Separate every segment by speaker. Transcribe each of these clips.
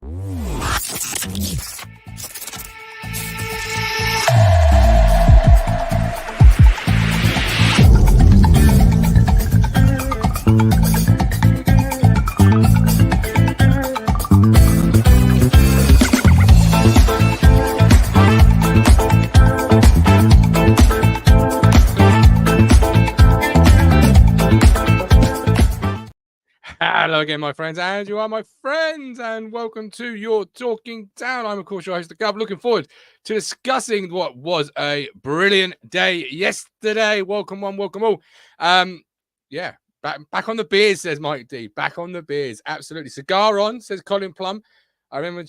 Speaker 1: Hello again, my friends, and you are my friends, and welcome to your Talking Town. I'm, of course, your host, the Gov. Looking forward to discussing what was a brilliant day yesterday. Welcome one, welcome all. Yeah, back on the beers, says Mike D. Back on the beers, absolutely. Cigar on, says Colin Plum. I remember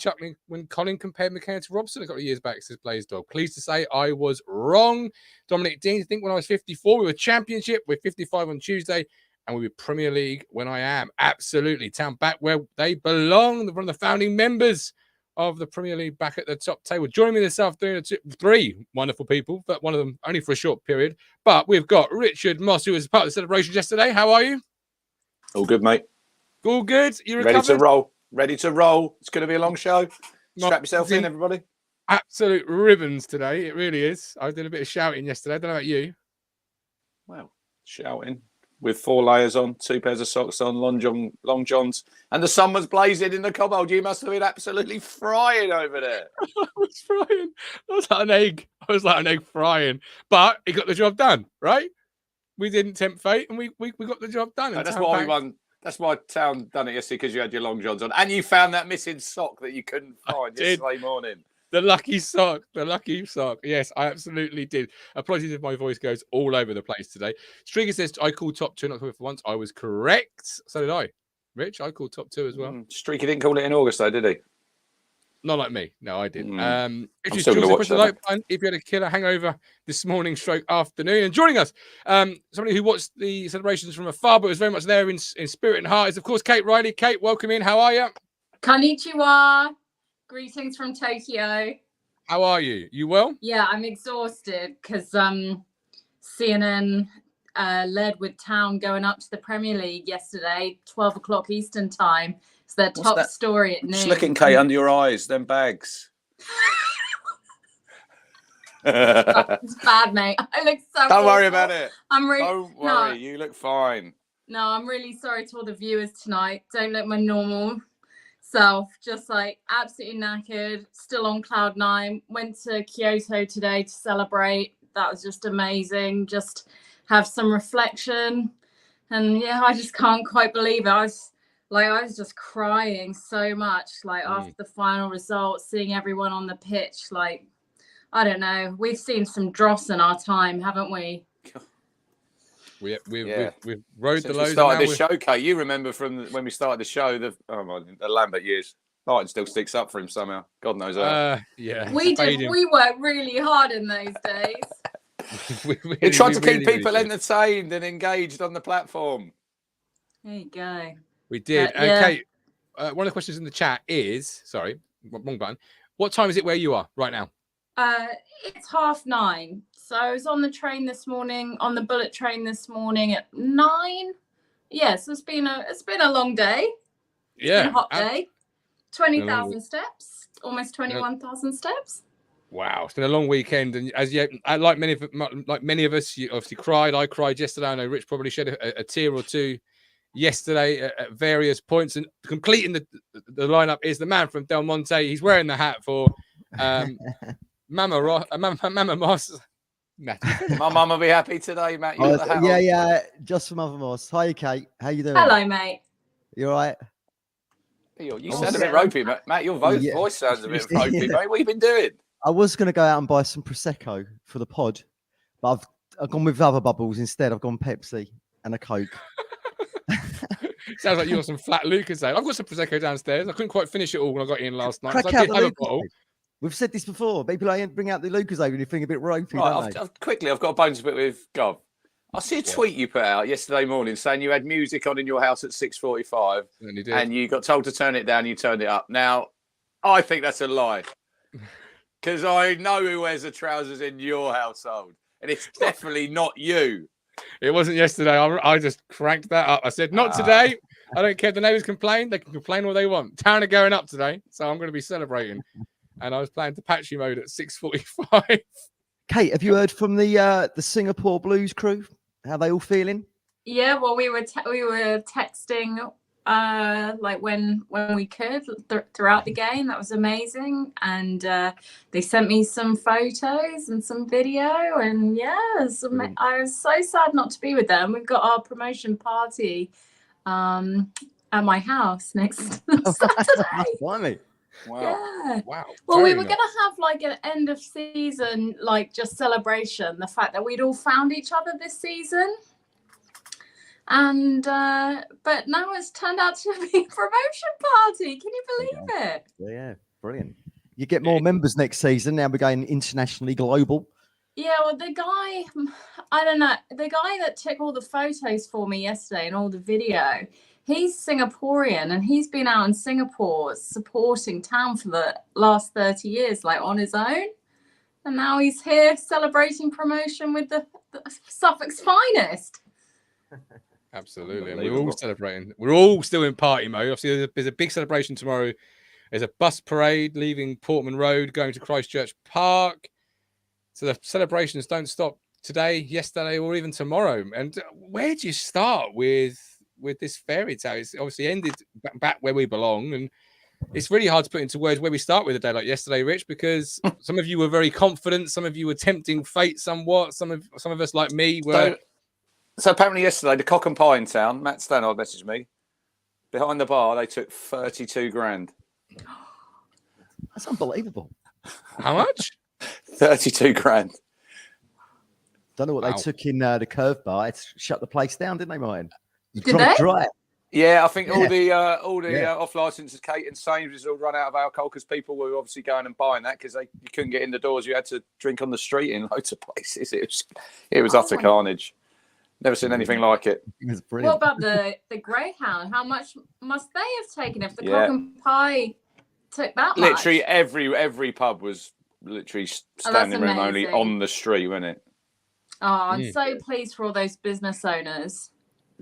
Speaker 1: when Colin compared McKenna to Robson a couple of years back, says Blaze Dog. Pleased to say I was wrong. Dominic Dean, I think when I was 54, we were championship. We're 55 on Tuesday. And we'll be Premier League when I am. Absolutely. Town back where they belong. One of the founding members of the Premier League back at the top table. Joining me this afternoon are three wonderful people, but one of them only for a short period. But we've got Richard Moss, who was part of the celebration yesterday. How are you?
Speaker 2: All good, mate.
Speaker 1: All good? You recovered?
Speaker 2: Ready to roll. Ready to roll. It's going to be a long show. Strap yourself in, everybody.
Speaker 1: Absolute ribbons today. It really is. I did a bit of shouting yesterday. I don't know about you.
Speaker 2: Well, shouting. With 4 layers on, 2 pairs of socks on, long johns, and the sun was blazing in the cobbled. You must have been absolutely frying over there.
Speaker 1: I was frying. I was like an egg. I was like an egg frying. But he got the job done, right? We didn't tempt fate, and we got the job done.
Speaker 2: No, that's why we won. That's why Town done it yesterday, because you had your long johns on, and you found that missing sock that you couldn't find yesterday morning.
Speaker 1: The lucky sock. The lucky sock. Yes, I absolutely did. Apologies if my voice goes all over the place today. Streaker says, I called top 2, not for once. I was correct. So did I. Rich, I called top 2 as well.
Speaker 2: Streaker didn't call it in August, though, did he?
Speaker 1: Not like me. No, I didn't.
Speaker 2: If you
Speaker 1: push the like button, if you had a killer hangover this morning, stroke afternoon. And joining us, somebody who watched the celebrations from afar, but was very much there in spirit and heart, is, of course, Kate Riley. Kate, welcome in. How are you?
Speaker 3: Konnichiwa. Greetings from Tokyo.
Speaker 1: How are you? You well?
Speaker 3: Yeah, I'm exhausted because CNN led with Town going up to the Premier League yesterday, 12 o'clock Eastern time. It's their top story at noon.
Speaker 2: Just looking, Kate, under your eyes, them bags.
Speaker 3: It's bad, mate. I look so
Speaker 2: Don't worry about it.
Speaker 3: I'm really
Speaker 2: Don't worry, you look fine.
Speaker 3: No, I'm really sorry to all the viewers tonight. Don't look my normal self, just like absolutely knackered, still on cloud 9. Went to Kyoto today to celebrate. That was just amazing. Just have some reflection, and yeah, I just can't quite believe it. I was just crying so much, like after the final result, seeing everyone on the pitch. Like, I don't know, we've seen some dross in our time, haven't we?
Speaker 1: We've rode the lows.
Speaker 2: Started this show, Kate. You remember from when we started the show, the Lambert years. Martin still sticks up for him somehow. God knows how.
Speaker 1: Yeah,
Speaker 3: we did. We worked really hard in those days.
Speaker 2: we tried to keep people entertained and engaged on the platform.
Speaker 3: There you go.
Speaker 1: We did. Kate, one of the questions in the chat is, sorry, wrong button. What time is it where you are right now?
Speaker 3: It's 9:30. So I was on the train this morning, on the bullet train this morning at 9. Yes, it's been a long day.
Speaker 1: Yeah,
Speaker 3: it's been a hot day. 20,000 steps, almost 21,000 steps.
Speaker 1: Wow, it's been a long weekend, and as yet, like many of us, you obviously cried. I cried yesterday. I know Rich probably shed a tear or two yesterday at various points. And completing the lineup is the man from Del Monte. He's wearing the hat for Mama Moss.
Speaker 2: My mum will be happy today, Matt.
Speaker 4: Yeah, just for Mother Moss. Hi, Kate. How you doing?
Speaker 3: Hello, mate.
Speaker 4: You all right?
Speaker 2: You sound a bit ropey, Matt. Your voice sounds a bit ropey, mate. What have you been doing?
Speaker 4: I was going to go out and buy some Prosecco for the pod, but I've gone with other bubbles instead. I've gone Pepsi and a Coke.
Speaker 1: Sounds like you got some flat Lucas there. I've got some Prosecco downstairs. I couldn't quite finish it all when I got in last night.
Speaker 4: Crack
Speaker 1: I
Speaker 4: out
Speaker 1: did
Speaker 4: the
Speaker 1: have a
Speaker 4: Lucas.
Speaker 1: bottle.
Speaker 4: We've said this before. People bring out the Lucas over and you think a bit ropey,
Speaker 2: right, I've got a bone to pick with Gov. I see a tweet you put out yesterday morning saying you had music on in your house at 6:45 and you got told to turn it down, you turned it up. Now, I think that's a lie because I know who wears the trousers in your household and it's definitely not you.
Speaker 1: It wasn't yesterday. I just cranked that up. I said, not today. I don't care if the neighbours complain. They can complain all they want. Town are going up today, so I'm going to be celebrating. And I was playing Apache mode at 6:45.
Speaker 4: Kate, have you heard from the Singapore Blues crew? How they all feeling?
Speaker 3: Yeah, well, we were texting like when we could throughout the game. That was amazing, and they sent me some photos and some video, and yeah, I was so sad not to be with them. We've got our promotion party at my house next Saturday.
Speaker 4: Blimey.
Speaker 2: Wow.
Speaker 3: Yeah.
Speaker 1: Wow.
Speaker 3: Well, we were going to have like an end of season, like just celebration, the fact that we'd all found each other this season. And but now it's turned out to be a promotion party. Can you believe it?
Speaker 4: Yeah, brilliant. You get more members next season. Now we're going internationally global.
Speaker 3: Yeah, well, the guy, I don't know, the guy that took all the photos for me yesterday and all the video, he's Singaporean and he's been out in Singapore supporting Town for the last 30 years, like on his own. And now he's here celebrating promotion with the Suffolk's finest.
Speaker 1: Absolutely. And we're all celebrating. We're all still in party mode. Obviously, there's a big celebration tomorrow. There's a bus parade leaving Portman Road, going to Christchurch Park. So the celebrations don't stop today, yesterday, or even tomorrow. And where do you start with this fairy tale? It's obviously ended back where we belong. And it's really hard to put into words where we start with a day like yesterday, Rich, because some of you were very confident. Some of you were tempting fate somewhat. Some of us, like me, were...
Speaker 2: So apparently yesterday, the Cock and Pie in town, Matt Stannard messaged me. Behind the bar, they took 32 grand.
Speaker 4: That's unbelievable.
Speaker 1: How much?
Speaker 2: 32 grand.
Speaker 4: Don't know what they took in the Curve Bar. It's shut the place down, didn't they, Martin?
Speaker 3: Did they?
Speaker 4: Dry.
Speaker 2: Yeah, I think all the off licenses, Kate and Sainsbury's, all run out of alcohol because people were obviously going and buying that because you couldn't get in the doors. You had to drink on the street in loads of places. It was utter carnage. Never seen anything like it.
Speaker 4: It was brilliant.
Speaker 3: What about the Greyhound? How much must they have taken if the Cock and Pie took that much?
Speaker 2: Literally every pub was literally standing room only on the street, wasn't it?
Speaker 3: Oh, I'm so pleased for all those business owners.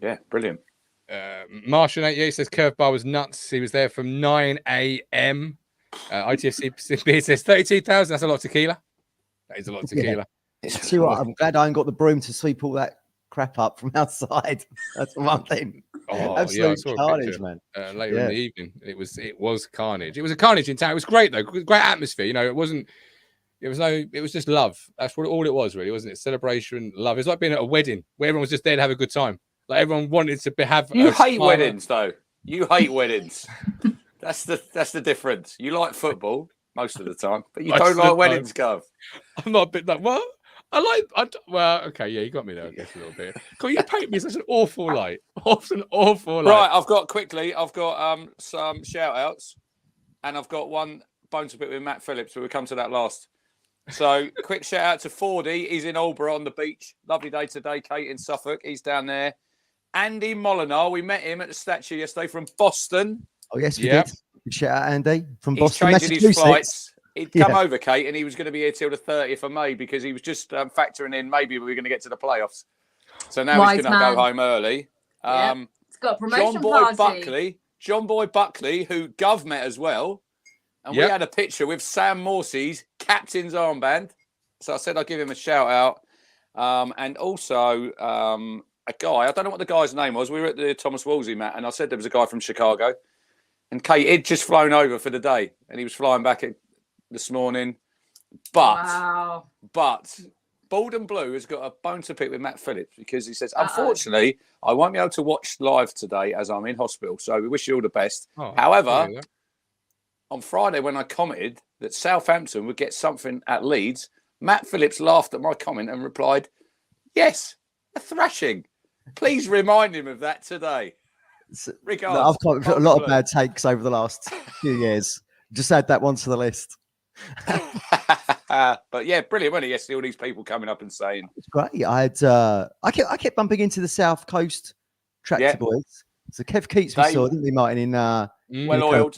Speaker 2: Yeah, brilliant.
Speaker 1: Martian88 says Curve Bar was nuts. He was there from 9 a.m. ITFC Beer says 32,000. That's a lot of tequila. That is a lot of tequila.
Speaker 4: See what? I'm glad I ain't got the broom to sweep all that crap up from outside. That's one thing.
Speaker 1: Oh,
Speaker 4: absolute
Speaker 1: yeah,
Speaker 4: carnage, man.
Speaker 1: Later in the evening, it was carnage. It was a carnage in town. It was great though. Great atmosphere. You know, it was just love. That's what all it was, really, wasn't it? Celebration, love. It's like being at a wedding where everyone was just there to have a good time. Like everyone wanted to have.
Speaker 2: You hate weddings, though. You hate weddings. That's the difference. You like football most of the time, but you don't like weddings, Gov. I'm
Speaker 1: not a bit like what. Well, okay, yeah, you got me there, I guess, a little bit. God, you paint me such an awful light. An awful light.
Speaker 2: Right, I've got some shout outs, and I've got one bone to pick with Matt Phillips, but we'll come to that last. So, quick shout out to Fordy. He's in Albury on the beach. Lovely day today, Kate, in Suffolk. He's down there. Andy Molinar, we met him at the statue yesterday from Boston.
Speaker 4: Oh, yes, we did. Shout out, Andy, from Boston,
Speaker 2: He's changing his flights. He'd come
Speaker 4: Yeah.
Speaker 2: over, Kate, and he was going to be here till the 30th of May because he was just factoring in maybe we were going to get to the playoffs. So now he's going to go home early.
Speaker 3: It's got a promotion party.
Speaker 2: John Boy Buckley, who Gov met as well. And we had a picture with Sam Morsy's captain's armband. So I said I'd give him a shout out. And also a guy, I don't know what the guy's name was. We were at the Thomas Wolsey, Matt, and I said there was a guy from Chicago. And Kate, he'd just flown over for the day. And he was flying back this morning. But Bald and Blue has got a bone to pick with Matt Phillips because he says, unfortunately, I won't be able to watch live today as I'm in hospital. So we wish you all the best. However, on Friday when I commented that Southampton would get something at Leeds, Matt Phillips laughed at my comment and replied, yes, a thrashing. Please remind him of that today. Regards.
Speaker 4: I've got a lot of bad takes over the last few years. Just add that one to the list.
Speaker 2: But yeah, brilliant, wasn't it? Yesterday, all these people coming up and saying
Speaker 4: it's great. I kept bumping into the South Coast Tractor Boys. So Kev Keats we saw, didn't we, Martin? In
Speaker 2: well-oiled.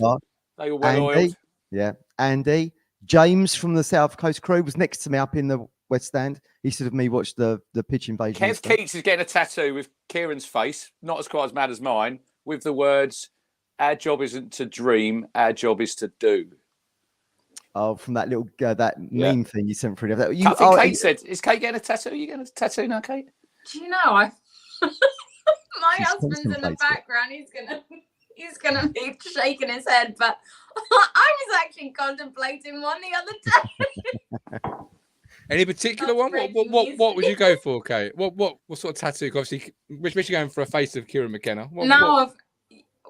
Speaker 2: They were well-oiled.
Speaker 4: Yeah, Andy James from the South Coast crew was next to me up in the West Stand. He stood with me, watched the pitch invasion.
Speaker 2: Kev Keats is getting a tattoo with Kieran's face, not as quite as mad as mine, with the words, "Our job isn't to dream, our job is to do."
Speaker 4: Oh, from that little that meme thing you sent through.
Speaker 2: I think Kate said, "Is Kate getting a tattoo? Are you getting a tattoo now, Kate?"
Speaker 3: Do you know, my husband's in the background. He's gonna be shaking his head, but I was actually contemplating one the other day.
Speaker 1: Any particular one? What would you go for, Kate? What sort of tattoo? Obviously, which you going for a face of Kieran McKenna?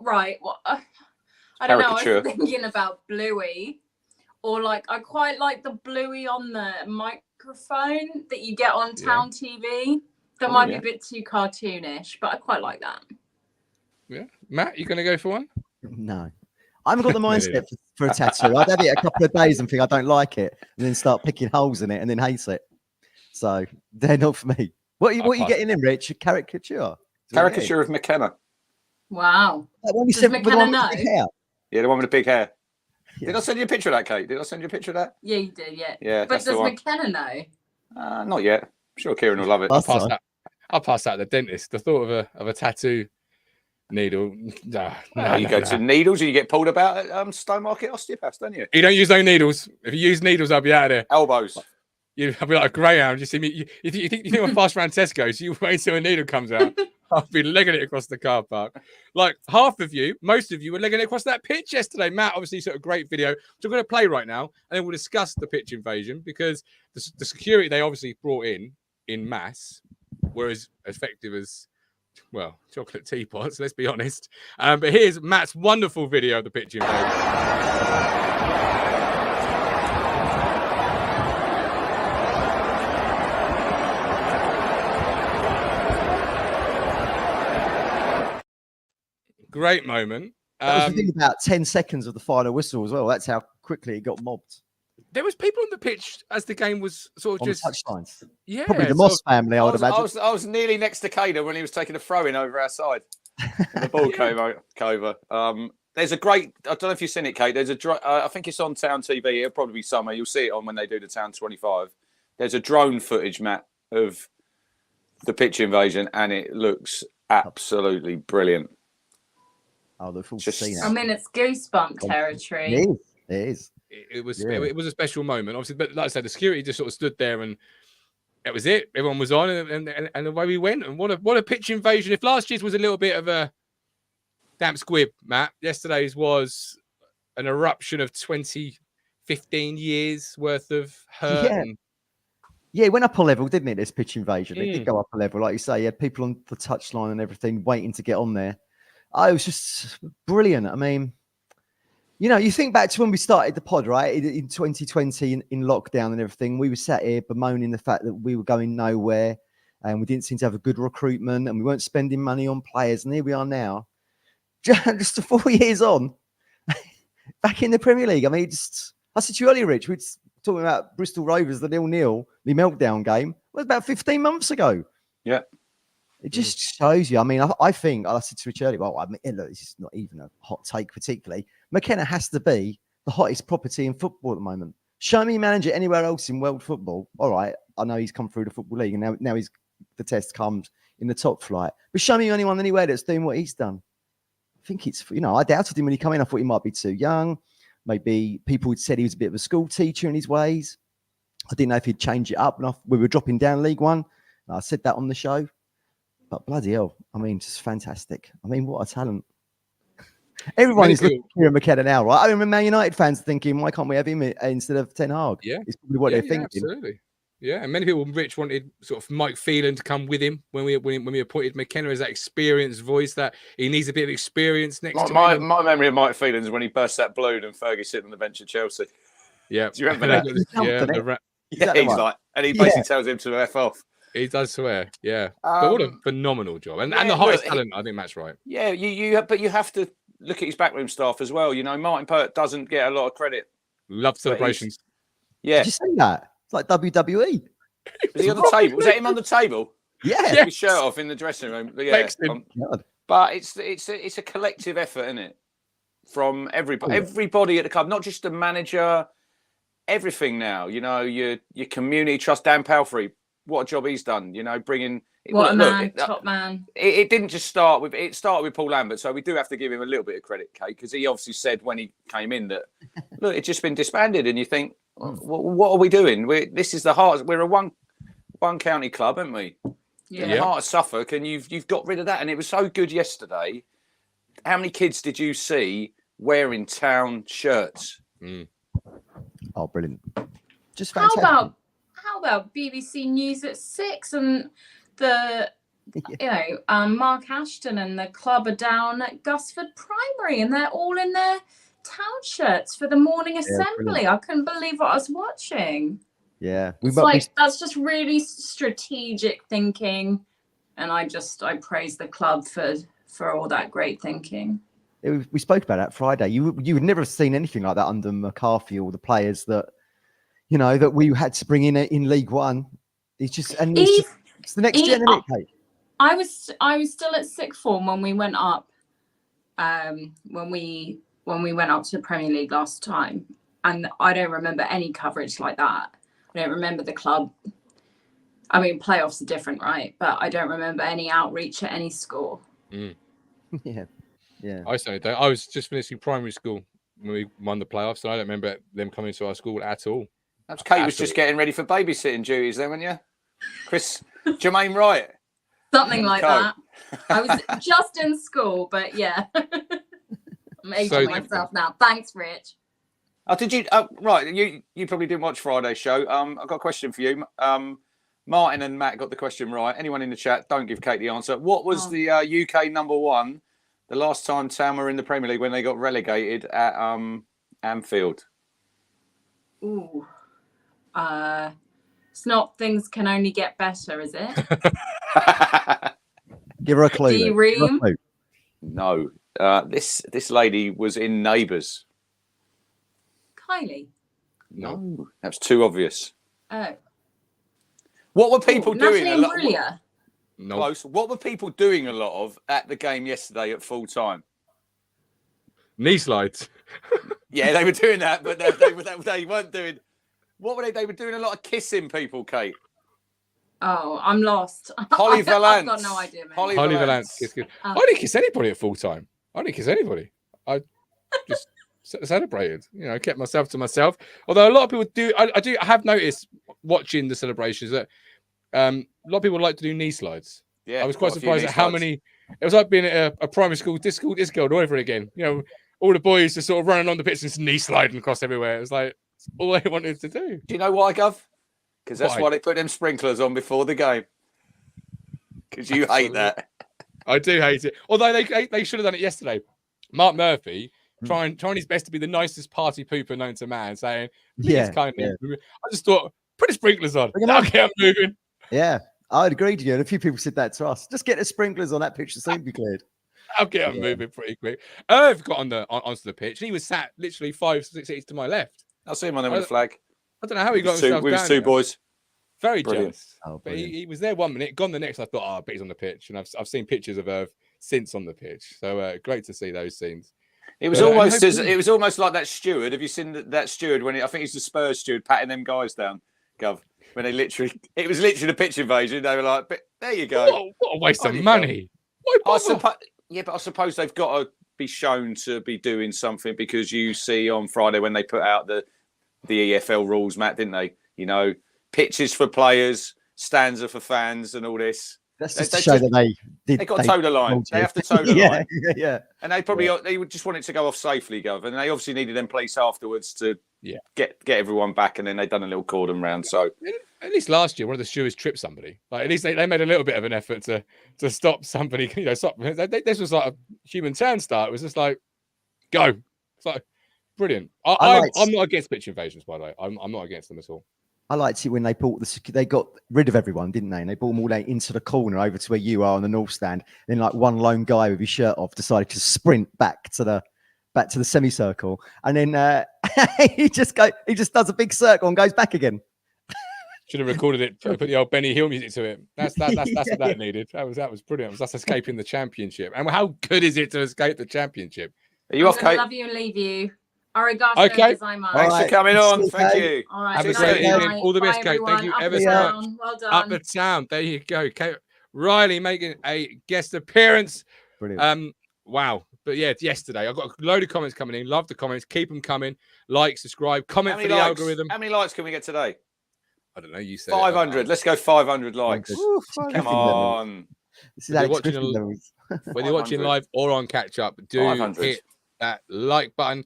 Speaker 3: Right. Well, I don't know. I was thinking about Bluey, or like I quite like the Bluey on the microphone that you get on Town TV. That might be a bit too cartoonish, but I quite like that. Yeah,
Speaker 1: Matt, you gonna go for one?
Speaker 4: No. I haven't got the mindset for a tattoo. I'd have it a couple of days and think I don't like it, and then start picking holes in it and then hate it. So they're not for me. What are you getting in, Rich? A caricature?
Speaker 2: Caricature of McKenna.
Speaker 3: Wow.
Speaker 4: Does McKenna know?
Speaker 2: Yeah, the one with the big hair. Yeah. Did I send you a picture of that, Kate? Did I send you a picture of that?
Speaker 3: Yeah, you did, yeah.
Speaker 2: Yeah.
Speaker 3: But does McKenna know?
Speaker 2: Not yet. I'm sure Kieran will love it.
Speaker 1: I'll pass out the dentist. The thought of a tattoo needle.
Speaker 2: You go to needles and you get pulled about at Stowmarket Osteopaths, don't you?
Speaker 1: You don't use no needles. If you use needles, I'll be out of there.
Speaker 2: Elbows.
Speaker 1: I'll be like a greyhound. You see me? You think I'm fast around Tesco's? You wait until a needle comes out. I'll be legging it across the car park. Like most of you were legging it across that pitch yesterday. Matt, obviously, sort of great video. So we're going to play right now, and then we'll discuss the pitch invasion because the security they obviously brought in mass were as effective as, well, chocolate teapots, let's be honest. But here's Matt's wonderful video of the pitch invasion. Great moment.
Speaker 4: That was within about 10 seconds of the final whistle as well. That's how quickly it got mobbed.
Speaker 1: There was people on the pitch as the game was sort of
Speaker 4: on
Speaker 1: just
Speaker 4: touchlines.
Speaker 1: Yeah,
Speaker 4: probably the Moss family. I would imagine.
Speaker 2: I was nearly next to Kader when he was taking a throw in over our side. The ball came over. There's a great. I don't know if you've seen it, Kate. There's I think it's on Town TV. It'll probably be summer. You'll see it on when they do the Town 25. There's a drone footage, Matt, of the pitch invasion, and it looks absolutely brilliant.
Speaker 4: Oh, the full scene.
Speaker 3: I mean, it's goosebump territory.
Speaker 4: It is.
Speaker 1: It was a special moment, obviously. But like I said, the security just sort of stood there, and that was it. Everyone was on, and away we went. And what a pitch invasion! If last year's was a little bit of a damp squib, Matt, yesterday's was an eruption of 15 years worth of hurt.
Speaker 4: Yeah. Yeah, it went up a level, didn't it? This pitch invasion, it did go up a level, like you say. You had people on the touchline and everything waiting to get on there. Oh, it was just brilliant. I mean, you know, you think back to when we started the pod, right? In 2020, in lockdown and everything, we were sat here bemoaning the fact that we were going nowhere and we didn't seem to have a good recruitment and we weren't spending money on players. And here we are now, just 4 years on, back in the Premier League. I mean, I said to you earlier, Rich, we were talking about Bristol Rovers, the 0-0, the meltdown game. It was about 15 months ago.
Speaker 2: Yeah.
Speaker 4: It just shows you. I mean, I think I said to Rich earlier, well, I mean, look, this is not even a hot take particularly. McKenna has to be the hottest property in football at the moment. Show me a manager anywhere else in world football. All right, I know he's come through the Football League and now the test comes in the top flight. But show me anyone anywhere that's doing what he's done. I think it's, you know, I doubted him when he came in. I thought he might be too young. Maybe people had said he was a bit of a school teacher in his ways. I didn't know if he'd change it up. And we were dropping down League One. I said that on the show. But bloody hell, I mean, just fantastic. I mean, what a talent. Everyone is looking at Kieran McKenna now, right? I remember Man United fans thinking, why can't we have him instead of Ten Hag?
Speaker 1: Yeah.
Speaker 4: It's probably what they're thinking.
Speaker 1: Absolutely. Yeah, and many people, Rich, wanted sort of Mike Phelan to come with him when we appointed McKenna as that experienced voice, that he needs a bit of experience next to him.
Speaker 2: My memory of Mike Phelan is when he burst that balloon and Fergie sitting on the bench at Chelsea.
Speaker 1: Yeah.
Speaker 2: Do you remember that?
Speaker 4: Yeah,
Speaker 2: he's like, and he basically tells him to F off.
Speaker 1: He does swear, yeah. But what a phenomenal job. And the highest talent, I think Matt's right.
Speaker 2: Yeah, but you have to look at his backroom staff as well. You know, Martin Pert doesn't get a lot of credit.
Speaker 1: Love celebrations.
Speaker 2: Yeah.
Speaker 4: Did you see that? It's like WWE.
Speaker 2: Was he on the table? Was that him on the table?
Speaker 4: Yeah.
Speaker 2: With his shirt off in the dressing room. But yeah. But it's a collective effort, isn't it? From everybody at the club, not just the manager, everything now. You know, your community trust. Dan Palfrey what a job he's done. Bringing
Speaker 3: what a man, top man.
Speaker 2: It didn't just start with Paul Lambert, so we do have to give him a little bit of credit, Kate, because he obviously said when he came in that look, it's just been disbanded, and you think, what are we doing? This is the heart. We're a one county club, aren't we? Yeah. The heart of Suffolk, and you've got rid of that, and it was so good yesterday. How many kids did you see wearing town shirts?
Speaker 4: Oh, brilliant! Just fantastic.
Speaker 3: How about BBC News at 6 and Mark Ashton and the club are down at Gusford Primary and they're all in their town shirts for the morning assembly. I couldn't believe what I was watching.
Speaker 4: Yeah,
Speaker 3: that's just really strategic thinking, and I praise the club for all that great thinking.
Speaker 4: We spoke about that Friday. You would never have seen anything like that under McCarthy or the players that that we had to bring in League One. It's the next gen, isn't it, Kate?
Speaker 3: I was still at sixth form when we went up. When we went up to the Premier League last time, and I don't remember any coverage like that. I don't remember the club. I mean, playoffs are different, right? But I don't remember any outreach at any school.
Speaker 4: Yeah.
Speaker 1: I certainly don't. I was just finishing primary school when we won the playoffs, so I don't remember them coming to our school at all.
Speaker 2: Perhaps Kate was just getting ready for babysitting duties then, weren't you? Jermaine Wright.
Speaker 3: Something like that. I was just in school, but yeah. I'm aging myself now. Thanks, Rich.
Speaker 2: Oh, did you? Right, you probably didn't watch Friday's show. I've got a question for you. Martin and Matt got the question right. Anyone in the chat, don't give Kate the answer. What was the UK number one the last time Town were in the Premier League when they got relegated at Anfield?
Speaker 3: Ooh. It's not Things Can Only Get Better, is it?
Speaker 4: Give her a clue.
Speaker 3: D-Ream?
Speaker 2: No. This lady was in Neighbours.
Speaker 3: Kylie?
Speaker 2: No. That's too obvious.
Speaker 3: Oh.
Speaker 2: What were people doing?
Speaker 3: Natalie
Speaker 2: No. Close. What were people doing a lot of at the game yesterday at full time?
Speaker 1: Knee slides.
Speaker 2: Yeah, they were doing that, but they weren't doing. What were they? They were doing a lot of kissing people, Kate.
Speaker 3: Oh, I'm lost.
Speaker 2: Holly Valance.
Speaker 3: I've got no idea, man.
Speaker 1: Holly Valance. Kiss. I didn't kiss anybody at full time. I didn't kiss anybody. I just celebrated. Kept myself to myself. Although a lot of people do. I have noticed watching the celebrations that a lot of people like to do knee slides.
Speaker 2: Yeah,
Speaker 1: I was quite surprised at how many. It was like being at a primary school disco all over again. All the boys just sort of running on the pitch and just knee sliding across everywhere. It was like all they wanted to do.
Speaker 2: Do you know why, Gov? Because that's why they put them sprinklers on before the game. Because you hate that.
Speaker 1: I do hate it. Although they should have done it yesterday. Mark Murphy trying his best to be the nicest party pooper known to man, saying, please kindly. Yeah. I just thought, put the sprinklers on. Okay, I'm moving.
Speaker 4: Yeah, I'd agree to you. And a few people said that to us. Just get the sprinklers on that pitch to soon be cleared.
Speaker 1: I'll get him moving pretty quick. Irv got onto the pitch. And he was sat literally 5-6 seats to my left.
Speaker 2: I'll see him on there with the flag.
Speaker 1: I don't know how he got himself down.
Speaker 2: With his two boys.
Speaker 1: Very jealous. But he was there 1 minute, gone the next. I thought, I bet he's on the pitch. And I've seen pictures of Irv since on the pitch. So great to see those scenes.
Speaker 2: It was almost like that steward. Have you seen that steward when I think he's the Spurs steward patting them guys down, Gov? When it was literally the pitch invasion. They were like, there you go.
Speaker 1: What a waste of money.
Speaker 2: I suppose they've got to be shown to be doing something, because you see on Friday when they put out the EFL rules, Matt, didn't they? Pitches for players, stanza for fans, and all this.
Speaker 4: That's just to show that
Speaker 2: they got to toe the line. They have to toe the line.
Speaker 4: Yeah.
Speaker 2: And they they would just want it to go off safely, Gov. And they obviously needed them police afterwards to get everyone back. And then they done a little cordon round. So
Speaker 1: at least last year, one of the stewards tripped somebody. Like at least they made a little bit of an effort to stop somebody. Stop. This was like a human turn start. It was just like, go. It's like brilliant. I'm not against pitch invasions, by the way. I'm not against them at all.
Speaker 4: I liked it when they got rid of everyone, didn't they? And they brought them all into the corner over to where you are on the north stand. Then like one lone guy with his shirt off decided to sprint back to the semicircle, and then he just does a big circle and goes back again.
Speaker 1: Should have recorded it. Put the old Benny Hill music to it. That's what that needed. That was brilliant. That's escaping the championship. And how good is it to escape the championship?
Speaker 2: Are you off, Kate?
Speaker 3: Love you and leave you. Arigato
Speaker 1: Okay.
Speaker 3: gozaimasu.
Speaker 2: Thanks for coming on. Thank
Speaker 4: Okay.
Speaker 2: you.
Speaker 3: All right.
Speaker 1: Have a
Speaker 2: See
Speaker 1: great
Speaker 2: you
Speaker 1: evening.
Speaker 3: night.
Speaker 1: All the best,
Speaker 3: Bye,
Speaker 1: Kate. Thank
Speaker 3: everyone.
Speaker 1: you
Speaker 3: Up
Speaker 1: ever
Speaker 3: and
Speaker 1: so much.
Speaker 3: down. Well done.
Speaker 1: Up the town. There you go. Kate Riley making a guest appearance.
Speaker 4: Brilliant.
Speaker 1: Wow. But yeah, it's yesterday. I've got a load of comments coming in. Love the comments. Keep them coming. Like, subscribe, comment for the algorithm.
Speaker 2: How many likes can we get today?
Speaker 1: I don't know. You said
Speaker 2: 500. Let's go 500 likes.
Speaker 4: Ooh,
Speaker 2: Come on.
Speaker 4: This is Alex
Speaker 1: watching
Speaker 4: Griffin levels.
Speaker 1: whether you're watching
Speaker 2: 500.
Speaker 1: live or on catch up, do
Speaker 2: 500.
Speaker 1: hit that like button.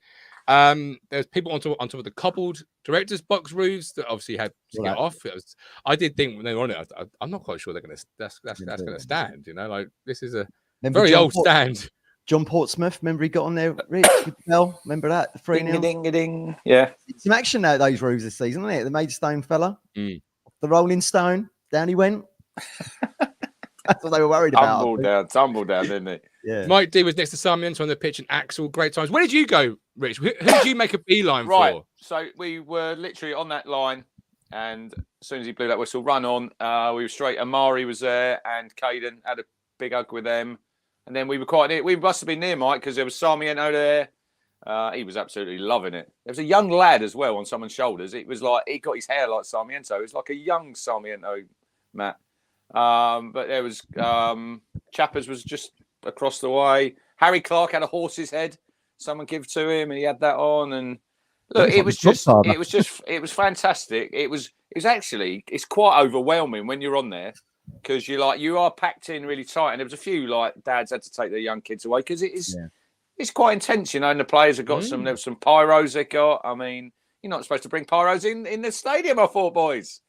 Speaker 1: There's people on top of the cobbled directors box roofs that obviously had to get off. I did think when they were on it, I'm not quite sure they're going to that's going to stand. You know, like this is a very old stand.
Speaker 4: John Portsmouth, remember he got on there, Rich, with the bell, remember that? The 3-0.
Speaker 2: Ding. Yeah.
Speaker 4: Some action out of those roofs this season, isn't it? The Maidstone fella,
Speaker 1: Mm.
Speaker 4: the Rolling Stone, down he went. That's what they were worried about.
Speaker 2: Tumble down, didn't he?
Speaker 4: Yeah.
Speaker 1: Mike D was next to Sarmiento on the pitch and Axel, great times. Where did you go, Rich? Who did you make a beeline
Speaker 2: Right.
Speaker 1: for?
Speaker 2: So we were literally on that line, and as soon as he blew that whistle, run on. We were straight. Amari was there, and Caden had a big hug with them. And then we were quite near. We must have been near Mike because there was Sarmiento there. He was absolutely loving it. There was a young lad as well on someone's shoulders. It was like he got his hair like Sarmiento. It was like a young Sarmiento, Matt. But there was Chappers was just across the way. Harry Clark had a horse's head. Someone gave to him, and he had that on. And look, it was fantastic. It was actually it's quite overwhelming when you're on there. Because you are packed in really tight, and there was a few like dads had to take their young kids away because it's quite intense, you know. And the players have got there was some pyros they got. I mean, you're not supposed to bring pyros in the stadium, I thought, boys.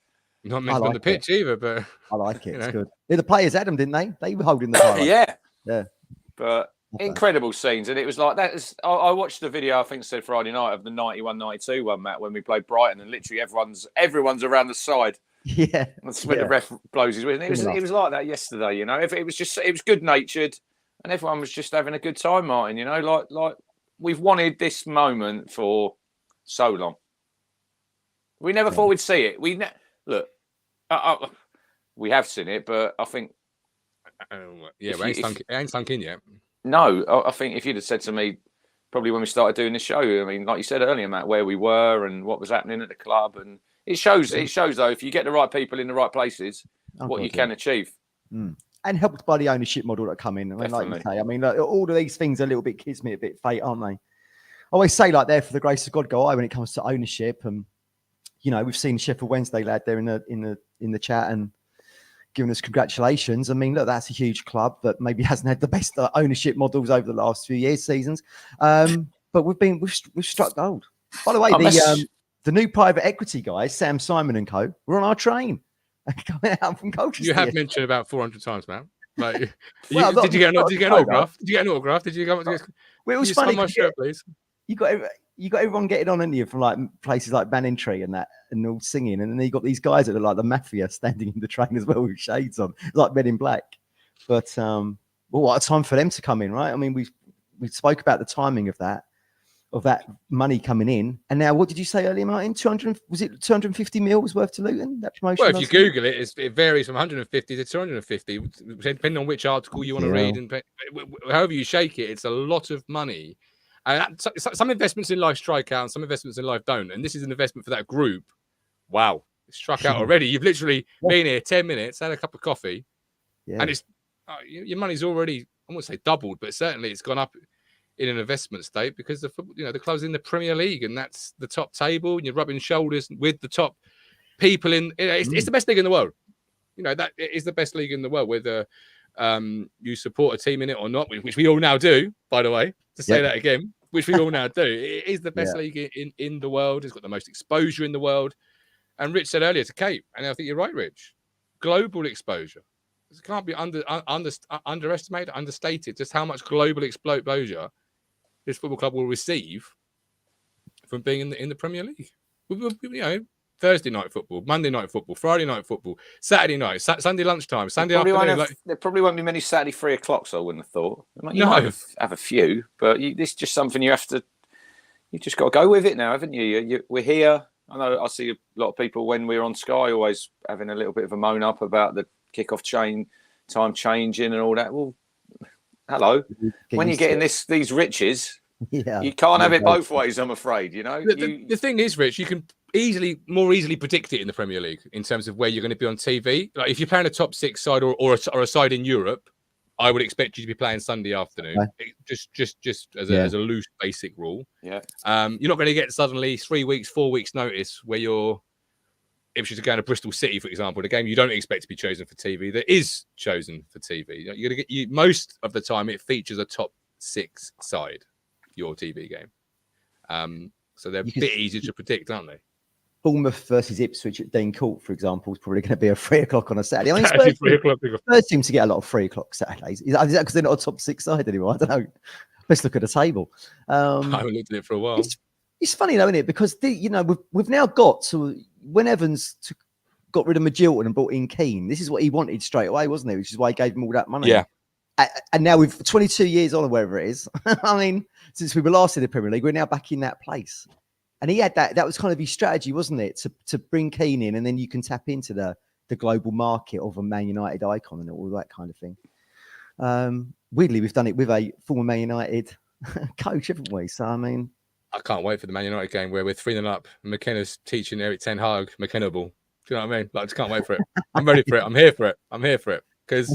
Speaker 1: Not meant on the pitch either, but
Speaker 4: I like it. It's good. Yeah, the players had them, didn't they? They were holding the pyro.
Speaker 2: Yeah. But incredible scenes, and it was like that. I watched the video. I think it said Friday night of the 91-92 one, Matt, when we played Brighton, and literally everyone's around the side.
Speaker 4: Yeah,
Speaker 2: that's when the ref blows his whistle. It was like that yesterday, you know. It was good natured, and everyone was just having a good time, Martin. You know, like we've wanted this moment for so long. We never thought we'd see it. We have seen it, but I think
Speaker 1: it ain't sunk in yet.
Speaker 2: No, I think if you'd have said to me, probably when we started doing this show, I mean, like you said earlier, Matt, where we were and what was happening at the club and. It shows though, if you get the right people in the right places, what you can achieve.
Speaker 4: And helped by the ownership model that come in. I mean, like you say, I mean, all of these things are a little bit kismet, a bit fate, aren't they? I always say like there for the grace of God go I when it comes to ownership. And you know, we've seen Sheffield Wednesday lad there in the chat and giving us congratulations. I mean, look, that's a huge club that maybe hasn't had the best ownership models over the last few seasons. But we've struck gold. By the way, the new private equity guys, Sam Simon and Co, were on our train coming out from Colchester.
Speaker 1: You have mentioned about 400 times, man. Like, did you get an autograph? Did you get an autograph? Did you go?
Speaker 4: Well, it was funny.
Speaker 1: My shirt, please.
Speaker 4: You got everyone getting on, didn't you, from like places like Banentry and that, and all singing, and then you got these guys that are like the mafia standing in the train as well with shades on, like Men in Black. But well, what a time for them to come in, right? I mean, we spoke about the timing of that money coming in, and now what did you say earlier, Martin? 250 mil was worth to Luton, that promotion?
Speaker 1: Well, if you Google it, it varies from 150 to 250, depending on which article you want to read, and however you shake it, it's a lot of money. And some investments in life strike out, and some investments in life don't. And this is an investment for that group. Wow, it's struck out already. You've literally been here 10 minutes, had a cup of coffee, and it's your money's already, I won't say doubled, but certainly it's gone up in an investment state because the club's in the Premier League and that's the top table and you're rubbing shoulders with the top people in it's the best league in the world. You know, that is the best league in the world, whether you support a team in it or not, which we all now do, by the way, to say that again, which we all now do. It is the best league in the world. It's got the most exposure in the world. And Rich said earlier to Kate, and I think you're right, Rich, global exposure. It can't be underestimated, understated, just how much global exposure this football club will receive from being in the Premier League. You know, Thursday night football, Monday night football, Friday night football, Saturday night, Sunday lunchtime, Sunday afternoon.
Speaker 2: There probably won't be many Saturday 3 o'clocks, I wouldn't have thought. You
Speaker 1: might
Speaker 2: have a few, but this is just something you just got to go with it now, haven't you? We're here. I know I see a lot of people when we're on Sky always having a little bit of a moan up about the kickoff time changing and all that. Well, hello. When you're getting these riches,
Speaker 4: Yeah,
Speaker 2: you can't have it both ways. I'm afraid. You know.
Speaker 1: The thing is, Rich, you can more easily predict it in the Premier League in terms of where you're going to be on TV. Like if you're playing a top 6 side or a side in Europe, I would expect you to be playing Sunday afternoon. Okay. Just as a loose basic rule.
Speaker 2: Yeah.
Speaker 1: You're not going to get suddenly 3 weeks, 4 weeks notice where you're Ipswich are going to Bristol City, for example, the game you don't expect to be chosen for TV that is chosen for TV. You're going to get most of the time it features a top 6 side, your TV game. So they're a bit easier to predict, aren't they?
Speaker 4: Bournemouth versus Ipswich at Dean Court, for example, is probably going to be a 3 o'clock on a Saturday. I mean, Spurs seem to get a lot of 3 o'clock Saturdays. Is that because they're not a top 6 side anymore? I don't know. Let's look at the table.
Speaker 1: I haven't looked at it for a while.
Speaker 4: It's funny though, isn't it? Because we've now got to when Evans got rid of Magilton and brought in Keane. This is what he wanted straight away, wasn't it? Which is why he gave him all that money.
Speaker 1: Yeah.
Speaker 4: And now we've 22 years on, or wherever it is. I mean, since we were last in the Premier League, we're now back in that place. And he had that. That was kind of his strategy, wasn't it? To bring Keane in, and then you can tap into the global market of a Man United icon and all that kind of thing. Weirdly, we've done it with a former Man United coach, haven't we? So I mean,
Speaker 1: I can't wait for the Man United game where we're 3-0 up. McKenna's teaching Eric Ten Hag McKenna ball. Do you know what I mean? Like, I just can't wait for it. I'm ready for it. I'm here for it. I'm here for it because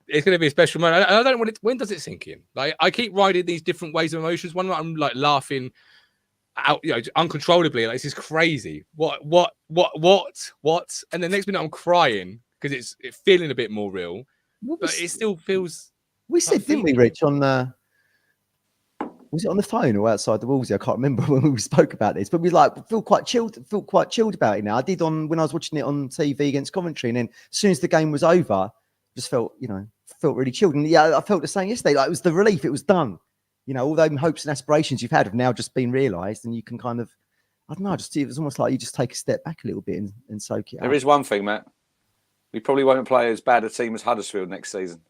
Speaker 1: it's going to be a special moment. I don't want it. When does it sink in? Like, I keep riding these different waves of emotions. One night I'm like laughing out, uncontrollably. Like, this is crazy. What? And the next minute I'm crying because it's feeling a bit more real, but it still feels.
Speaker 4: We said, didn't we, Rich, on was it on the phone or outside the walls? I can't remember when we spoke about this, but we feel quite chilled about it now. I did when I was watching it on TV against Coventry, and then as soon as the game was over, just felt really chilled. And I felt the same yesterday. Like, it was the relief, it was done. All those hopes and aspirations you've had have now just been realised, and you can kind of, I don't know, it was almost like you just take a step back a little bit and soak it up.
Speaker 2: There is one thing, Matt. We probably won't play as bad a team as Huddersfield next season.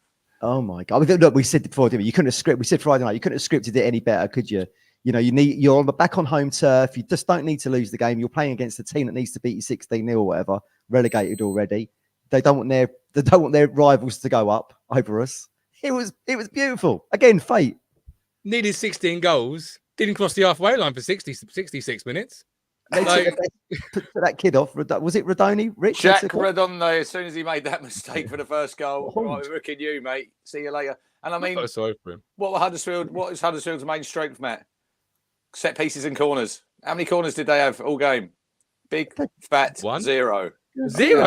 Speaker 4: Oh my God! Look, we said before, didn't we? You couldn't have we said Friday night, you couldn't have scripted it any better, could you? You're back on home turf. You just don't need to lose the game. You're playing against a team that needs to beat you 16-0 or whatever, relegated already. They don't want their rivals to go up over us. It was beautiful. Again, fate.
Speaker 1: Needed 16 goals. Didn't cross the halfway line for 66 minutes.
Speaker 4: They took that kid off. Was it Radoni? Rich?
Speaker 2: Jack Radoni, as soon as he made that mistake for the first goal, right, we're looking at you, mate. See you later. And I mean, what is Huddersfield's main strength, Matt? Set pieces and corners. How many corners did they have all game? Big, fat, 0.
Speaker 1: Zero?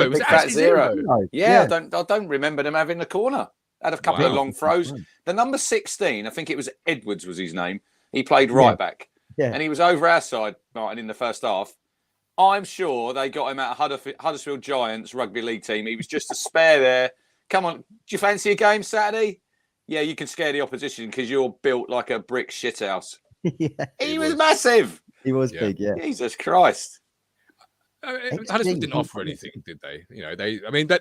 Speaker 2: Big, fat, 0. Yeah, I don't remember them having a corner. Had a couple of long throws. The number 16, I think it was Edwards was his name. He played right back. Yeah. And he was over our side, right, and in the first half. I'm sure they got him out of Huddersfield Giants rugby league team. He was just a spare there. Come on, do you fancy a game Saturday? Yeah, you can scare the opposition because you're built like a brick shithouse. He was massive.
Speaker 4: He was big, yeah.
Speaker 2: Jesus Christ.
Speaker 1: Huddersfield didn't offer anything, did they?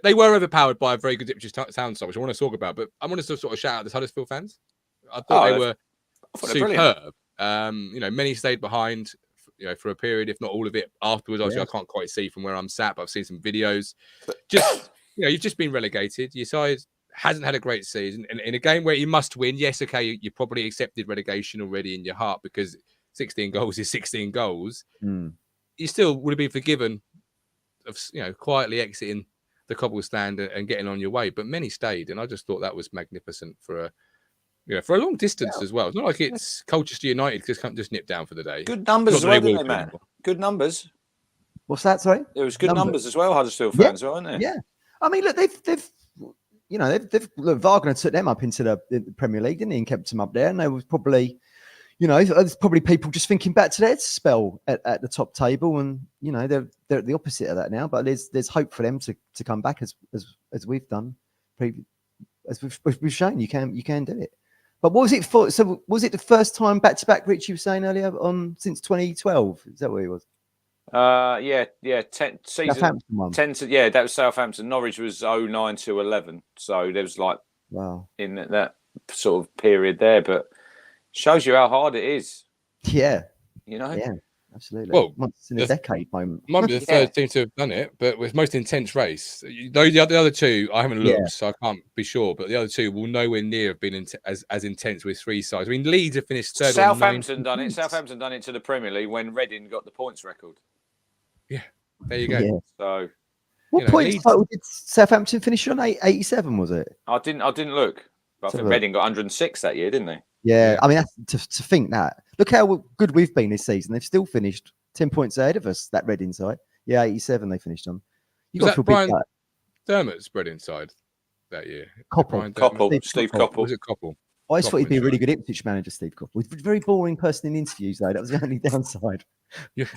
Speaker 1: They were overpowered by a very good Ipswich Town side, which I want to talk about. But I want to sort of shout out the Huddersfield fans. I thought they were superb. Many stayed behind, for a period, if not all of it afterwards. Obviously, I can't quite see from where I'm sat, but I've seen some videos. Just, you've just been relegated. Your side hasn't had a great season. And in a game where you must win, yes, okay, you probably accepted relegation already in your heart because 16 goals is 16 goals. You still would have been forgiven of, quietly exiting the cobble stand and getting on your way. But many stayed. And I just thought that was magnificent for a long distance as well. It's not like it's Colchester United just nipped down for the day.
Speaker 2: Good numbers as well, didn't they, man? Good numbers.
Speaker 4: What's that? Sorry,
Speaker 2: there was good numbers as well. Huddersfield fans, weren't there?
Speaker 4: Yeah, I mean, look, they've Wagner took them up into the Premier League, didn't he, and kept them up there. And they was probably, there's probably people just thinking back to their spell at the top table, and they're the opposite of that now. But there's hope for them to come back as we've done, as we've shown you can do it. But what was it for? So was it the first time back-to-back, Rich, you were saying earlier, since 2012? Is that what it was?
Speaker 2: Yeah. Season
Speaker 4: Southampton one.
Speaker 2: 10 to, yeah, that was Southampton. Norwich was 09 to 11. So there was in that sort of period there. But shows you how hard it is.
Speaker 4: Yeah.
Speaker 2: Yeah.
Speaker 4: Absolutely.
Speaker 1: Well,
Speaker 4: once in a decade moment.
Speaker 1: Might be the third team to have done it, but with most intense race. The other two, I haven't looked, so I can't be sure. But the other two will nowhere near have been as intense with three sides. I mean, Leeds have finished third.
Speaker 2: Southampton done it. Southampton done it to the Premier League when Reading got the points record.
Speaker 1: Yeah, there you go.
Speaker 4: Yeah.
Speaker 2: So,
Speaker 4: what points total did Southampton finish on? 87, was it?
Speaker 2: I didn't look. But I think Reading got 106 that year, didn't they?
Speaker 4: Yeah. I mean, to think that. Look how good we've been this season. They've still finished 10 points ahead of us, that Reading side. Yeah, 87 they finished on.
Speaker 1: You got Brian Dermott's Reading side that year?
Speaker 2: Steve Coppell.
Speaker 1: Was it Coppell?
Speaker 4: I always thought he'd be a really good Ipswich manager, Steve Coppell. He's a very boring person in interviews, though. That was the only downside.
Speaker 1: Your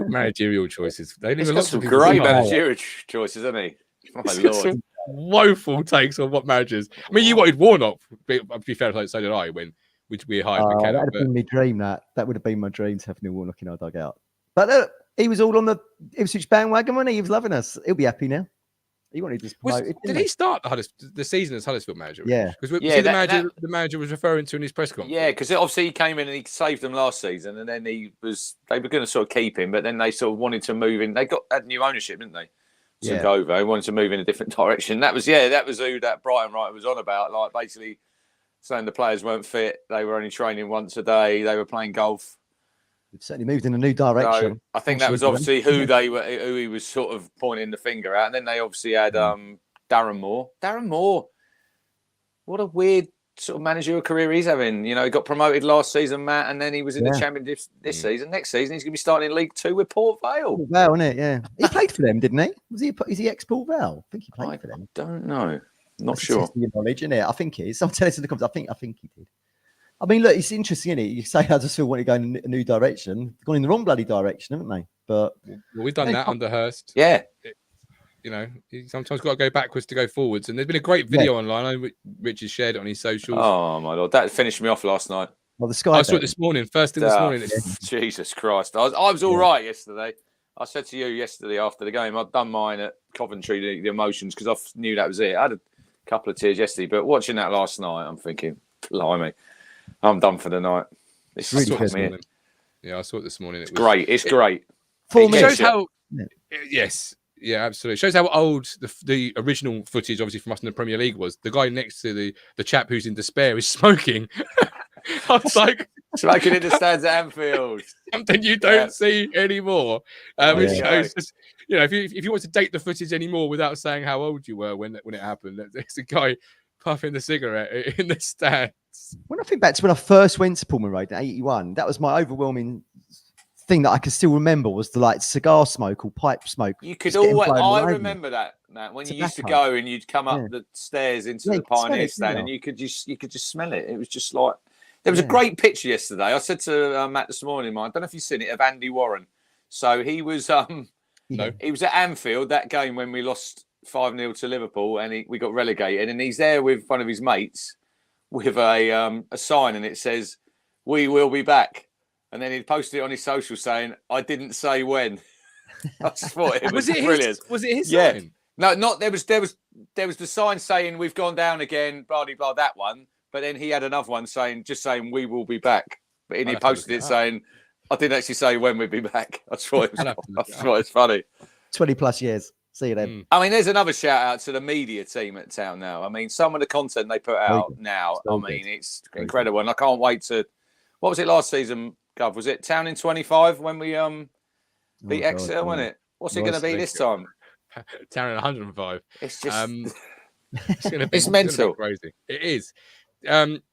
Speaker 1: managerial choices.
Speaker 2: He's got some great managerial choices, hasn't he? Oh, my Lord.
Speaker 1: Some woeful takes on what managers. I mean, you wanted Warnock, to be fair, so did I, when we hired McKenna.
Speaker 4: That would have been my dream, that would have been my dream to have Neil Warnock in our dugout. But look, he was all on the Ipswich bandwagon, wasn't he? He was loving us. He'll be happy now. He wanted to promote it.
Speaker 1: Did he start the season as Huddersfield manager?
Speaker 4: Yeah.
Speaker 1: Because the manager was referring to in his press conference.
Speaker 2: Yeah, because obviously he came in and he saved them last season, and then they were going to sort of keep him, but then they sort of wanted to move in. They had new ownership, didn't they? Took over. They wanted to move in a different direction. That was who that Brighton writer was on about, like basically saying the players weren't fit. They were only training once a day. They were playing golf.
Speaker 4: They've certainly moved in a new direction.
Speaker 2: So I think that was obviously who he was sort of pointing the finger at. And then they obviously had Darren Moore. Darren Moore, what a weird sort of managerial career he's having. You know, he got promoted last season, Matt, and then he was in the Championship this season. Next season, he's going to be starting in League 2 with Port Vale.
Speaker 4: Port Vale, isn't it? Yeah. He played for them, didn't he? Is he ex-Port Vale? I think he played for them.
Speaker 2: I don't know. Not
Speaker 4: That's
Speaker 2: sure.
Speaker 4: Your knowledge, isn't it? I think he is. Someone tell us in the comments. I think he did. I mean, look, it's interesting, isn't it? You say I just feel want to go in a new direction. They've gone in the wrong bloody direction, haven't they? But
Speaker 1: we've done that under Hurst.
Speaker 2: Yeah.
Speaker 1: You know, you sometimes got to go backwards to go forwards. And there's been a great video online. I know Rich has shared it on his socials.
Speaker 2: Oh, my Lord. That finished me off last night.
Speaker 4: Well, the sky.
Speaker 1: I saw it this morning. First thing this morning.
Speaker 2: Jesus Christ. I was all right yesterday. I said to you yesterday after the game, I'd done mine at Coventry, the emotions, because I knew that was it. I had a couple of tears yesterday, but watching that last night, I'm thinking, blimey, I'm done for the night. It's
Speaker 1: really good. Yeah, I saw it this morning.
Speaker 2: It's great. It's great.
Speaker 1: It shows how. Yes. Yeah, absolutely. It shows how old the original footage, obviously from us in the Premier League, was. The guy next to the chap who's in despair is smoking. I was like,
Speaker 2: smoking in the stands at Anfield.
Speaker 1: Something you don't see anymore. It shows just, you know, if you want to date the footage anymore without saying how old you were when it happened, there's a guy puffing the cigarette in the stands.
Speaker 4: When I think back to when I first went to Pullman Road in '81, that was my overwhelming thing that I can still remember was the cigar smoke or pipe smoke.
Speaker 2: You could always. I remember that, Matt, when you used to go and you'd come up the stairs into the Pioneer stand, and you could just smell it. It was just like there was a great picture yesterday. I said to Matt this morning, I don't know if you've seen it, of Andy Warren. So he was he was at Anfield that game when we lost 5-0 to Liverpool, and we got relegated, and he's there with one of his mates with a sign, and it says, "We will be back." And then he posted it on his social saying, "I didn't say when." I just thought it was brilliant.
Speaker 1: Was it his sign?
Speaker 2: No, not there was the sign saying we've gone down again, blah blah blah, that one. But then he had another one saying we will be back. But he posted it saying, "I didn't actually say when we'd be back." I just thought it was funny.
Speaker 4: 20+ years. See you then.
Speaker 2: I mean, there's another shout out to the media team at Town now. I mean, some of the content they put out now, it's incredible. And I can't wait to. What was it last season, Gov? Was it Town in 25 when we beat Exeter, wasn't it? What's it going to be this time?
Speaker 1: Town in 105.
Speaker 2: It's just
Speaker 1: it's mental. Crazy. It is.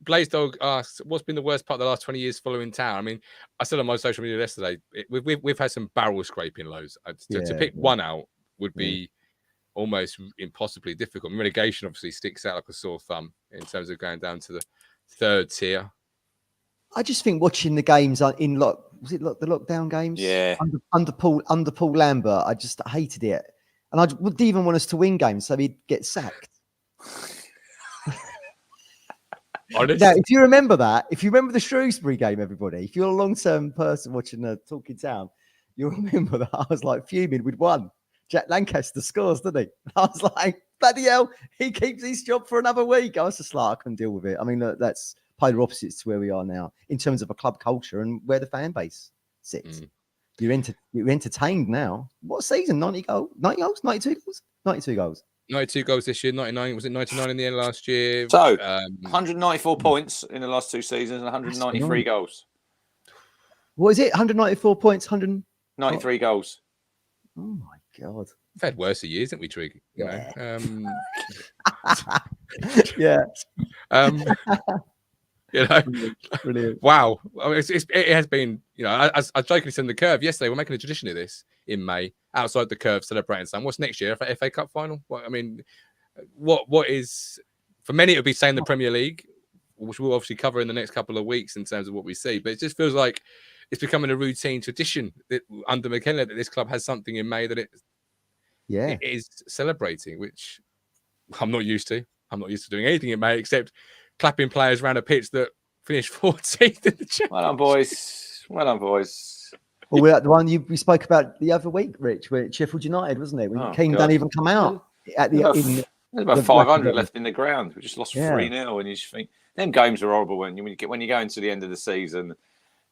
Speaker 1: Blaze Dog asks, what's been the worst part of the last 20 years following Town? I mean, I said on my social media yesterday, we've had some barrel scraping lows. To pick one out would be almost impossibly difficult. Relegation obviously sticks out like a sore thumb in terms of going down to the third tier.
Speaker 4: I just think watching the games was it the lockdown games?
Speaker 2: Yeah.
Speaker 4: Under Paul Lambert, I just hated it. And I wouldn't even want us to win games, so he'd get sacked. Now, if you remember the Shrewsbury game, everybody, if you're a long-term person watching the Talking Town, you'll remember that I was like fuming. We'd won. Jack Lancaster scores, didn't he? I was like, bloody hell, he keeps his job for another week. I was just like, I couldn't deal with it. I mean, look, that's polar opposites to where we are now in terms of a club culture and where the fan base sits. You're entertained now. What season? 90 goals? 90 goals? 92 goals? 92 goals.
Speaker 1: 92 goals this year, 99. Was it 99 in the end last year?
Speaker 2: So, 194 points in the last 2 seasons and 193 goals.
Speaker 4: What is it? 194 points,
Speaker 2: 193 goals.
Speaker 4: Oh my God.
Speaker 1: We've had worse years, haven't we, Trig?
Speaker 4: Yeah. Brilliant.
Speaker 1: Wow. I mean, it has been, I jokingly said in the curve yesterday, we're making a tradition of this in May, outside the curve, celebrating something. What's next year? FA Cup final? What is, for many, it would be saying the Premier League, which we'll obviously cover in the next couple of weeks in terms of what we see. But it just feels like it's becoming a routine tradition that under McKenna that this club has something in May that it is celebrating, which I'm not used to. I'm not used to doing anything in May except clapping players around a pitch that finished 14th in the Championship.
Speaker 2: Well done, boys. Well done, boys.
Speaker 4: Well, we're at the one we spoke about the other week, Rich, where Sheffield United, wasn't it? When King don't even come out at the
Speaker 2: there's about 500 left in the ground. We just lost 3-0, and you just think them games are horrible when you go into the end of the season.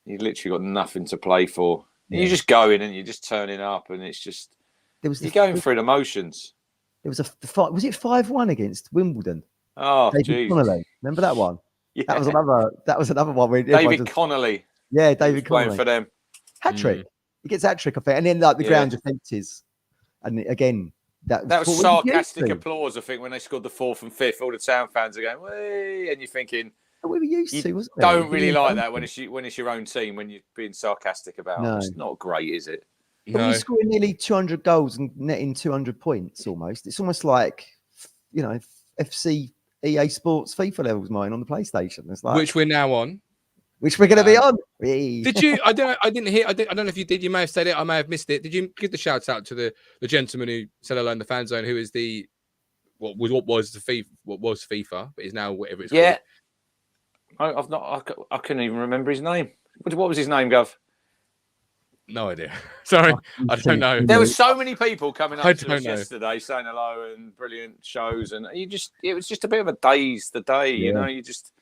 Speaker 2: You've literally got nothing to play for. Yeah. You just go in and you're just turning up, and it's just you're going through the motions.
Speaker 4: There was was it 5-1 against Wimbledon?
Speaker 2: Oh,
Speaker 4: David Connolly. Remember that one? Yeah. That was another one where
Speaker 2: David Connolly.
Speaker 4: Yeah, David Connolly
Speaker 2: playing for them.
Speaker 4: Hat trick. He gets hat trick, I think, and then like the ground defences, and again that
Speaker 2: was sarcastic applause. I think when they scored the 4th and 5th, all the town fans are going, "Way!" and you're thinking,
Speaker 4: we were used to, wasn't it?
Speaker 2: Don't really like that when it's your own team when you're being sarcastic about.
Speaker 4: No.
Speaker 2: It's not great, is it?
Speaker 4: But when you're scoring nearly 200 goals and netting 200 points, it's almost like FC EA Sports FIFA levels mine on the PlayStation. It's like,
Speaker 1: which we're now on.
Speaker 4: Which we're going to be on.
Speaker 1: Did you? I didn't hear. I don't know if you did. You may have said it. I may have missed it. Did you give the shout out to the gentleman who said hello in the fan zone, who is what was FIFA, but is now whatever it's called?
Speaker 2: I've not. I couldn't even remember his name. What was his name, Gov?
Speaker 1: No idea. Sorry, I don't know.
Speaker 2: There were so many people coming up to us yesterday saying hello and brilliant shows, and it was just a bit of a daze. The day, you just.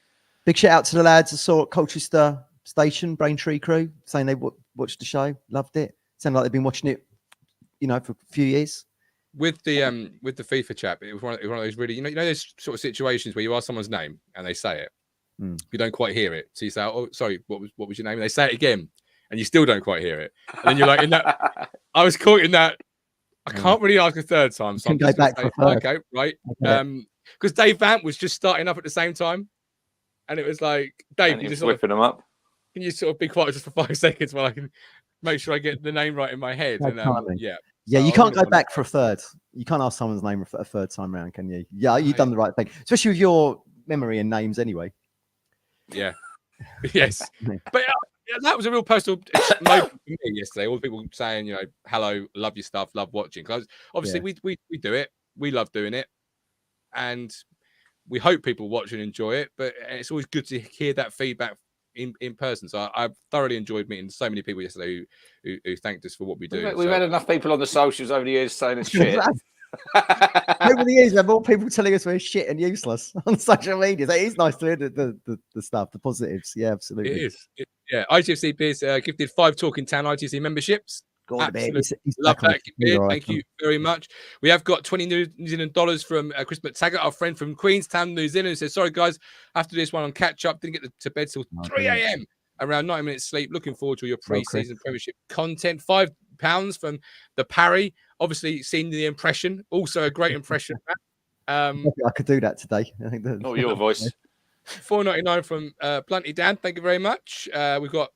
Speaker 4: Big shout out to the lads I saw at Colchester Station, Braintree crew, saying they watched the show, loved it. Sounded like they've been watching it, for a few years.
Speaker 1: With the FIFA chap, it was one of those really, those sort of situations where you ask someone's name and they say it, you don't quite hear it, so you say, "Oh, sorry, what was your name?" And they say it again, and you still don't quite hear it, and then you're like, "In that," I was caught in that. I can't really ask a third time, so I'm just going to say, "Okay, right," because Dave Vamp was just starting up at the same time. And it was like, Dave, you just
Speaker 2: whipping them up.
Speaker 1: Can you sort of be quiet just for 5 seconds while I can make sure I get the name right in my head? And
Speaker 4: you can't go back for a third. You can't ask someone's name a third time round, can you? Yeah, you've done the right thing, especially with your memory and names anyway.
Speaker 1: Yeah. Yes. But that was a real personal moment for me yesterday. All the people saying, hello, love your stuff, love watching. Because obviously we do it. We love doing it. And we hope people watch and enjoy it, but it's always good to hear that feedback in person. So I've thoroughly enjoyed meeting so many people yesterday who thanked us for what we do.
Speaker 2: We've had enough people on the socials over the years saying it's shit.
Speaker 4: Over the years, we have more people telling us we're shit and useless on social media. So it is nice to hear the stuff, the positives. Yeah, absolutely.
Speaker 1: It is. ITFC Beers gifted 5 Talking Town ITFC memberships. He's love that. Thank you very much. We have got $20 New Zealand from Chris McTaggart, our friend from Queenstown, New Zealand, who says, "Sorry guys, after this one on catch up, didn't get to bed till 3 a.m. Around 90 minutes sleep. Looking forward to your pre-season Premiership content." £5 from the Parry. Obviously, seen the impression. Also a great impression.
Speaker 4: I could do that today. I think
Speaker 2: not your voice.
Speaker 1: $4.99 from Blunty Dan. Thank you very much. We've got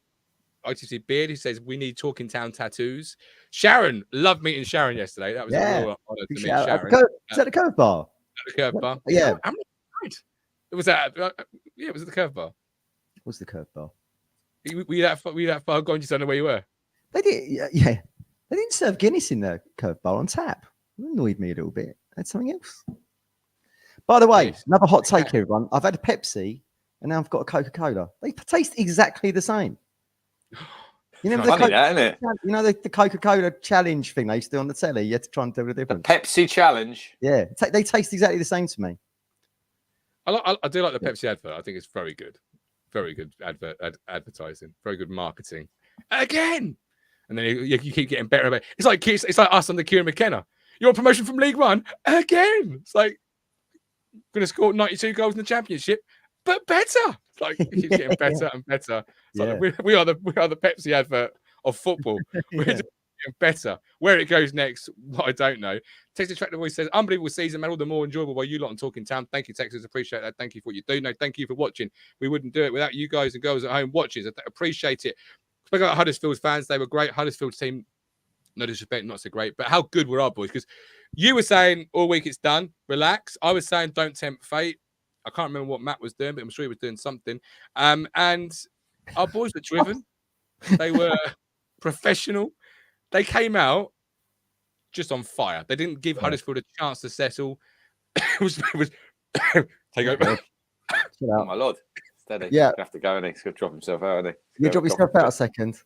Speaker 1: ITFC Beard, who says we need Talking Town tattoos. Sharon, loved meeting Sharon yesterday. That was a real honor to meet Sharon.
Speaker 4: Is that the Curve Bar?
Speaker 1: The Curve Bar.
Speaker 4: Yeah.
Speaker 1: It was that. Yeah, it was at the Curve Bar.
Speaker 4: What's the Curve Bar?
Speaker 1: Were you that far gone? You just don't know where you were.
Speaker 4: They did. Yeah. They didn't serve Guinness in the Curve Bar on tap. It annoyed me a little bit. That's something else. By the way, another hot take, everyone. I've had a Pepsi and now I've got a Coca-Cola. They taste exactly the same. You know, the Coca-Cola challenge thing they used to do on the telly. You had to try and do the difference.
Speaker 2: The Pepsi challenge.
Speaker 4: Yeah, they taste exactly the same to me.
Speaker 1: I do like the Pepsi advert. I think it's very good. Very good advertising. Very good marketing. Again, And then you keep getting better and better. It's like us under Kieran McKenna. You're on promotion from League One again. It's like going to score 92 goals in the Championship, but better. It's like it keeps getting better and better. It's like we are the Pepsi advert of football. We're just getting better. Where it goes next, I don't know. Texas Track the Voice says, unbelievable season, man. All the more enjoyable by you lot on Talking Town. Thank you, Texas. Appreciate that. Thank you for what you do. No, thank you for watching. We wouldn't do it without you guys and girls at home watching. I appreciate it. Spoke about Huddersfield fans. They were great. Huddersfield team, no disrespect, not so great. But how good were our boys? Because you were saying all week it's done. Relax. I was saying don't tempt fate. I can't remember what Matt was doing, but I'm sure he was doing something. And our boys were driven. They were professional. They came out just on fire. They didn't give Huddersfield a chance to settle. it was take over.
Speaker 2: Oh my lord. Steady.
Speaker 4: Yeah.
Speaker 2: He'll have to go, and he's going to drop himself out, isn't he?
Speaker 4: You drop yourself out a second.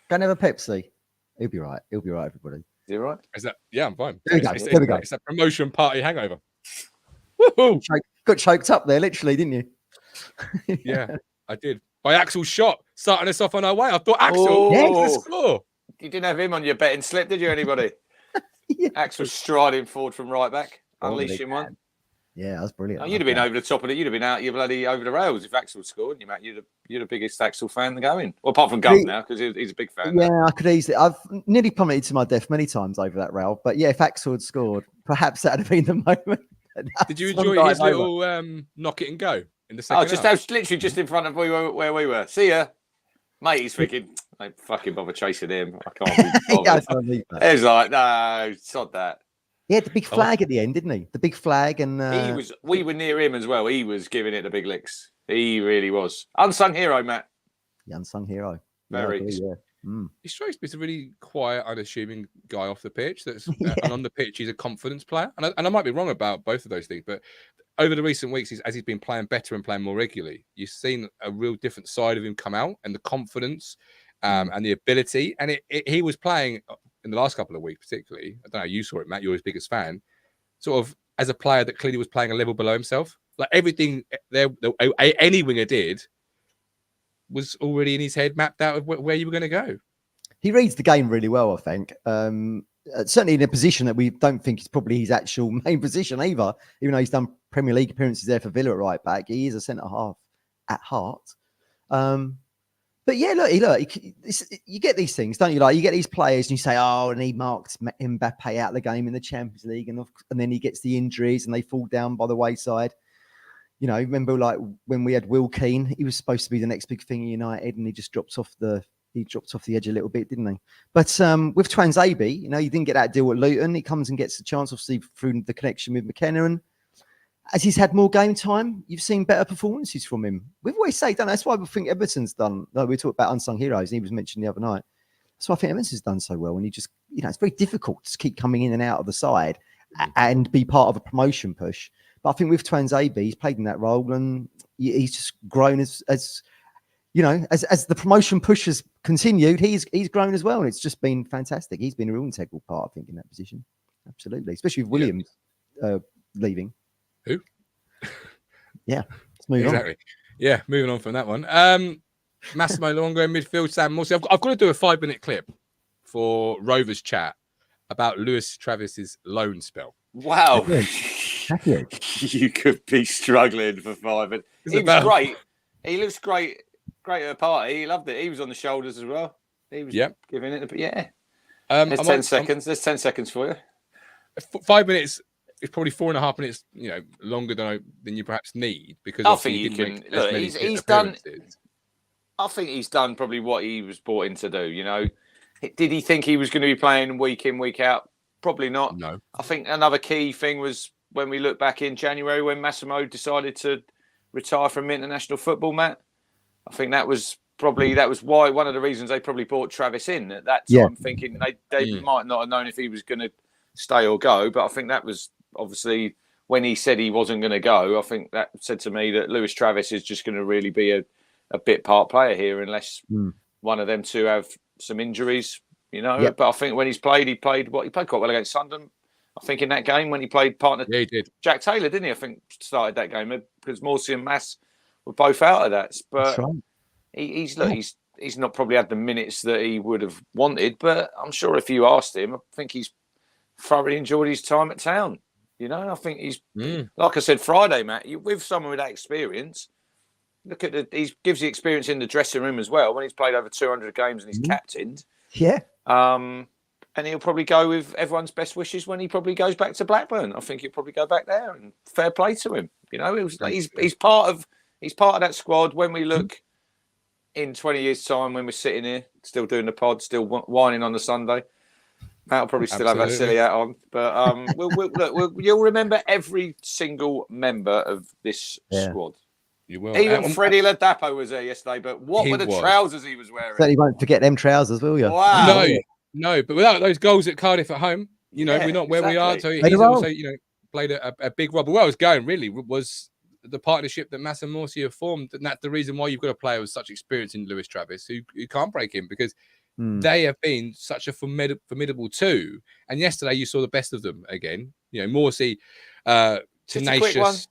Speaker 4: Go and have a Pepsi. He'll be right. He'll be right, everybody.
Speaker 2: Is he right?
Speaker 1: Is that? Yeah, I'm fine.
Speaker 4: There we go. There we go.
Speaker 1: It's a promotion party hangover. Woohoo!
Speaker 4: Got choked up there, literally, didn't you?
Speaker 1: Yeah, I did. By Axel's shot, starting us off on our way. I thought Axel was the score.
Speaker 2: You didn't have him on your betting slip, did you, anybody?
Speaker 4: Yeah.
Speaker 2: Axel striding forward from right back, unleashing one.
Speaker 4: Yeah, that was brilliant.
Speaker 2: Oh, you'd have been over the top of it. You'd have been out. You're bloody over the rails if Axel scored. You, Matt, you're the biggest Axel fan going. Well, apart from Gov now, because he's a big fan.
Speaker 4: Yeah,
Speaker 2: now.
Speaker 4: I could easily. I've nearly plummeted to my death many times over that rail. But yeah, if Axel had scored, perhaps that would have been the moment.
Speaker 1: Did you enjoy his little knock it and go in the second?
Speaker 2: I was literally just in front of where we were. See ya, mate. He's thinking, don't fucking bother chasing him. I can't be bothered. It's like, no, sod that.
Speaker 4: He had the big flag at the end, didn't he? The big flag, and
Speaker 2: we were near him as well. He was giving it the big licks. He really was. Unsung hero, Matt.
Speaker 4: The unsung hero.
Speaker 2: Very.
Speaker 4: Yeah.
Speaker 1: He strikes me as a really quiet, unassuming guy off the pitch. And on the pitch, he's a confidence player. And I might be wrong about both of those things, but over the recent weeks, as he's been playing better and playing more regularly, you've seen a real different side of him come out, and the confidence and the ability. And he was playing in the last couple of weeks, particularly. I don't know how you saw it, Matt. You're his biggest fan. Sort of as a player that clearly was playing a level below himself. Like everything any winger did was already in his head, mapped out of where you were going to go.
Speaker 4: He reads the game really well, I think. Certainly in a position that we don't think is probably his actual main position either. Even though he's done Premier League appearances there for Villa at right back, he is a centre half at heart. But yeah, look, you get these things, don't you? Like you get these players, and you say, "Oh, and he marked Mbappe out of the game in the Champions League," and then he gets the injuries, and they fall down by the wayside. You know, remember like when we had Will Keane, he was supposed to be the next big thing at United, and he just dropped off the edge a little bit, didn't he? But with Tuanzebe, you know, you didn't get that deal at Luton. He comes and gets a chance, obviously, through the connection with McKenna, and as he's had more game time, you've seen better performances from him. We've always said, don't know, that's why we think Everton's done. Like we talked about unsung heroes, and he was mentioned the other night. That's why I think Everton's done so well. And you just, you know, it's very difficult to keep coming in and out of the side and be part of a promotion push. But I think with Tuanzebe, he's played in that role, and he's just grown as you know, as the promotion push has continued, he's grown as well, and it's just been fantastic. He's been a real integral part, I think, in that position. Absolutely, especially with Williams leaving.
Speaker 1: Who?
Speaker 4: Yeah, let's move on.
Speaker 1: Yeah, moving on from that one. Massimo Luongo in midfield, Sam Morsy. I've got to do a 5-minute clip for Rovers chat about Lewis Travis's loan spell.
Speaker 2: Wow. You could be struggling for 5 minutes. He was great. He looks great at a party. He loved it. He was on the shoulders as well. He was giving it. But yeah. There's 10 seconds. There's 10 seconds for you.
Speaker 1: 5 minutes. It's probably 4.5 minutes, you know, longer than you perhaps need, because
Speaker 2: I think you can. Look, he's done. I think he's done probably what he was brought in to do. You know, did he think he was going to be playing week in, week out? Probably not. No. I think another key thing was when we look back in January when Massimo decided to retire from international football, Matt. I think that was why one of the reasons they probably brought Travis in at that time, thinking they might not have known if he was going to stay or go. But I think that was obviously when he said he wasn't going to go. I think that said to me that Lewis Travis is just going to really be a bit part player here unless one of them two have some injuries, you know. Yep. But I think when he played quite well against Sunderland. I think in that game when he played partner
Speaker 1: he did.
Speaker 2: Jack Taylor, didn't he? I think started that game because Morsy and Mass were both out of that. But he's he's not probably had the minutes that he would have wanted, but I'm sure if you asked him, I think he's thoroughly enjoyed his time at Town. You know, I think he's, like I said Friday, Matt, with someone with that experience, look at he gives the experience in the dressing room as well when he's played over 200 games and he's captained.
Speaker 4: Yeah.
Speaker 2: And he'll probably go with everyone's best wishes when he probably goes back to Blackburn. I think he'll probably go back there, and fair play to him. You know, he's part of that squad. When we look in 20 years' time, when we're sitting here still doing the pod, still whining on the Sunday, Matt will probably still have that silly hat on. But you'll remember every single member of this squad.
Speaker 1: You will.
Speaker 2: Even Freddie Ladapo was there yesterday, but what were the trousers he was wearing?
Speaker 4: Certainly won't forget them trousers, will you?
Speaker 2: Wow.
Speaker 1: No, but without those goals at Cardiff at home, you know, we're not where we are. So he's also, you know, played a big role. But where I was going really was the partnership that Mass and Morsy have formed. And that's the reason why you've got a player with such experience in Lewis Travis who can't break him, because they have been such a formidable two. And yesterday you saw the best of them again. You know, Morsy, tenacious.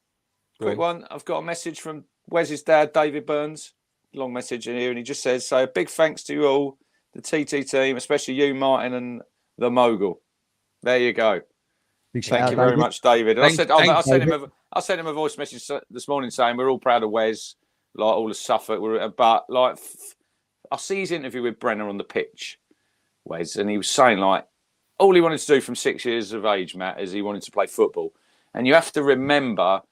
Speaker 2: Quick one. I've got a message from Wes's dad, David Burns. Long message in here, and he just says, "So a big thanks to you all, the TT team, especially you, Martin, and the Mogul." There you go. Thank you very much, David. I sent him a voice message this morning saying we're all proud of Wes, like all of Suffolk. But like, I see his interview with Brenner on the pitch, Wes, and he was saying like all he wanted to do from 6 years of age, Matt, is he wanted to play football. And you have to remember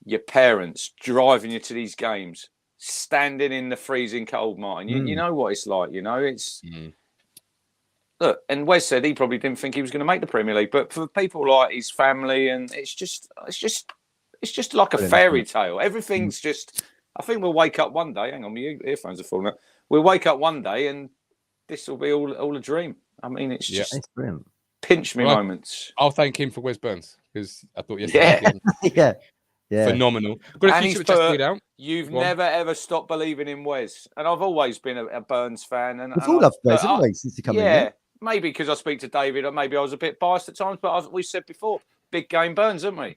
Speaker 2: your parents driving you to these games, standing in the freezing cold, Martin. You know what it's like, you know. It's look, and Wes said he probably didn't think he was going to make the Premier League, but for people like his family, and it's just like a fairy tale. Everything's just. I think we'll wake up one day. Hang on, my earphones are falling out. We'll wake up one day, and this will be all a dream. I mean, it's just pinch me moments.
Speaker 1: I'll thank him for Wes Burns, because I thought yesterday.
Speaker 4: Yeah.
Speaker 1: Phenomenal. Got a few
Speaker 2: You've never ever stopped believing in Wes, and I've always been a Burns fan. And
Speaker 4: we've all loved Wes, haven't we, since he came in?
Speaker 2: Yeah, maybe because I speak to David, or maybe I was a bit biased at times. But we said before, big game Burns, haven't we?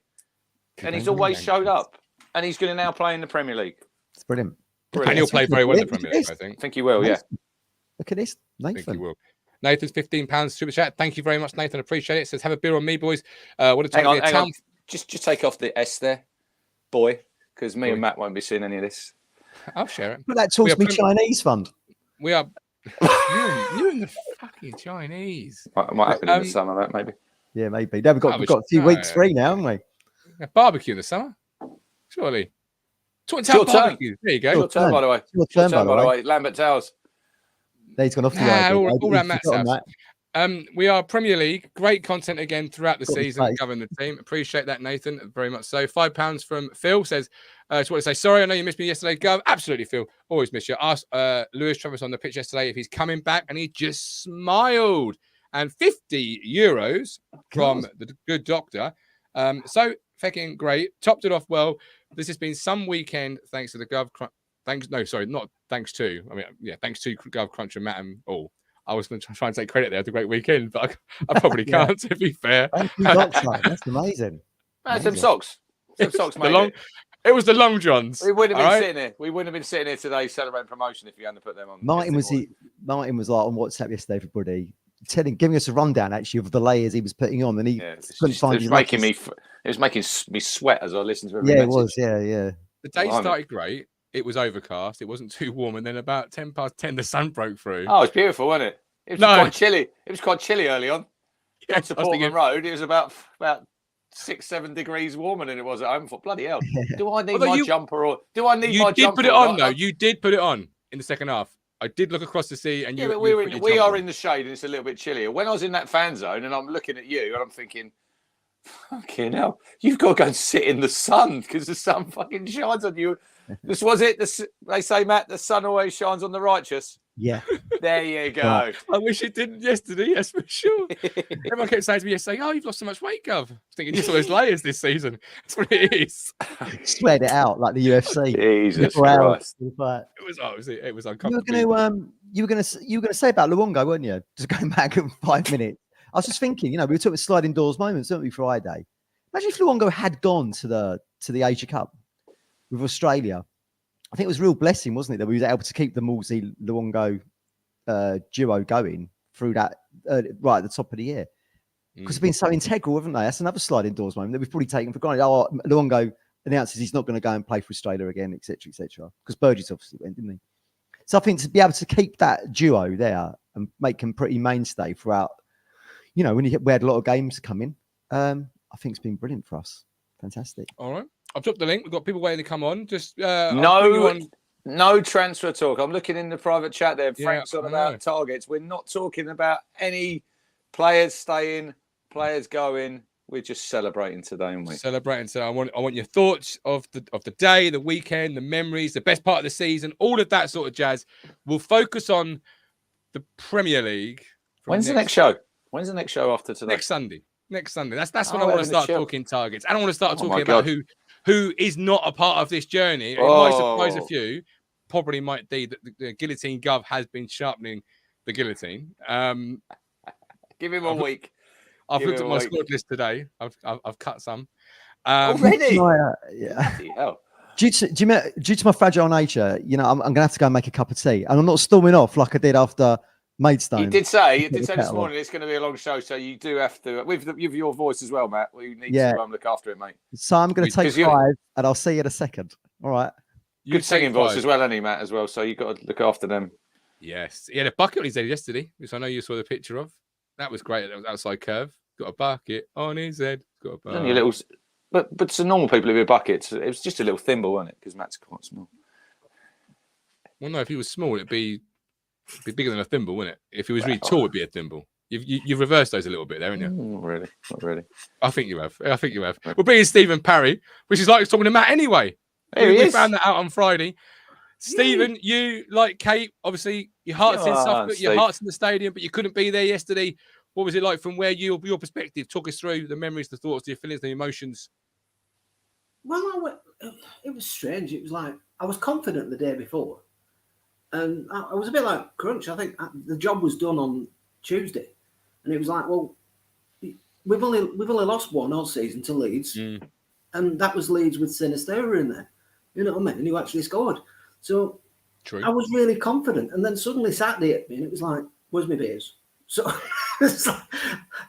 Speaker 2: And he's always showed up, and he's going to now play in the Premier League.
Speaker 4: It's brilliant.
Speaker 1: And he'll play very well in the Premier League, I think.
Speaker 2: I think he will. Yeah.
Speaker 4: Look at this, Nathan.
Speaker 1: I think he will. Nathan's £15 super chat. Thank you very much, Nathan. Appreciate it. Says, have a beer on me, boys. What a time.
Speaker 2: Hang on. Just take off the S there, boy, because me and Matt won't be seeing any of this.
Speaker 1: I'll share it.
Speaker 4: But that talks me Chinese fund.
Speaker 1: We are you and the fucking Chinese.
Speaker 2: Might happen in the summer, Matt, maybe.
Speaker 4: Yeah, maybe. No, we've got a few weeks free now, haven't we?
Speaker 1: A barbecue in the summer, surely.
Speaker 2: Short term.
Speaker 1: There you go.
Speaker 2: Short term, by the way.
Speaker 4: Short term, by the way.
Speaker 2: Lambert Towers.
Speaker 4: He's gone off the
Speaker 1: all around Matt's house. We are Premier League. Great content again throughout the season. Govern the team. Appreciate that, Nathan. Very much so. £5 from Phil says, just want to say sorry. I know you missed me yesterday, Gov. Absolutely, Phil. Always miss you. Asked Lewis Travis on the pitch yesterday if he's coming back, and he just smiled. And €50 from the good doctor. So fucking great. Topped it off well. This has been some weekend, thanks to the Gov. Thanks to Gov, Crunch, and Matt and all. I was going to try and take credit there. It's a great weekend, but I probably can't, to be fair.
Speaker 4: That's amazing.
Speaker 2: Some socks. Some socks, mate.
Speaker 1: It was the long johns.
Speaker 2: We wouldn't have been sitting here. We wouldn't have been sitting here today celebrating promotion if you hadn't put them on.
Speaker 4: Martin was like on WhatsApp yesterday, everybody, giving us a rundown actually of the layers he was putting on, and he couldn't find his making me.
Speaker 2: It was making me sweat as I listened to every
Speaker 4: message.
Speaker 2: It was.
Speaker 4: Yeah.
Speaker 1: The day started great. It was overcast. It wasn't too warm, and then about 10:10, the sun broke through.
Speaker 2: Oh, it's beautiful, wasn't it? It was quite chilly. It was quite chilly early on. On to Portman Road, it was about 6-7 degrees warmer than it was at home. I thought, bloody hell, do I need my jumper or do I need my jumper?
Speaker 1: You did put it on though. You did put it on in the second half. I did look across the sea, and
Speaker 2: but we are in the shade, and it's a little bit chillier. When I was in that fan zone, and I'm looking at you, and I'm thinking, fucking hell, you've got to go and sit in the sun because the sun fucking shines on you. This was it. They say, Matt, the sun always shines on the righteous.
Speaker 4: Yeah.
Speaker 2: There you go.
Speaker 1: Right. I wish it didn't yesterday, yes, for sure. Everyone kept saying to me yesterday, oh, you've lost so much weight, Gov. I was thinking, you saw those layers this season. That's what it is.
Speaker 4: Sweat it out like the UFC.
Speaker 2: Jesus Christ.
Speaker 1: It was uncomfortable.
Speaker 4: You were going to say about Luongo, weren't you? Just going back in 5 minutes. I was just thinking, we were talking about sliding doors moments, weren't we, Friday? Imagine if Luongo had gone to the Asia Cup with Australia. I think it was a real blessing, wasn't it, that we was able to keep the Morsy Luongo duo going through that right at the top of the year. Because they've been so integral, haven't they? That's another sliding doors moment that we've probably taken for granted. Oh, Luongo announces he's not going to go and play for Australia again, etc., etc. Because Burgess obviously went, didn't he? So I think to be able to keep that duo there and make them pretty mainstay throughout, you know, when we had a lot of games coming, I think it's been brilliant for us. Fantastic.
Speaker 1: All right. I've dropped the link. We've got people waiting to come on. Just
Speaker 2: no transfer talk. I'm looking in the private chat there. Frank's on about targets. We're not talking about any players staying, players going. We're just celebrating today, aren't we?
Speaker 1: Celebrating. So I want your thoughts of the day, the weekend, the memories, the best part of the season, all of that sort of jazz. We'll focus on the Premier League.
Speaker 2: When's the next show? When's the next show after today?
Speaker 1: Next Sunday. That's when I want to start talking targets. I don't want to start talking about who is not a part of this journey. It might surprise a few. Probably might be that the guillotine Gov has been sharpening the guillotine.
Speaker 2: Give him a week.
Speaker 1: I've looked at my squad list today. I've cut some.
Speaker 2: Already?
Speaker 4: Yeah. Due to my fragile nature, you know, I'm going to have to go and make a cup of tea. And I'm not storming off like I did after Maidstone.
Speaker 2: You did say this morning it's going to be a long show, so you do have to, with your voice as well, Matt. We need to look after it, mate.
Speaker 4: So I'm going to take 5, and I'll see you in a second. All right.
Speaker 2: Good singing voice as well, any Matt, as well. So you've got to look after them.
Speaker 1: Yes. He had a bucket on his head yesterday, which I know you saw the picture of. That was great. That was outside curve. Got a bucket on his head. Got a bucket.
Speaker 2: Only a little, but to normal people who have buckets, it was just a little thimble, wasn't it? Because Matt's quite small.
Speaker 1: Well, no, if he was small, it'd be bigger than a thimble, wouldn't it? If he was really tall, it'd be a thimble. You've reversed those a little bit there, haven't you?
Speaker 2: Not really. Not really.
Speaker 1: I think you have. We're bringing Stephen Parry, which is like talking to Matt anyway. We found that out on Friday. Stephen, you, like Kate, obviously your heart's in Suffolk, your heart's in the stadium, but you couldn't be there yesterday. What was it like from your perspective? Talk us through the memories, the thoughts, the feelings, the emotions.
Speaker 5: Well, it was strange. It was like I was confident the day before, and I was a bit like crunch. I think the job was done on Tuesday, and it was like, well, we've only lost one all season to Leeds, and that was Leeds with Sinisterra in there. You know what I mean? Who actually scored. So I was really confident, and then suddenly Saturday hit me, and it was like, "Where's my beers?" So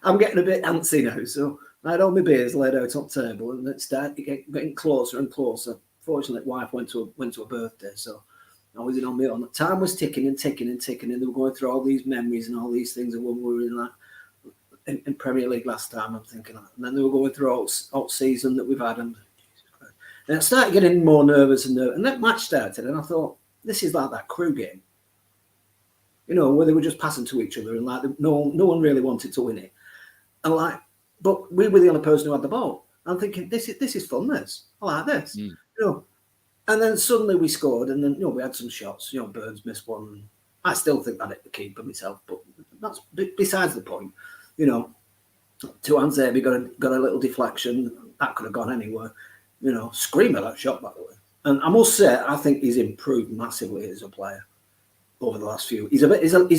Speaker 5: I'm getting a bit antsy now. So I had all my beers laid out on the table, and it started getting closer and closer. Fortunately, wife went to a birthday, so I was in on my own. Time was ticking and ticking and ticking, and they were going through all these memories and all these things. And when we were in that in Premier League last time, I'm thinking, and then they were going through all season that we've had, and I started getting more nervous and that match started, and I thought, this is like that Crew game. You know, where they were just passing to each other and like no one really wanted to win it. And like, but we were the only person who had the ball. I'm thinking, this is fun, this. I like this. You know. And then suddenly we scored, and then we had some shots. You know, Burns missed one. I still think that hit the keeper myself, but that's besides the point. You know, Tuanzebe got a little deflection. That could have gone anywhere. You know, screamer that shot, by the way. And I must say, I think he's improved massively as a player over the last few. He's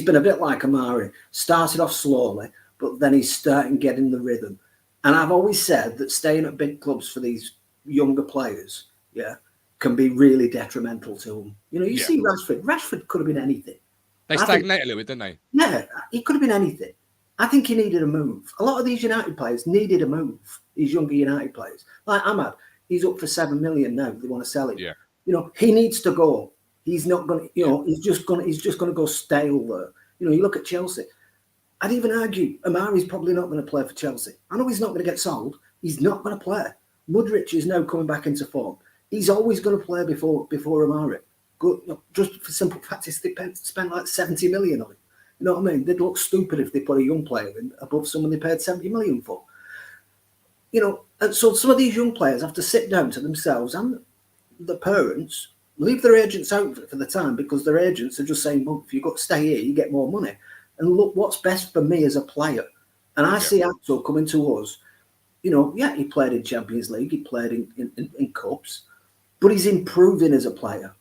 Speaker 5: been a bit like Amari. Started off slowly, but then he's starting getting the rhythm. And I've always said that staying at big clubs for these younger players, can be really detrimental to them. You know, you see Rashford. Rashford could have been anything.
Speaker 1: They stagnate a little bit, didn't they?
Speaker 5: Yeah, he could have been anything. I think he needed a move. A lot of these United players needed a move. These younger United players, like Ahmad, he's up for 7 million now. They want to sell him. Yeah. You know, he needs to go. He's not going to. You know, he's just going to go stale there. You know, you look at Chelsea. I'd even argue Amari's probably not going to play for Chelsea. I know he's not going to get sold. He's not going to play. Mudryk is now coming back into form. He's always going to play before Amari. Good, just for simple fact, they spent like 70 million on him. You know what I mean? They'd look stupid if they put a young player in above someone they paid 70 million for. You know, and so some of these young players have to sit down to themselves and the parents, leave their agents out for the time, because their agents are just saying, well, if you've got to stay here, you get more money. And look, what's best for me as a player? And I see Axel coming to us. You know, he played in Champions League, he played in Cups, but he's improving as a player.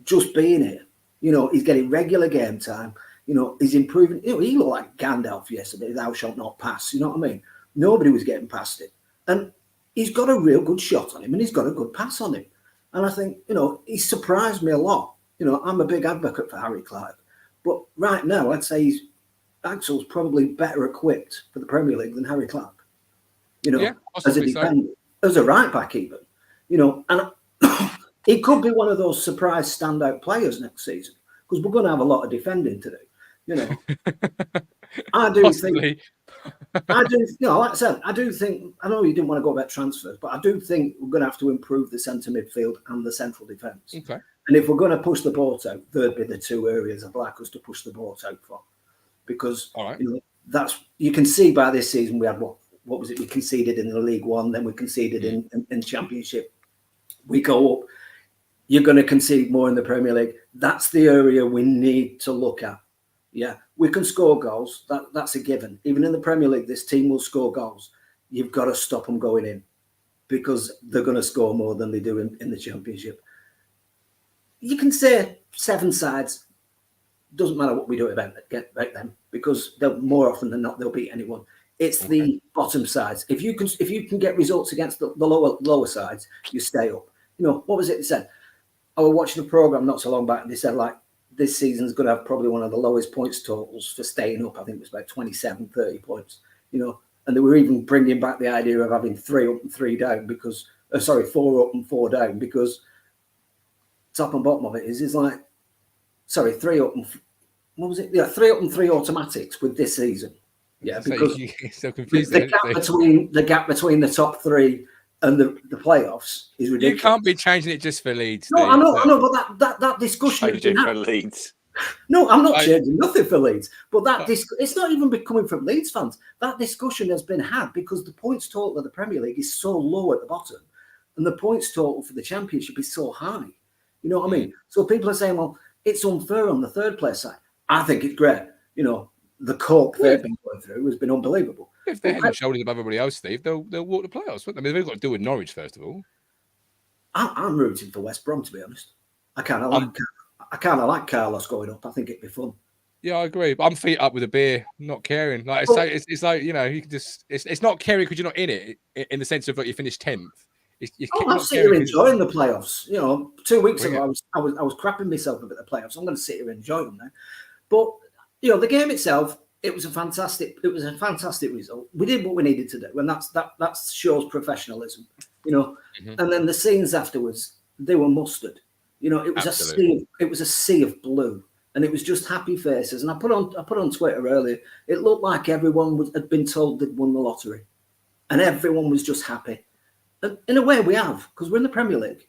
Speaker 5: Just being here. You know, he's getting regular game time. You know, he's improving. You know, he looked like Gandalf yesterday, thou shalt not pass. You know what I mean? Nobody was getting past it. And he's got a real good shot on him, and he's got a good pass on him. And I think, he surprised me a lot. I'm a big advocate for Harry Clarke. But right now, I'd say Axel's probably better equipped for the Premier League than Harry Clarke. As a defender, as a right back even. And he could be one of those surprise standout players next season because we're going to have a lot of defending to do. I do think. Like I said, I do think. I know you didn't want to go about transfers, but I do think we're going to have to improve the centre midfield and the central defence.
Speaker 1: Okay.
Speaker 5: And if we're going to push the boat out, there'd be the two areas I'd like us to push the boat out for, because that's you can see by this season we had what was it? We conceded in the League One, then we conceded in Championship. We go up. You're going to concede more in the Premier League. That's the area we need to look at. Yeah, we can score goals. That's a given. Even in the Premier League, this team will score goals. You've got to stop them going in because they're going to score more than they do in the Championship. You can say 7 sides. Doesn't matter what we do about them because more often than not they'll beat anyone. It's the bottom sides. If you can get results against the lower sides, you stay up. What was it they said? I was watching a program not so long back, and they said this season's going to have probably one of the lowest points totals for staying up. I think it was about 27, 30 points. And they were even bringing back the idea of having 3 up and 3 down because, 4 up and 4 down because top and bottom of it is 3 up and what was it? Yeah, 3 up and 3 automatics with this season. Yeah, because
Speaker 1: you're so confused.
Speaker 5: The gap between the top 3 and the playoffs is ridiculous.
Speaker 1: You can't be changing it just for Leeds.
Speaker 5: No, I know, but that discussion
Speaker 2: for Leeds.
Speaker 5: No, I'm not changing nothing for Leeds. But it's not even coming from Leeds fans. That discussion has been had because the points total of the Premier League is so low at the bottom, and the points total for the Championship is so high. You know what I mean? So people are saying, well, it's unfair on the third place side. I think it's great. The cope they've been going through has been unbelievable.
Speaker 1: If they're head and shoulders above everybody else, Steve, they'll walk the playoffs. I mean, they've got to do with Norwich first of all.
Speaker 5: I'm rooting for West Brom, to be honest. I kind of like Carlos going up. I think it'd be fun.
Speaker 1: Yeah, I agree. But I'm feet up with a beer, not caring. It's like you can just it's not caring because you're not in it in the sense of you finished 10th.
Speaker 5: I'm sitting here enjoying the playoffs. 2 weeks ago I was crapping myself about the playoffs. I'm going to sit here and enjoy them now. But the game itself, it was a fantastic result. We did what we needed to do, and that shows professionalism. And then the scenes afterwards, they were mustard. It was a sea of blue, and it was just happy faces. And I put on Twitter earlier. It looked like everyone had been told they'd won the lottery, and everyone was just happy. And in a way, we have, because we're in the Premier League.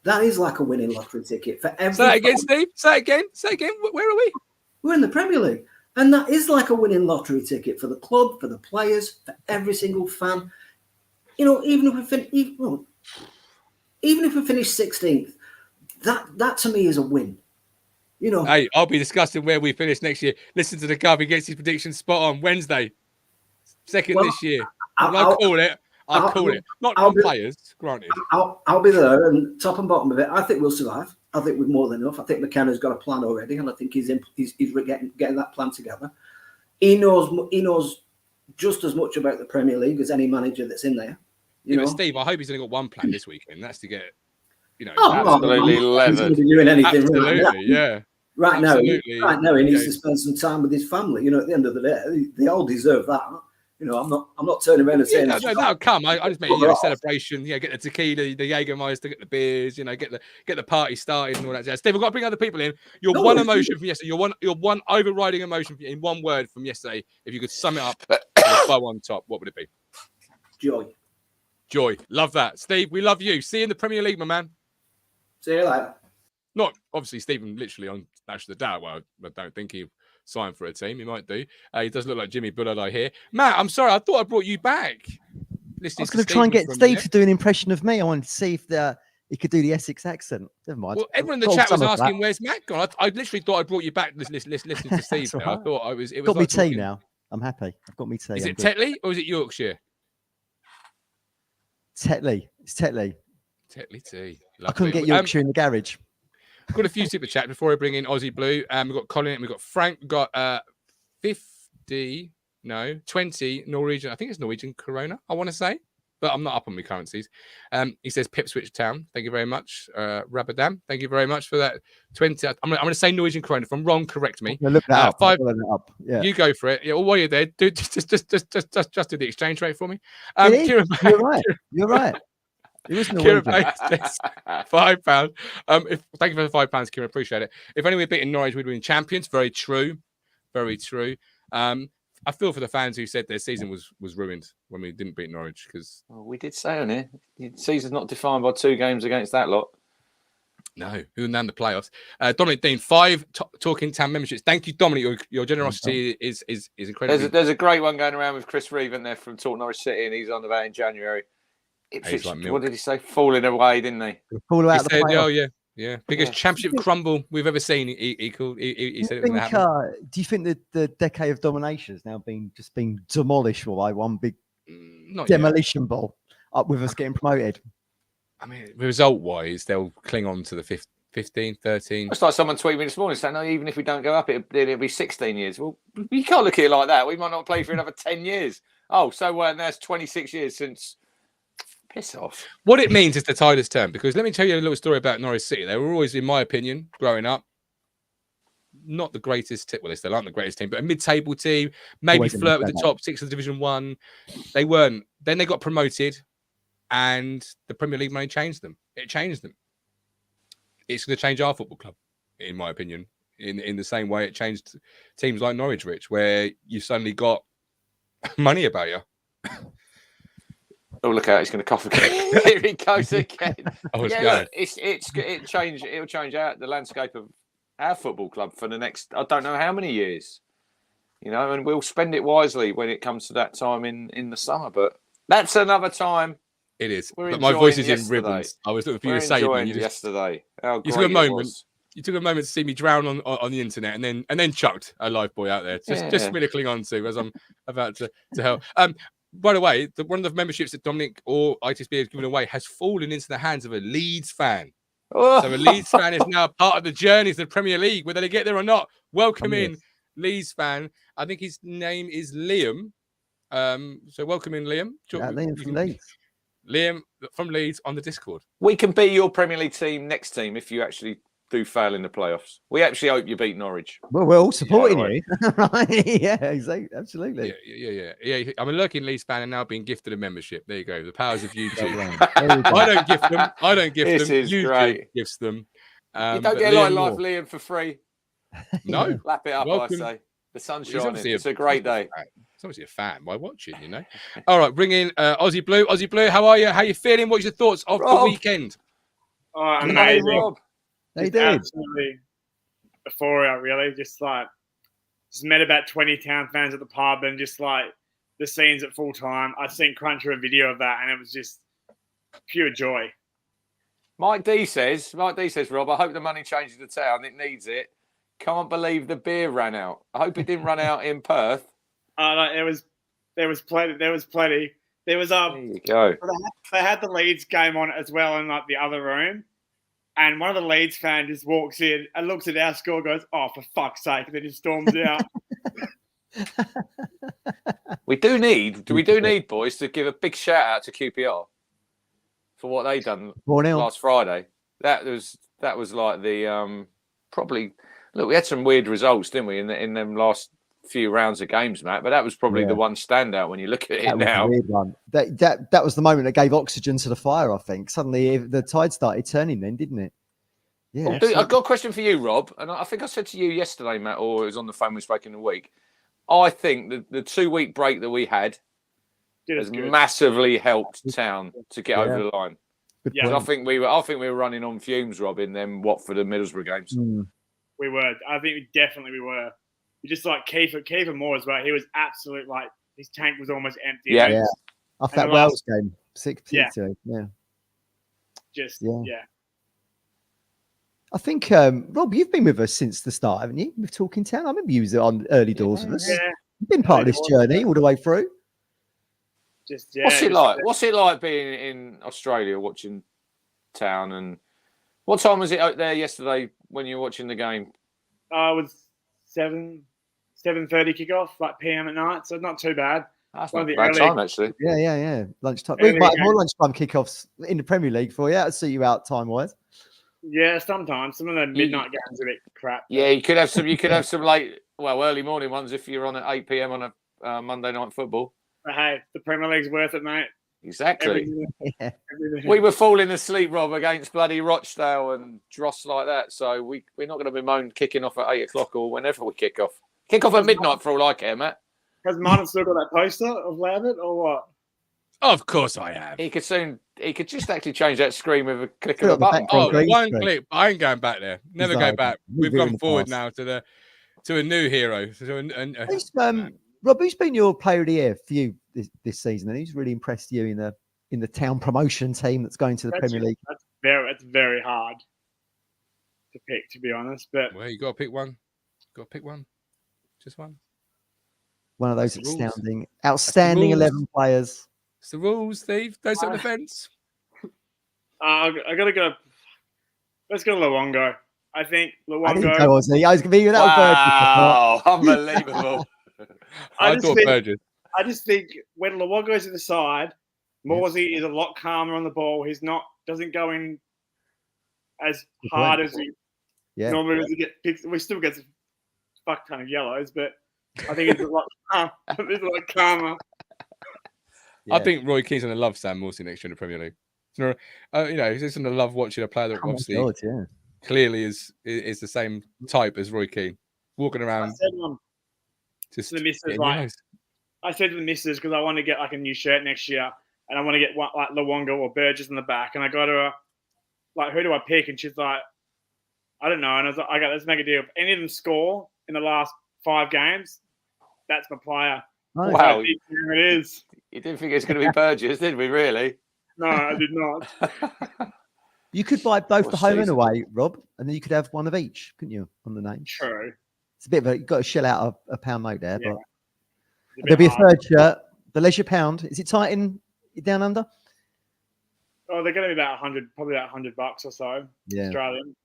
Speaker 5: That is like a winning lottery ticket for every.
Speaker 1: Say it again, Steve. Say it again. Where are we?
Speaker 5: We're in the Premier League. And that is like a winning lottery ticket for the club, for the players, for every single fan. Even if we finish 16th, that to me is a win.
Speaker 1: Hey, I'll be discussing where we finish next year. Listen to the Gov. He gets his predictions spot on Wednesday. Second this year. I'll call it. I'll call it. Not on players, granted.
Speaker 5: I'll be there, and top and bottom of it, I think we'll survive. I think we're more than enough. I think McKenna's got a plan already, and I think he's getting that plan together. He knows just as much about the Premier League as any manager that's in there.
Speaker 1: Steve, I hope he's only got one plan this weekend. That's to get,
Speaker 2: absolutely leathered.
Speaker 5: Doing anything
Speaker 1: absolutely, yeah.
Speaker 5: Right now, he needs to spend some time with his family. At the end of the day, they all deserve that. I'm not turning around and saying
Speaker 1: that'll come. I just mean celebration. Get the tequila, the Jägermeister, get the beers. Get the party started and all that jazz. Steve, I've got to bring other people in. Your one emotion from yesterday. Your one overriding emotion in one word from yesterday. If you could sum it up with a bow on top, what would it be? Joy. Love that, Steve. We love you. See you in the Premier League, my man.
Speaker 5: See you later.
Speaker 1: Not obviously Stephen literally on Dash the Doubt. Well, I don't think he signed for a team. He might do. He does look like Jimmy Bullard, I hear. Matt, I'm sorry. I thought I brought you back.
Speaker 4: I was going to try and get Steve to do an impression of me. I wanted to see if he could do the Essex accent. Never mind.
Speaker 1: Well, everyone in the chat was asking, "Where's Matt gone?" I literally thought I brought you back. Listening to Steve. Right. I thought it was.
Speaker 4: Got me tea now. I'm happy. I've got me tea.
Speaker 1: Is it Tetley or is it Yorkshire?
Speaker 4: Tetley. It's Tetley.
Speaker 1: Tetley tea.
Speaker 4: Lovely. I couldn't get Yorkshire in the garage.
Speaker 1: Got a few super chat before I bring in Aussie Blue. We've got Colin, we've got Frank, we've got 20 Norwegian. I think it's Norwegian Corona, I want to say. but I'm not up on my currencies. He says Ipswich Town. Thank you very much. Rabadam. Thank you very much for that. 20. I'm going to say Norwich and Croydon. If I'm wrong, correct me.
Speaker 4: Look that up.
Speaker 1: 5.
Speaker 4: That up. Yeah.
Speaker 1: You go for it. Yeah. Well, while you're there, just do the exchange rate for me.
Speaker 4: Kieran, you're right. You're right. It was Norwegian.
Speaker 1: £5. Thank you for the £5, Kieran. Appreciate it. If only we'd beaten Norwich, we'd have been champions. Very true. Very true. I feel for the fans who said their season was ruined when we didn't beat Norwich because
Speaker 2: we did say on it, the season's not defined by 2 games against that lot.
Speaker 1: No, who named the playoffs? Dominic Dean, 5 Talking Town memberships. Thank you, Dominic. Your generosity is incredible.
Speaker 2: There's a great one going around with Chris Reeve in there from Talk Norwich City, and he's on about in January. Ipswich,
Speaker 1: like
Speaker 2: what did he say? Falling away, didn't he?
Speaker 4: Fall out of the playoffs.
Speaker 1: Oh yeah. Biggest championship crumble we've ever seen. He said it was going to happen.
Speaker 4: Do you think that the decade of domination has now been demolished by one big demolition ball up with us getting promoted?
Speaker 1: I mean, result-wise, they'll cling on to the 15, 13.
Speaker 2: It's like someone tweeted me this morning saying, no, even if we don't go up, it'll be 16 years. Well, you can't look at it like that. We might not play for another 10 years. Oh, so that's 26 years since... Piss off.
Speaker 1: What it means is the tide has turned, because let me tell you a little story about Norwich City. They were always, in my opinion, growing up, not the greatest team. Well, they still aren't the greatest team, but a mid-table team, maybe flirt with the top 6 of Division 1. They weren't. Then they got promoted, and the Premier League money changed them. It changed them. It's going to change our football club, in my opinion, in the same way it changed teams like Norwich, Rich, where you suddenly got money about you.
Speaker 2: Oh, look out! He's going to cough again. Here he goes again.
Speaker 1: Look,
Speaker 2: it'll change out the landscape of our football club for the next, I don't know how many years. You know, and we'll spend it wisely when it comes to that time in the summer. But that's another time.
Speaker 1: It is. But my voice is in ribbons. I was looking for you to say
Speaker 2: yesterday.
Speaker 1: You took a moment. You took a moment to see me drown on the internet, and then chucked a live boy out there. Just really cling on to as I'm about to help. By the way, one of the memberships that Dominic or ITFC has given away has fallen into the hands of a Leeds fan.
Speaker 2: Oh.
Speaker 1: So a Leeds fan is now part of the journey to the Premier League, whether they get there or not. Welcome in, Leeds fan. I think his name is Liam. So welcome in, Liam.
Speaker 4: Liam from Leeds.
Speaker 1: Liam from Leeds on the Discord.
Speaker 2: We can be your Premier League team next team if you actually do fail in the playoffs. We actually hope you beat Norwich.
Speaker 4: Well, we're all supporting you. Right? Yeah, exactly. Absolutely.
Speaker 1: Yeah. I'm a lurking Leeds fan and now being gifted a membership. There you go. The powers of YouTube. I don't gift them. YouTube gifts them.
Speaker 2: You don't get like live Liam for free.
Speaker 1: No.
Speaker 2: Lap it up, I say. The sun's shining. It's a great day.
Speaker 1: It's obviously a fan by watching, you know. All right, bring in Aussie Blue. Aussie Blue, how are you? How you feeling? What's your thoughts of the weekend?
Speaker 6: Oh, amazing.
Speaker 2: Rob.
Speaker 4: They did.
Speaker 6: Absolutely euphoria, really. Just met about 20 Town fans at the pub, and just like the scenes at full time. I seen Cruncher a video of that, and it was just pure joy.
Speaker 2: Mike D says, Rob, I hope the money changes the town. It needs it. Can't believe the beer ran out. I hope it didn't run out in Perth.
Speaker 6: No, there was plenty. There was
Speaker 2: there you go.
Speaker 6: They had the Leeds game on as well in like the other room. And one of the Leeds fans just walks in and looks at our score and goes, oh, for fuck's sake. And then just storms out.
Speaker 2: We do need, boys, to give a big shout out to QPR for what they done last Friday. That was like the probably, look, we had some weird results, didn't we, in them last few rounds of games, Matt, but that was probably the one standout when you look at it now.
Speaker 4: Weird one. That was the moment that gave oxygen to the fire, I think. Suddenly the tide started turning then, didn't it? Yeah.
Speaker 2: Well, I've got a question for you, Rob, and I think I said to you yesterday, Matt, or it was on the phone we spoke in the week. I think the 2-week break that we had has massively helped Town to get over the line. I think we were running on fumes, Rob, in them Watford and Middlesbrough games.
Speaker 6: We were. I think we were. Just like Kieran Moore as well. He was absolute, like, his tank was almost empty.
Speaker 4: Yeah. Off that Wales game. 6-2. Yeah. I think, Rob, you've been with us since the start, haven't you? With Talking Town. I remember you was on early doors with us. Yeah. You've been part of this journey all the way through.
Speaker 2: What's it like? What's it like being in Australia watching Town? And what time was it out there yesterday when you were watching the game?
Speaker 6: It was 7:30 kickoff, like PM at night, so not too bad.
Speaker 2: That's
Speaker 6: One
Speaker 2: not
Speaker 6: of
Speaker 2: a
Speaker 6: the
Speaker 2: bad
Speaker 6: early-
Speaker 2: time, actually.
Speaker 4: Yeah. Lunchtime.
Speaker 6: Early
Speaker 4: We might have
Speaker 6: game.
Speaker 4: more lunchtime kickoffs in the Premier League for you. That'd suit you out time-wise.
Speaker 6: Yeah, sometimes some of the midnight games are a bit crap.
Speaker 2: Yeah, you could have some. You could have some late, early morning ones if you're on at 8 p.m. on a Monday night football.
Speaker 6: But hey, the Premier League's worth it, mate.
Speaker 2: Exactly.
Speaker 6: Every minute,
Speaker 4: Yeah.
Speaker 6: every minute.
Speaker 2: We were falling asleep, Rob, against bloody Rochdale and Dross like that. So we're not going to bemoan kicking off at 8 o'clock or whenever we kick off. Kick off at midnight for all I care, Matt.
Speaker 6: Has Martin still got that poster of Lambert or what?
Speaker 1: Of course I have.
Speaker 2: He could just actually change that screen with a click
Speaker 4: Put
Speaker 2: of
Speaker 4: it
Speaker 2: a
Speaker 4: on the
Speaker 2: button.
Speaker 4: background
Speaker 1: Oh,
Speaker 4: green
Speaker 1: one
Speaker 4: screen.
Speaker 1: click. I ain't going back there. Never
Speaker 4: He's
Speaker 1: go
Speaker 4: like,
Speaker 1: back.
Speaker 4: we've
Speaker 1: We've
Speaker 4: been in
Speaker 1: gone
Speaker 4: the
Speaker 1: forward
Speaker 4: past.
Speaker 1: now to a new hero.
Speaker 4: Who's, Rob, who's been your player of the year for you this season? And who's really impressed you in the town promotion team that's going to the Premier League?
Speaker 6: That's very hard to pick, to be honest. But
Speaker 1: Well, you got to pick one. Got to pick one. Just one.
Speaker 4: One of those
Speaker 1: That's the rules.
Speaker 4: outstanding
Speaker 1: rules.
Speaker 4: 11 players.
Speaker 1: It's the rules, Steve. Don't sit on the fence.
Speaker 6: I gotta go. Let's go Luongo. I think
Speaker 4: I didn't
Speaker 6: Luongo.
Speaker 4: go Aussie. I was going to be with that
Speaker 2: Wow, unbelievable.
Speaker 1: I
Speaker 6: just
Speaker 1: thought
Speaker 6: think-
Speaker 1: Burgess.
Speaker 6: I just think when Luongo's at the side, Morsy is a lot calmer on the ball. He's doesn't go in as
Speaker 4: Good
Speaker 6: hard
Speaker 4: point.
Speaker 6: as he
Speaker 4: Yeah.
Speaker 6: normally does. He get picked. We still get a fuck ton of yellows, but I think it's a lot calmer.
Speaker 1: I think Roy Keane's going to love Sam Morsy next year in the Premier League. So, he's just going to love watching a player that
Speaker 4: Oh my
Speaker 1: obviously
Speaker 4: God, yeah.
Speaker 1: clearly is the same type as Roy Keane, walking
Speaker 6: I
Speaker 1: around
Speaker 6: said
Speaker 1: just
Speaker 6: to the missus,
Speaker 1: getting your
Speaker 6: like,
Speaker 1: nose.
Speaker 6: I said to the missus, because I want to get like a new shirt next year, and I want to get one like Luongo or Burgess in the back, and I got her like, who do I pick? And she's like, I don't know. And I was like, okay, let's make a deal. If any of them score in the last 5 games, that's my player.
Speaker 4: Nice.
Speaker 2: Wow.
Speaker 6: So I think here it is.
Speaker 2: You didn't think it was going to be Burgess, did we, really?
Speaker 6: No, I did not.
Speaker 4: You could buy both
Speaker 2: What
Speaker 4: the home and
Speaker 2: season?
Speaker 4: away, Rob, and then you could have one of each, couldn't you, on the names?
Speaker 6: True.
Speaker 4: It's a bit of a, you've got to shell out a pound note there,
Speaker 6: Yeah.
Speaker 4: but
Speaker 6: It's a
Speaker 4: there'll
Speaker 6: bit
Speaker 4: be a
Speaker 6: hard.
Speaker 4: third shirt, the Leisure Pound. Is it tight in down under?
Speaker 6: Oh, they're going to be about probably about $100 or so.
Speaker 4: Yeah.
Speaker 6: Australian.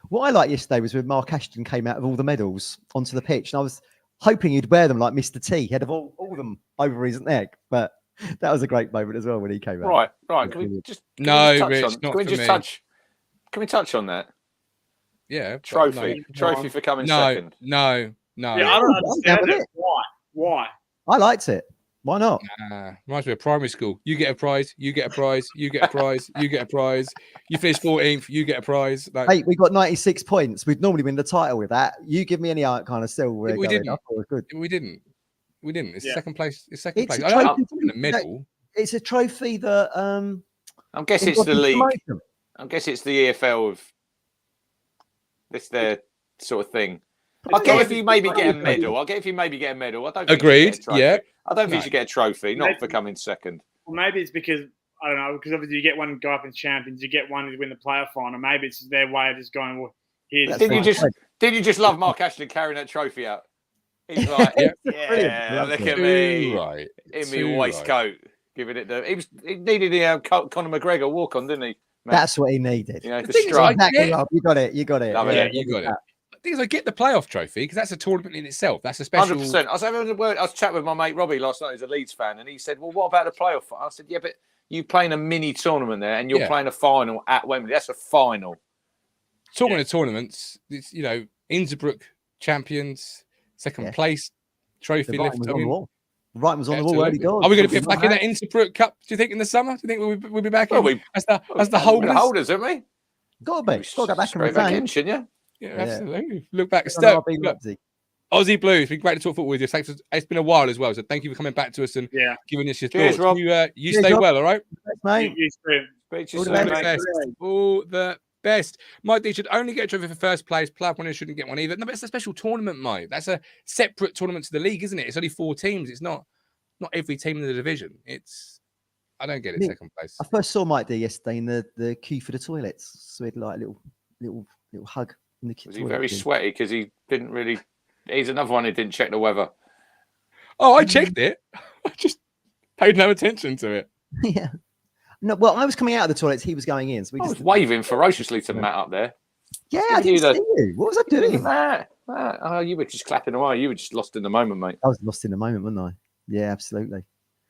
Speaker 4: What I liked yesterday was when Mark Ashton came out with all the medals onto the pitch, and I was hoping he'd wear them like Mr. T, head of all of them over his neck, but that was a great moment as well when he came out.
Speaker 2: Right. Can we just
Speaker 1: No,
Speaker 2: touch
Speaker 1: Rich,
Speaker 2: on,
Speaker 1: not
Speaker 2: can we
Speaker 1: for
Speaker 2: just
Speaker 1: me.
Speaker 2: touch? Can we touch on that
Speaker 1: Yeah. but
Speaker 2: trophy? Trophy for coming second.
Speaker 1: No.
Speaker 6: Yeah, I don't
Speaker 4: I'm
Speaker 6: understand
Speaker 4: down with
Speaker 6: it. Why?
Speaker 4: I liked it. Why not?
Speaker 1: Reminds me of primary school. You get a prize, you get a prize, you get a prize, you get a prize. You finish 14th, you get a prize. Like,
Speaker 4: Hey, we got 96 points. We'd normally win the title with that. You give me any kind of still.
Speaker 1: We
Speaker 4: Going.
Speaker 1: didn't.
Speaker 4: I thought it was good.
Speaker 1: we didn't. It's
Speaker 6: Yeah.
Speaker 1: second place. It's second
Speaker 4: It's
Speaker 1: place.
Speaker 4: a
Speaker 1: I don't
Speaker 4: trophy.
Speaker 1: want a medal.
Speaker 4: It's a trophy that
Speaker 2: I guess it's the
Speaker 4: got
Speaker 2: league.
Speaker 4: promotion.
Speaker 2: I guess it's the EFL of this their sort of thing. I get if you maybe get a medal. I don't think
Speaker 1: Agreed.
Speaker 2: You should get a trophy.
Speaker 1: Yeah.
Speaker 2: I don't think
Speaker 1: No.
Speaker 2: you should get a trophy, not
Speaker 6: Maybe-
Speaker 2: for coming second.
Speaker 6: Well, maybe it's because I don't know. Because obviously you get one go up in champions, you get one to win the player final. Maybe it's their way of just going. Well, here's
Speaker 4: That's
Speaker 2: Didn't you
Speaker 4: fine.
Speaker 2: just love Mark Ashton carrying that trophy out? He's like,
Speaker 1: Yeah.
Speaker 2: yeah,
Speaker 4: Brilliant.
Speaker 2: look at
Speaker 1: Too
Speaker 2: me
Speaker 1: right.
Speaker 2: in
Speaker 1: Too
Speaker 2: my
Speaker 1: right.
Speaker 2: waistcoat, giving it the. He needed the Conor McGregor walk on, didn't he? Matt?
Speaker 4: That's what he needed.
Speaker 2: You know,
Speaker 1: The
Speaker 2: the
Speaker 1: thing is,
Speaker 2: strike.
Speaker 4: Exactly.
Speaker 1: get-
Speaker 4: Rob. You got it. You got it.
Speaker 2: Love it.
Speaker 1: Yeah, you got it. The thing is, I get the playoff trophy because that's a tournament in itself. That's a special.
Speaker 2: 100%. I was chatting with my mate Robbie last night, who's a Leeds fan, and he said, well, what about the playoff? I said, yeah, but you playing a mini tournament there and you're
Speaker 1: Yeah.
Speaker 2: playing a final at Wembley. That's a final.
Speaker 1: Talking of tournaments, it's, Innsbruck champions, second
Speaker 4: Yeah.
Speaker 1: place, trophy
Speaker 4: The writing
Speaker 1: left.
Speaker 4: was
Speaker 1: I
Speaker 4: on the
Speaker 1: mean,
Speaker 4: wall. The writing was on the wall. Early
Speaker 1: absolutely.
Speaker 4: doors.
Speaker 1: Are we going to be back in that Innsbruck Cup? Do you think in the summer? Do you think we'll be back
Speaker 2: Well,
Speaker 1: in as the
Speaker 2: We're
Speaker 1: holders?
Speaker 2: holders, aren't we?
Speaker 4: Got to be. Got to go back and
Speaker 2: Straight back in,
Speaker 4: retain.
Speaker 2: shouldn't you?
Speaker 1: Yeah,
Speaker 4: Yeah.
Speaker 1: absolutely. Look back.
Speaker 4: Look,
Speaker 1: Look, Aussie Blue, it's been great to talk football with you. Thanks. It's been a while as well, so thank you for coming back to us and
Speaker 6: Yeah.
Speaker 1: giving us your
Speaker 2: Cheers,
Speaker 1: thoughts.
Speaker 2: Rob.
Speaker 1: You
Speaker 4: Cheers,
Speaker 1: stay
Speaker 4: Rob.
Speaker 1: well, all right?
Speaker 4: Thanks, mate.
Speaker 6: You scream.
Speaker 2: Speak to you
Speaker 4: All the
Speaker 2: soon,
Speaker 4: best.
Speaker 2: mate.
Speaker 1: All the best. Mike D should only get a trophy for first place. Player winner shouldn't get one either. No, but it's a special tournament, Mike. That's a separate tournament to the league, isn't it? It's only 4 teams. It's not every team in the division. I don't get it.
Speaker 4: Me-
Speaker 1: Second place.
Speaker 4: I first saw Mike D yesterday in the queue for the toilets. So we had like a little hug in the
Speaker 2: Was
Speaker 4: toilet
Speaker 2: he very
Speaker 4: queue.
Speaker 2: sweaty because he didn't really? He's another one who didn't check the weather.
Speaker 1: Oh, I checked it. I just paid no attention to it.
Speaker 4: Yeah. No, well, I was coming out of the toilets. He was going in. So we
Speaker 2: I
Speaker 4: just
Speaker 2: was waving ferociously to Matt up there.
Speaker 4: yeah. I
Speaker 2: giving you
Speaker 4: didn't see you. What was I doing?
Speaker 2: Matt, oh, you were just clapping away. You were just lost in the moment, mate.
Speaker 4: I was lost in the moment, wasn't I? Yeah, absolutely.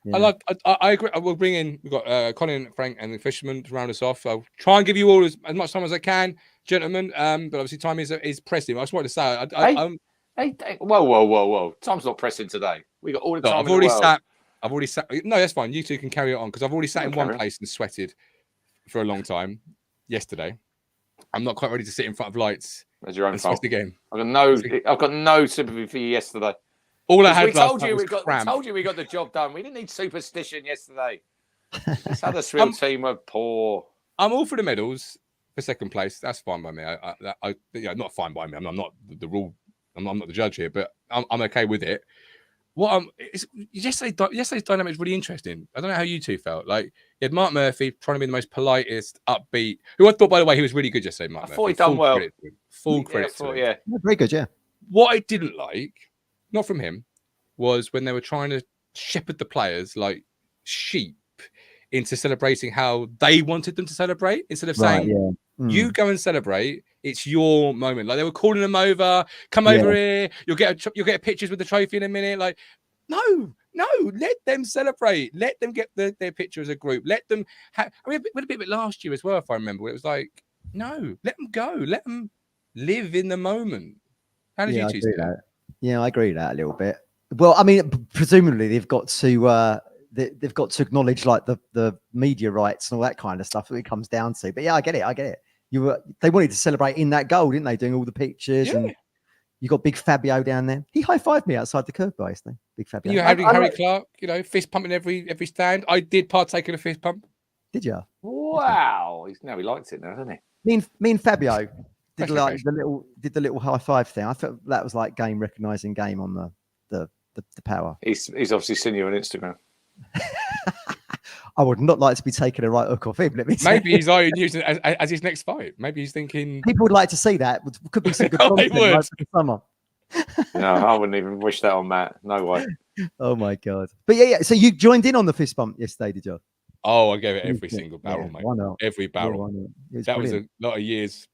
Speaker 4: Yeah.
Speaker 1: I agree. I will bring in. We've got Colin, Frank, and the Fisherman to round us off. I'll try and give you all as much time as I can, gentlemen. But obviously, time is pressing. I just wanted to say,
Speaker 2: Hey, whoa! Time's not pressing today. We got all the time.
Speaker 1: I've already sat. No, that's fine. You two can carry it on because I've already sat in one place and sweated for a long time yesterday. I'm not quite ready to sit in front of lights.
Speaker 2: That's your own fault.
Speaker 1: Again.
Speaker 2: I've got no sympathy for you yesterday.
Speaker 1: All I had
Speaker 2: we told you we got the job done. We didn't need superstition yesterday. This Huddersfield team were poor.
Speaker 1: I'm all for the medals for second place. That's fine by me. Not fine by me. I'm not the rule. I'm not the judge here, but I'm okay with it. Yesterday's dynamic is really interesting. I don't know how you two felt. Like, you had Mark Murphy trying to be the most politest, upbeat. Who I thought, by the way, he was really good yesterday. Mark Murphy.
Speaker 2: Thought he done well.
Speaker 1: Full credit to him.
Speaker 2: Yeah,
Speaker 4: very good. Yeah.
Speaker 1: What I didn't like, not from him, was when they were trying to shepherd the players like sheep into celebrating how they wanted them to celebrate, instead of saying, you go and celebrate. It's your moment. Like, they were calling them over. Come over here. You'll get pictures with the trophy in a minute. Like, no. Let them celebrate. Let them get their picture as a group. Let them. We had a bit of it last year as well, if I remember. It was like, no, let them go. Let them live in the moment. How did you two see that?
Speaker 4: Yeah, I agree with that a little bit. Well, I mean, presumably they've got to acknowledge like the media rights and all that kind of stuff that it comes down to. But yeah, I get it. They wanted to celebrate in that goal, didn't they? Doing all the pictures, and you got Big Fabio down there. He high-fived me outside the curb by yesterday. Big Fabio.
Speaker 1: You had Harry Clark, fist pumping every stand. I did partake in a fist pump.
Speaker 4: Did you?
Speaker 2: Wow. He likes it now, doesn't he?
Speaker 4: Me and Fabio did the little high five thing. I thought that was like game recognizing game on the power.
Speaker 2: He's obviously seen you on Instagram.
Speaker 4: I would not like to be taking a right hook off him.
Speaker 1: Maybe he's using it as his next fight. Maybe he's thinking
Speaker 4: people would like to see that. Could be some good content right for the summer.
Speaker 2: No, I wouldn't even wish that on Matt. No way.
Speaker 4: Oh my god! But yeah. So you joined in on the fist bump yesterday, did you?
Speaker 1: Oh, I gave it every single barrel, mate.
Speaker 4: Why not?
Speaker 1: Every barrel. That was a lot of years.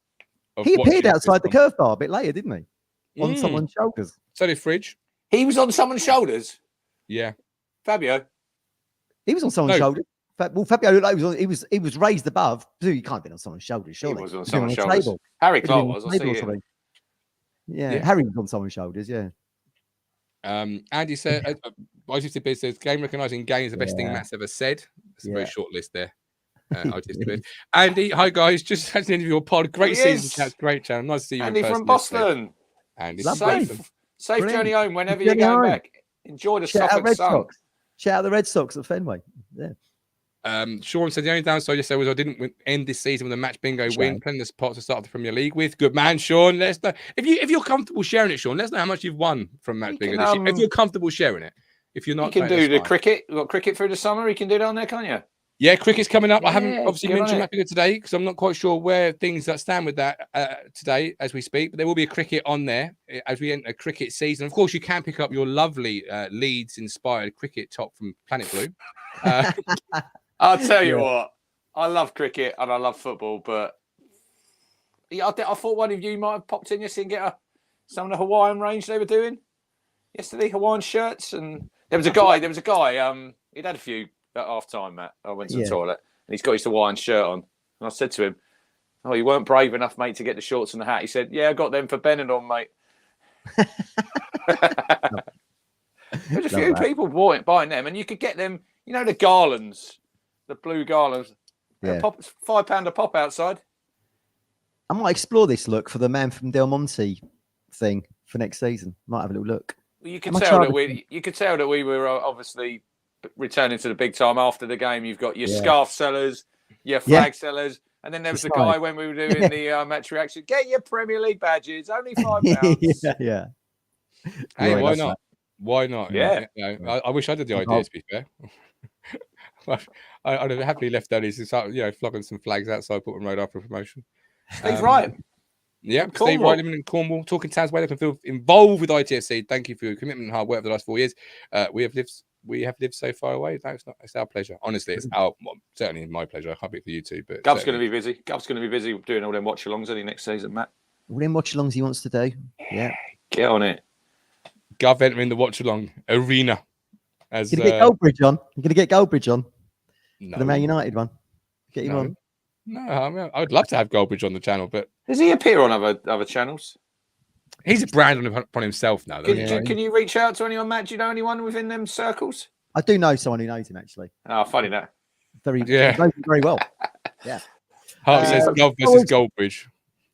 Speaker 4: He appeared outside the curve bar a bit later, didn't he? On someone's shoulders.
Speaker 1: So did Fridge.
Speaker 2: He was on someone's shoulders.
Speaker 1: Yeah.
Speaker 2: Fabio.
Speaker 4: He was on someone's shoulders. Well, Fabio looked like he was raised above. He can't have been on someone's shoulders, surely.
Speaker 2: He was on someone's shoulders. Harry Clark was. I see him.
Speaker 4: Yeah, Harry was on someone's shoulders. Yeah.
Speaker 1: Andy said, ITFC says, game recognising game is the best thing Matt's ever said. It's a very short list there. Andy, hi guys, just at the end of your pod. Great season, chat. Great channel. Nice to see you.
Speaker 2: Andy from Boston.
Speaker 1: Andy,
Speaker 2: safe journey home whenever you're going back. Enjoy the Suffolk sun.
Speaker 4: Shout out the Red Sox at Fenway. Yeah.
Speaker 1: Sean said the only downside yesterday was I didn't end this season with a match bingo win. Plenty of spots to start the Premier League with. Good man, Sean. Let us know if you're comfortable sharing it, Sean. Let us know how much you've won from match bingo this year. If you're comfortable sharing it. If you're not,
Speaker 2: you can do the cricket. We've got cricket through the summer. You can do that on there, can't you?
Speaker 1: Yeah, cricket's coming up. I haven't obviously mentioned match bingo today because I'm not quite sure where things stand with that today as we speak. But there will be a cricket on there as we enter a cricket season. Of course, you can pick up your lovely Leeds-inspired cricket top from Planet Blue.
Speaker 2: I'll tell you what, I love cricket and I love football, but I thought one of you might have popped in yesterday and get some of the Hawaiian range they were doing yesterday, Hawaiian shirts. And there was a guy, he'd had a few at half time, Matt. I went to the toilet and he's got his Hawaiian shirt on. And I said to him, "Oh, you weren't brave enough, mate, to get the shorts and the hat." He said, "Yeah, I got them for Benidorm, mate." There's a few people buying them, and you could get them, the garlands. The blue garlands. Yeah. £5 a pop outside.
Speaker 4: I might explore this look for the Man from Del Monte thing for next season. Might have a little look.
Speaker 2: Well, you could tell that we were obviously returning to the big time after the game. You've got your scarf sellers, your flag sellers, and then there was the guy when we were doing the match reaction. Get your Premier League badges, only £5.
Speaker 4: yeah.
Speaker 1: Hey, why not? Why not?
Speaker 2: Yeah.
Speaker 1: I wish I did the idea, to be fair. I'd have happily left early to start, flogging some flags outside Portman Road after promotion.
Speaker 2: Steve Wright.
Speaker 1: Yeah, Steve Wright living in Cornwall, talking towns where they can feel involved with ITFC. Thank you for your commitment and hard work for the last 4 years. We have lived so far away. It's our pleasure. Honestly, it's certainly my pleasure. I can't be for you two, but
Speaker 2: Gov's going to be busy. Gov's going to be busy doing all them watch-alongs early next season, Matt.
Speaker 4: All them watch-alongs he wants to do. Yeah.
Speaker 2: Get on it.
Speaker 1: Gov entering the watch-along arena. As
Speaker 4: You're gonna get Goldbridge on. You're gonna get Goldbridge on.
Speaker 1: no,
Speaker 4: For the Man United one. Get him
Speaker 1: no.
Speaker 4: on.
Speaker 1: No, I mean, I would love to have Goldbridge on the channel, but
Speaker 2: Does he appear on other channels?
Speaker 1: he's a brand upon himself now. Though,
Speaker 2: Can you reach out to anyone, Matt? Do you know anyone within them circles?
Speaker 4: I do know someone who knows him actually.
Speaker 2: Oh, funny that.
Speaker 4: Very,
Speaker 1: Yeah.
Speaker 4: knows him very well. Yeah.
Speaker 1: Hart says Gov versus Goldbridge.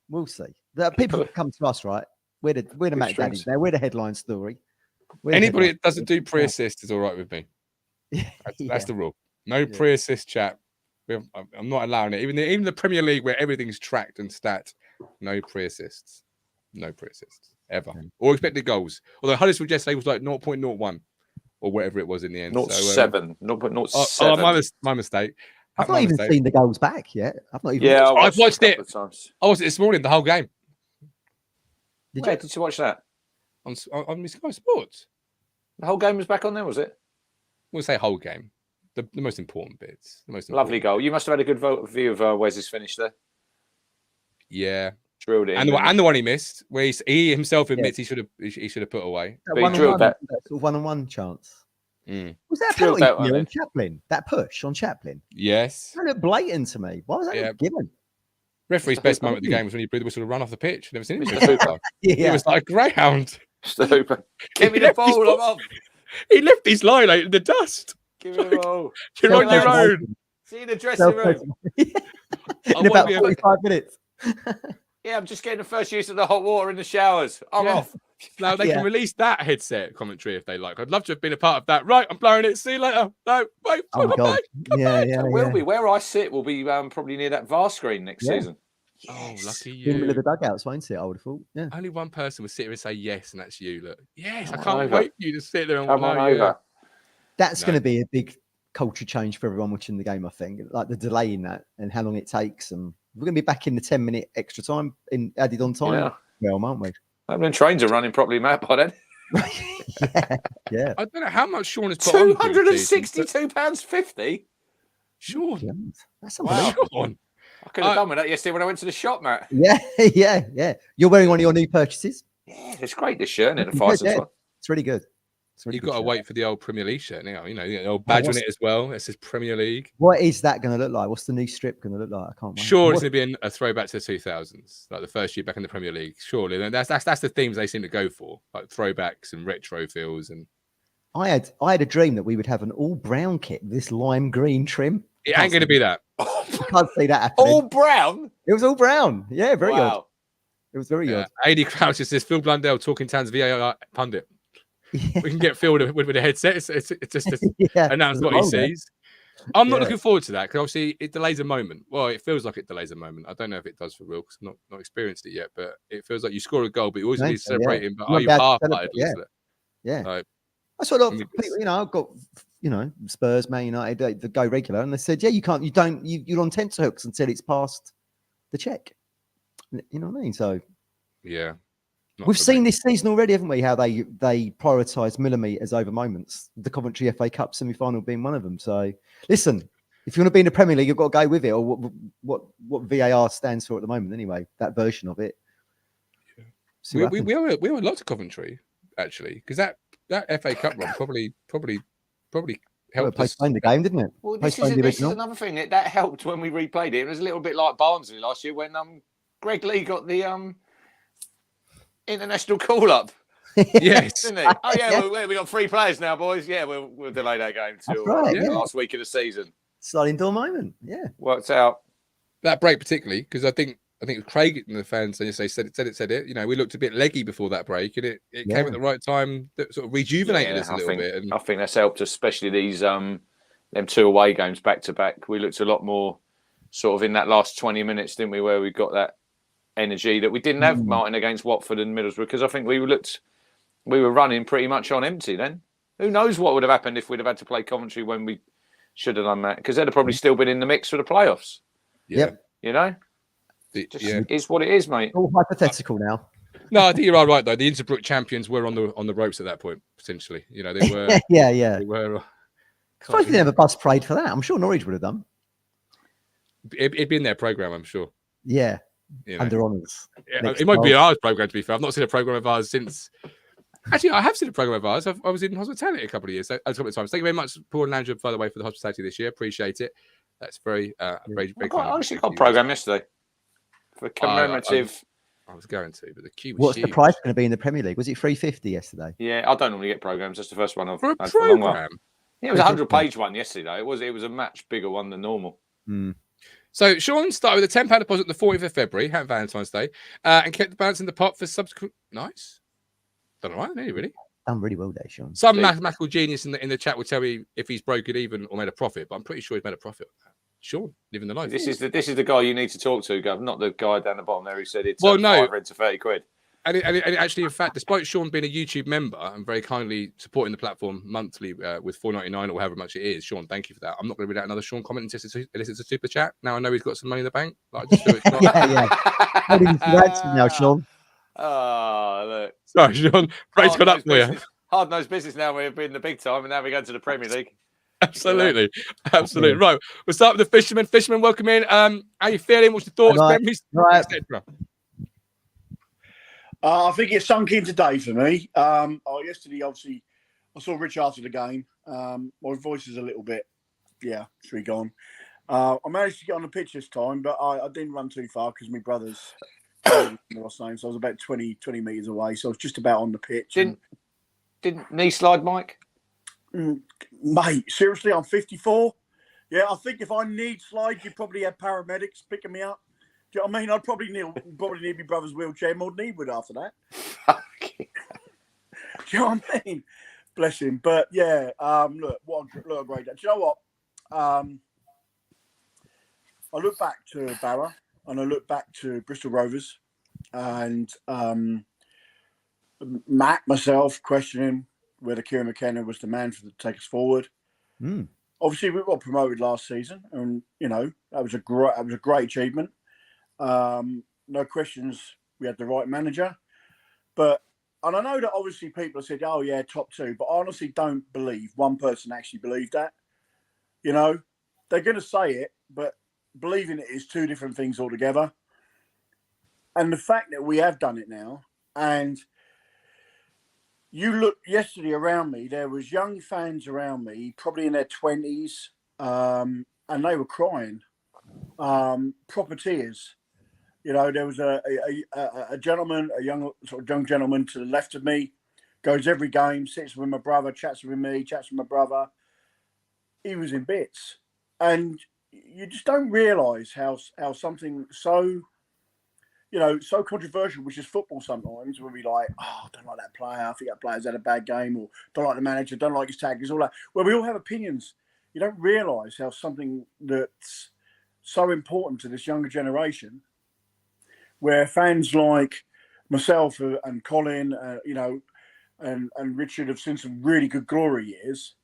Speaker 4: We'll see. The people that come to us, right? We're the Matt Daddies now. We're the headline story.
Speaker 1: Anybody that doesn't do pre-assist is all right with me. That's
Speaker 4: Yeah.
Speaker 1: the rule. No pre-assist chat. I'm not allowing it. Even the Premier League where everything's tracked and stat, no pre-assists. No pre-assists ever. Or expected goals. Although Huddersfield yesterday was like 0.01 or whatever it was in the end.
Speaker 2: 0.7. 0.07.
Speaker 1: My mistake.
Speaker 4: I've not even seen the goals back yet. I've not even.
Speaker 2: Yeah,
Speaker 1: I've watched it.
Speaker 2: I
Speaker 1: watched it this morning, the whole game.
Speaker 2: Did you watch that?
Speaker 1: On Sky Sports.
Speaker 2: The whole game was back on there, was it?
Speaker 1: We'll say whole game. The most important bits.
Speaker 2: Lovely goal. You must have had a good view of Wes's finish there.
Speaker 1: Yeah.
Speaker 2: Drilled it.
Speaker 1: And the one he missed, where he himself admits he should have put away.
Speaker 4: That one-on-one chance. Was that a penalty on Chaplin? That push on Chaplin?
Speaker 1: Yes.
Speaker 4: That looked blatant to me. Why was that given?
Speaker 1: Referee's best moment of the game was when he blew the whistle to run off the pitch. Never seen him. It was like a greyhound.
Speaker 2: Stupid. Give me the ball. I'm off.
Speaker 1: He left his line out in the dust.
Speaker 2: Give me the ball.
Speaker 1: You're on your own.
Speaker 2: See you in the dressing room.
Speaker 4: In about 45 minutes.
Speaker 2: Yeah, I'm just getting the first use of the hot water in the showers. I'm off.
Speaker 1: Now they can release that headset commentary if they like. I'd love to have been a part of that. Right, I'm blowing it. See you later. No, wait.
Speaker 4: Oh, God.
Speaker 2: We'll be where I sit. We'll be probably near that VAR screen next season.
Speaker 1: Oh, lucky you.
Speaker 4: In the middle of the dugouts, won't it? I would have thought. Yeah.
Speaker 1: Only one person would sit here and say yes, and that's you. Look, yes, I can't wait for you to sit there and
Speaker 2: come on over.
Speaker 4: That's going to be a big culture change for everyone watching the game. I think, like the delay in that and how long it takes, and we're going to be back in the 10-minute extra time in added on time.
Speaker 2: Yeah.
Speaker 4: Well, aren't we?
Speaker 2: I mean, trains are running properly, Matt, by then.
Speaker 4: yeah.
Speaker 1: I don't know how much Sean has put on.
Speaker 2: £262.50.
Speaker 1: Sean,
Speaker 4: that's unbelievable.
Speaker 1: Sean.
Speaker 2: I could have done with that yesterday when I went to the shop, Matt.
Speaker 4: Yeah. You're wearing one of your new purchases.
Speaker 2: Yeah, it's great, this shirt, and the fights as well.
Speaker 4: It's really good.
Speaker 1: You've got to wait for the old Premier League shirt now. You know, the old badge on it as well. It says Premier League.
Speaker 4: What is that going to look like? What's the new strip going to look like? I can't.
Speaker 1: Sure, it's going to be a throwback to the 2000s, like the first year back in the Premier League. Surely, and that's the themes they seem to go for, like throwbacks and retro feels. And
Speaker 4: I had a dream that we would have an all brown kit, this lime green trim.
Speaker 1: It ain't going to be that.
Speaker 4: I can't see that happening.
Speaker 2: All brown?
Speaker 4: It was all brown. Yeah, very odd. It was very odd.
Speaker 1: AD Crouch says Phil Blundell talking Towns VAR pundit. We can get Phil with a headset. It's just announce what he sees. I'm not looking forward to that because obviously it delays a moment. Well, it feels like it delays a moment. I don't know if it does for real because I've not experienced it yet. But it feels like you score a goal, but you always be celebrating. But are you half-hearted?
Speaker 4: Yeah.
Speaker 1: Like,
Speaker 4: that's what a lot of people. I've got Spurs, Man United, they go regular, and they said, you can't, you're on tenterhooks until it's past the check. You know what I mean? So
Speaker 1: yeah.
Speaker 4: We've seen this season already, haven't we? How they prioritise millimetres over moments. The Coventry FA Cup semi-final being one of them. So, listen, if you want to be in the Premier League, you've got to go with it, or what VAR stands for at the moment. Anyway, that version of it.
Speaker 1: We owe a lot to Coventry actually, because that FA Cup run probably helped us.
Speaker 4: Postponed the game, didn't it?
Speaker 2: Well, this is another thing that helped when we replayed it. It was a little bit like Barnsley last year when Greg Lee got the international call-up.
Speaker 1: Yes.
Speaker 2: Didn't he? Oh, yeah, we got 3 players now, boys. Yeah, we'll delay that game till the last week of the season.
Speaker 4: Sliding door moment. Yeah.
Speaker 2: Worked out.
Speaker 1: That break particularly, because I think it was Craig and the fans said it. You know, we looked a bit leggy before that break, and it came at the right time that sort of rejuvenated us a little bit. And
Speaker 2: I think that's helped, especially these them 2 away games back to back. We looked a lot more sort of in that last 20 minutes, didn't we, where we got that energy that we didn't have, Martin, against Watford and Middlesbrough, because I think we were running pretty much on empty then. Who knows what would have happened if we'd have had to play Coventry when we should have done that, because they'd have probably still been in the mix for the playoffs.
Speaker 4: Yep.
Speaker 2: You know? It's what it is, mate.
Speaker 4: All hypothetical now.
Speaker 1: No, I think you're right though. The Interbrook champions were on the ropes at that point, potentially. You know, they were.
Speaker 4: Yeah.
Speaker 1: They were.
Speaker 4: I suppose they never bus parade for that. I'm sure Norwich would have done.
Speaker 1: It'd be in their programme, I'm sure.
Speaker 4: Yeah. Under honours.
Speaker 1: Yeah, it might be ours programme, to be fair. I've not seen a programme of ours since Actually, I have seen a program of ours. I was in hospitality a couple of years, a couple of times. Thank you very much, Paul and Andrew, by the way, for the hospitality this year. Appreciate it. That's very, very kind.
Speaker 2: I actually got a program yesterday for commemorative.
Speaker 1: I was going to, but the queue was
Speaker 4: What's
Speaker 1: huge.
Speaker 4: the price going to be in the Premier League? Was it $350 yesterday?
Speaker 2: Yeah, I don't normally get programs. That's the first one I've
Speaker 1: For a
Speaker 2: had for a long while.
Speaker 1: program?
Speaker 2: Yeah, it was a 100-page one yesterday, though. It was a much bigger one than normal.
Speaker 1: So Sean started with a £10 deposit on the 40th of February, had Valentine's Day, and kept the balance in the pot for subsequent. Nice. Done all right, didn't he, really?
Speaker 4: Done really well there, Sean.
Speaker 1: Some mathematical genius in the chat will tell me if he's broken even or made a profit, but I'm pretty sure he's made a profit. Sean, living the life.
Speaker 2: This is the guy you need to talk to, Gov, not the guy down the bottom there who said it's
Speaker 1: no.
Speaker 2: 5 to 30 quid.
Speaker 1: And actually, in fact, despite Sean being a YouTube member and very kindly supporting the platform monthly with $4.99 or however much it is, Sean, thank you for that. I'm not going to read out another Sean comment until it's a super chat. Now I know he's got some money in the bank. Like, I just feel it's not...
Speaker 4: How do you answer now, Sean?
Speaker 2: Oh, look.
Speaker 1: Sorry, Sean. Rate's gone up for you.
Speaker 2: Hard-nosed business now. We've been in the big time, and now we're going to the Premier League.
Speaker 1: Absolutely. Right. We'll start with the fisherman. Fisherman, welcome in. How you feeling? What's your thoughts, memories, etc.?
Speaker 7: I think it sunk in today for me. Yesterday, obviously, I saw Rich after the game. My voice is a little bit, it's really gone. I managed to get on the pitch this time, but I didn't run too far because my brother's last name, so I was about 20 metres away. So I was just about on the pitch.
Speaker 2: Didn't knee slide, Mike?
Speaker 7: Mate, seriously, I'm 54. Yeah, I think if I need slide, you'd probably have paramedics picking me up. Do you know what I mean? I'd probably need my brother's wheelchair more than he would after that. Do you know what I mean? Bless him. But yeah, look a great day. Do you know what? I look back to Barra and I look back to Bristol Rovers and Matt, myself, questioning whether Kieran McKenna was the man to take us forward. Obviously, we got promoted last season, and that was a great achievement. No questions, we had the right manager. And I know that obviously people have said, "Oh yeah, top 2," but I honestly don't believe one person actually believed that. They're going to say it, but believing it is 2 different things altogether. And the fact that we have done it now, and you look yesterday around me, there was young fans around me, probably in their 20s, and they were crying, proper tears. There was a gentleman, a young gentleman to the left of me, goes every game, sits with my brother, chats with me, chats with my brother. He was in bits, and you just don't realise how something so. So controversial, which is football sometimes, when we like, I don't like that player, I think that player's had a bad game, or don't like the manager, don't like his tactics, all that. Well, we all have opinions. You don't realise how something that's so important to this younger generation, where fans like myself and Colin, and Richard have seen some really good glory years.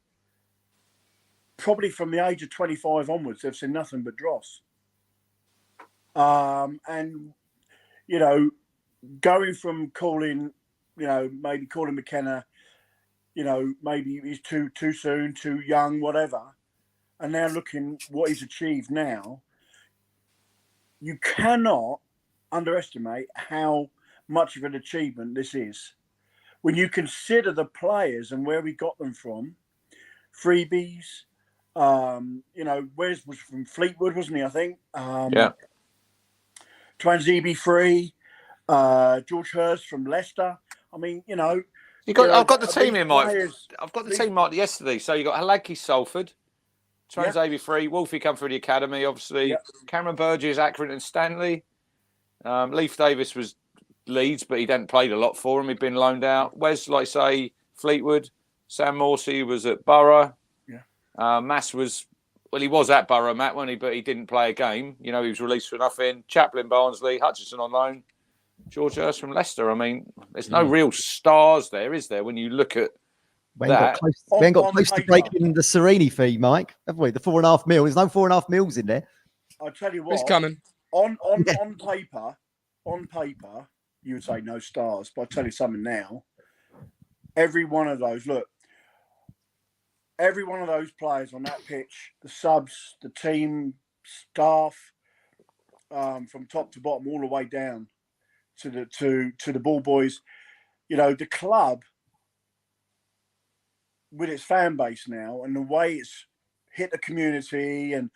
Speaker 7: Probably from the age of 25 onwards, they've seen nothing but dross. And going from calling, maybe calling McKenna, maybe he's too soon, too young, whatever. And now looking what he's achieved now, you cannot underestimate how much of an achievement this is. When you consider the players and where we got them from, freebies, Wes was from Fleetwood, wasn't he, I think?
Speaker 2: Yeah.
Speaker 7: Tuanzebe free, George Hurst from Leicester. I mean,
Speaker 2: I've got the team here, Mike. I've got the team, Mike, yesterday. So you got Halaki Salford, Tuanzebe free, Wolfie come through the academy, obviously. Cameron Burgess, Accrington and Stanley. Leif Davis was Leeds, but he hadn't played a lot for him. He'd been loaned out. Wes, like say, Fleetwood. Sam Morsy was at Borough. Mass was, he was at Borough, Matt, wasn't he? But he didn't play a game. He was released for nothing. Chaplin, Barnsley, Hutchinson on loan. George Hurst from Leicester. I mean, there's no real stars there, is there, when you look at that?
Speaker 4: We ain't got close to breaking the Serini fee, Mike, have we? The 4.5 mil. There's no 4.5 mils in there.
Speaker 7: I'll tell you what.
Speaker 1: It's coming.
Speaker 7: On paper, you would say no stars. But I'll tell you something now. Every one of those players on that pitch, the subs, the team, staff, from top to bottom, all the way down to the ball boys, the club with its fan base now and the way it's hit the community, and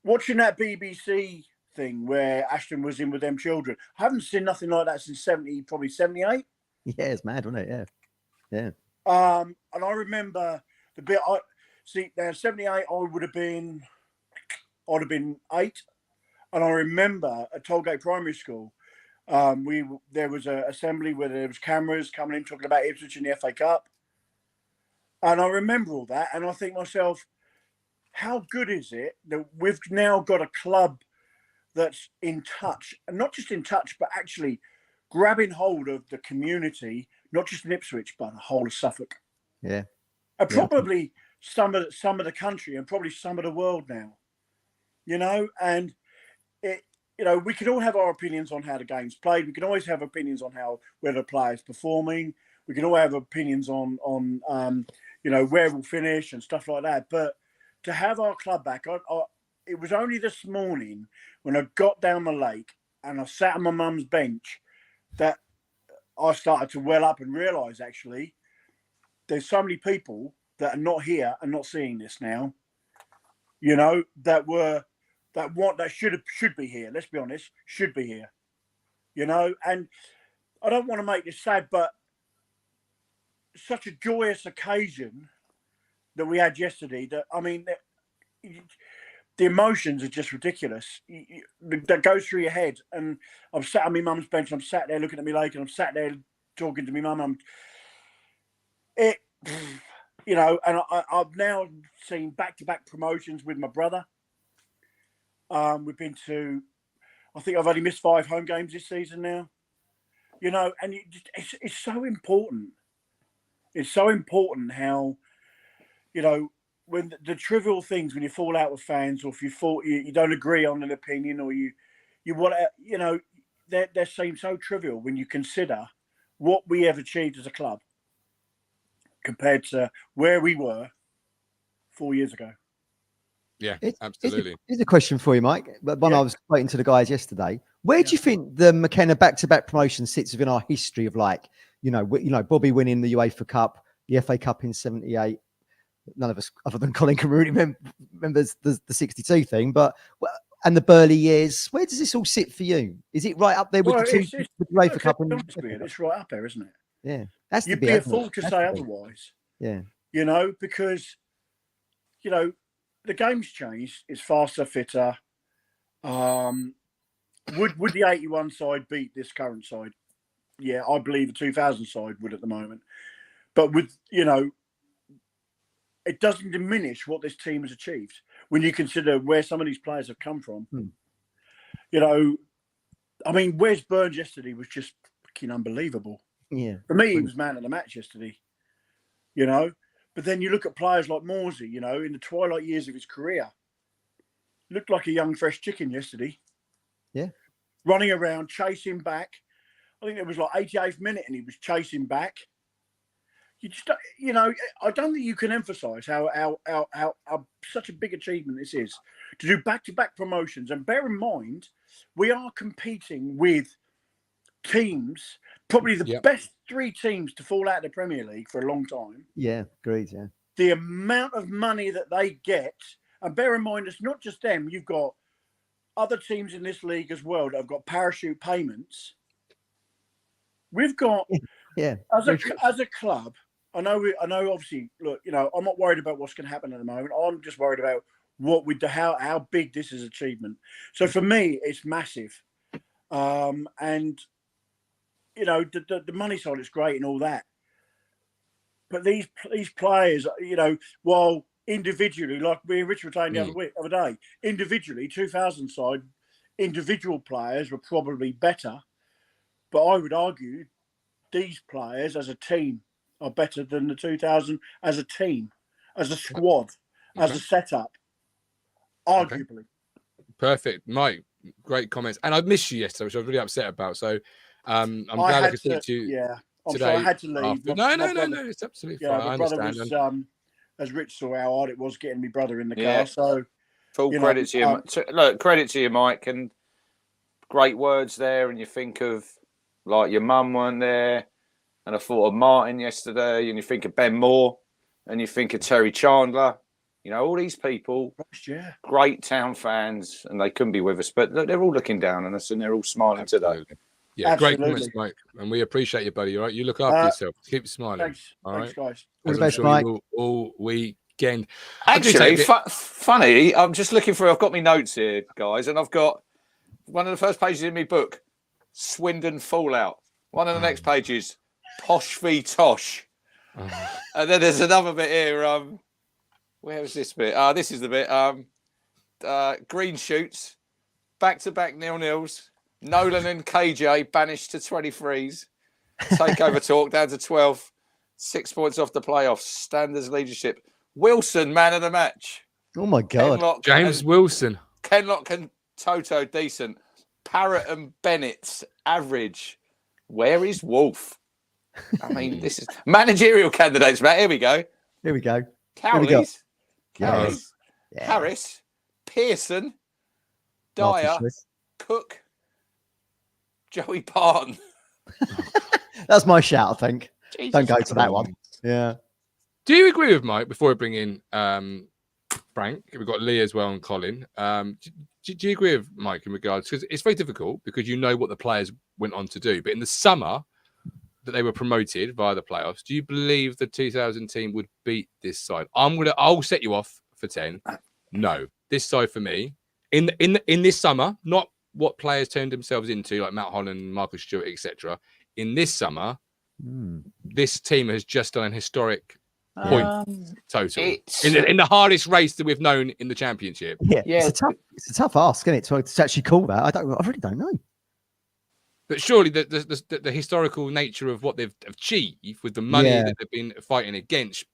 Speaker 7: watching that BBC thing where Ashton was in with them children. I haven't seen nothing like that since probably 78.
Speaker 4: Yeah, it's mad, wasn't it? Yeah.
Speaker 7: And I remember the bit now 78, I'd have been 8. And I remember at Tollgate Primary School, there was an assembly where there was cameras coming in talking about Ipswich in the FA Cup. And I remember all that, and I think to myself, how good is it that we've now got a club that's in touch, and not just in touch, but actually grabbing hold of the community, not just in Ipswich, but the whole of Suffolk.
Speaker 4: Yeah.
Speaker 7: And probably some of the country, and probably some of the world now. And we can all have our opinions on how the game's played. We can always have opinions on whether the player's performing. We can all have opinions on where we'll finish and stuff like that. But to have our club back, it was only this morning when I got down the lake and I sat on my mum's bench that I started to well up and realise, actually, there's so many people that are not here and not seeing this now, that should be here. Let's be honest, should be here, and I don't want to make this sad, but such a joyous occasion that we had yesterday that, the emotions are just ridiculous. That goes through your head. And I'm sat on my mum's bench. I'm sat there looking at me lake, and I'm sat there talking to my mum. And I've now seen back-to-back promotions with my brother. We've been to, I think I've only missed 5 home games this season now. And it's so important. It's so important how, when the trivial things, when you fall out with fans, or if you don't agree on an opinion, or you want to, they seem so trivial when you consider what we have achieved as a club compared to where we were 4 years ago.
Speaker 1: Yeah, absolutely.
Speaker 4: Here's a question for you, Mike. I was speaking to the guys yesterday. Where do you think the McKenna back-to-back promotion sits within our history of Bobby winning the UEFA Cup, the FA Cup in '78? None of us, other than Colin, can really remembers the '62 thing, and the Burley years. Where does this all sit for you? Is it right up there with the UEFA Cup?
Speaker 7: It's right up there, isn't it?
Speaker 4: Yeah,
Speaker 7: you'd be a fool to say otherwise.
Speaker 4: Yeah,
Speaker 7: because the game's changed. It's faster, fitter. Would the 81 side beat this current side? Yeah, I believe the 2000 side would at the moment. But with it doesn't diminish what this team has achieved when you consider where some of these players have come from. Wes Burns yesterday was just fucking unbelievable.
Speaker 4: Yeah.
Speaker 7: For me, he was man of the match yesterday. But then you look at players like Morsy, in the twilight years of his career, looked like a young, fresh chicken yesterday.
Speaker 4: Yeah.
Speaker 7: Running around, chasing back. I think it was like 88th minute and he was chasing back. You just, I don't think you can emphasise how such a big achievement this is to do back-to-back promotions. And bear in mind, we are competing with teams, probably the best 3 teams to fall out of the Premier League for a long time.
Speaker 4: Yeah, agreed. Yeah,
Speaker 7: the amount of money that they get, and bear in mind, it's not just them. You've got other teams in this league as well that have got parachute payments. We've got, as a club. I know. Obviously, look, I'm not worried about what's going to happen at the moment. I'm just worried about how big this is achievement. So for me, it's massive. And the money side is great and all that, but these players, while individually, like me and Rich were saying the other day, individually, 2000 side individual players were probably better, but I would argue these players as a team are better than the 2000 as a team, as a squad, as a setup, arguably.
Speaker 1: Okay. Perfect, Mike. Great comments, and I missed you yesterday, which I was really upset about. So I'm glad I could speak to you.
Speaker 7: Yeah,
Speaker 1: today.
Speaker 7: Sorry, I had to leave.
Speaker 1: No, it's absolutely fine. I understand.
Speaker 7: Was, as Rich saw how hard it was getting my brother in the car. So
Speaker 2: full credit to you. Look, credit to you, Mike, and great words there. And you think of like your mum weren't there, and I thought of Martin yesterday, and you think of Ben Moore, and you think of Terry Chandler, you know, all these people,
Speaker 7: Yeah,
Speaker 2: great Town fans, and they couldn't be with us, but they're all looking down on us and they're all smiling today.
Speaker 1: Yeah,
Speaker 7: absolutely.
Speaker 1: great comments, Mike, and we appreciate you, buddy. All right, you look after yourself. Keep smiling.
Speaker 7: Thanks,
Speaker 1: all right,
Speaker 7: guys.
Speaker 1: As I'm sure you will all weekend.
Speaker 2: Actually, funny, I'm just looking through. I've got my notes here, guys, and I've got one of the first pages in my book, Swindon Fallout. One of the next pages, Posh v Tosh. And then there's another bit here. Where was this bit? This is the bit. Green shoots, back-to-back 0-0s. Nolan and KJ banished to 23s. Takeover talk down to 12. 6 points off the playoffs. Standards leadership. Wilson, man of the match.
Speaker 4: Oh my God.
Speaker 2: Kenlock
Speaker 1: James Wilson.
Speaker 2: Kenlock and Toto decent. Parrott and Bennett's average. Where is Wolf? I mean, this is managerial candidates, Matt. Here we go. Cowley's.
Speaker 4: Yeah.
Speaker 2: Harris. Pearson. Dyer. Cook. Joey Barton.
Speaker 4: That's my shout, I think.
Speaker 2: Jesus
Speaker 4: Don't go to that one. Yeah.
Speaker 1: Do you agree with Mike before we bring in Frank? We've got Lee as well and Colin. Do you agree with Mike in regards, because it's very difficult because you know what the players went on to do, but in the summer that they were promoted via the playoffs, do you believe the 2000 team would beat this side? I'll set you off for 10. No, this side for me in this summer, not what players turned themselves into like Matt Holland, Marcus Stewart, etc. In this summer, this team has just done an historic point total in the hardest race that we've known in the championship.
Speaker 4: Yeah. It's a tough ask, isn't it, to actually call that? I really don't know.
Speaker 1: But surely the historical nature of what they've achieved with the money that they've been fighting against,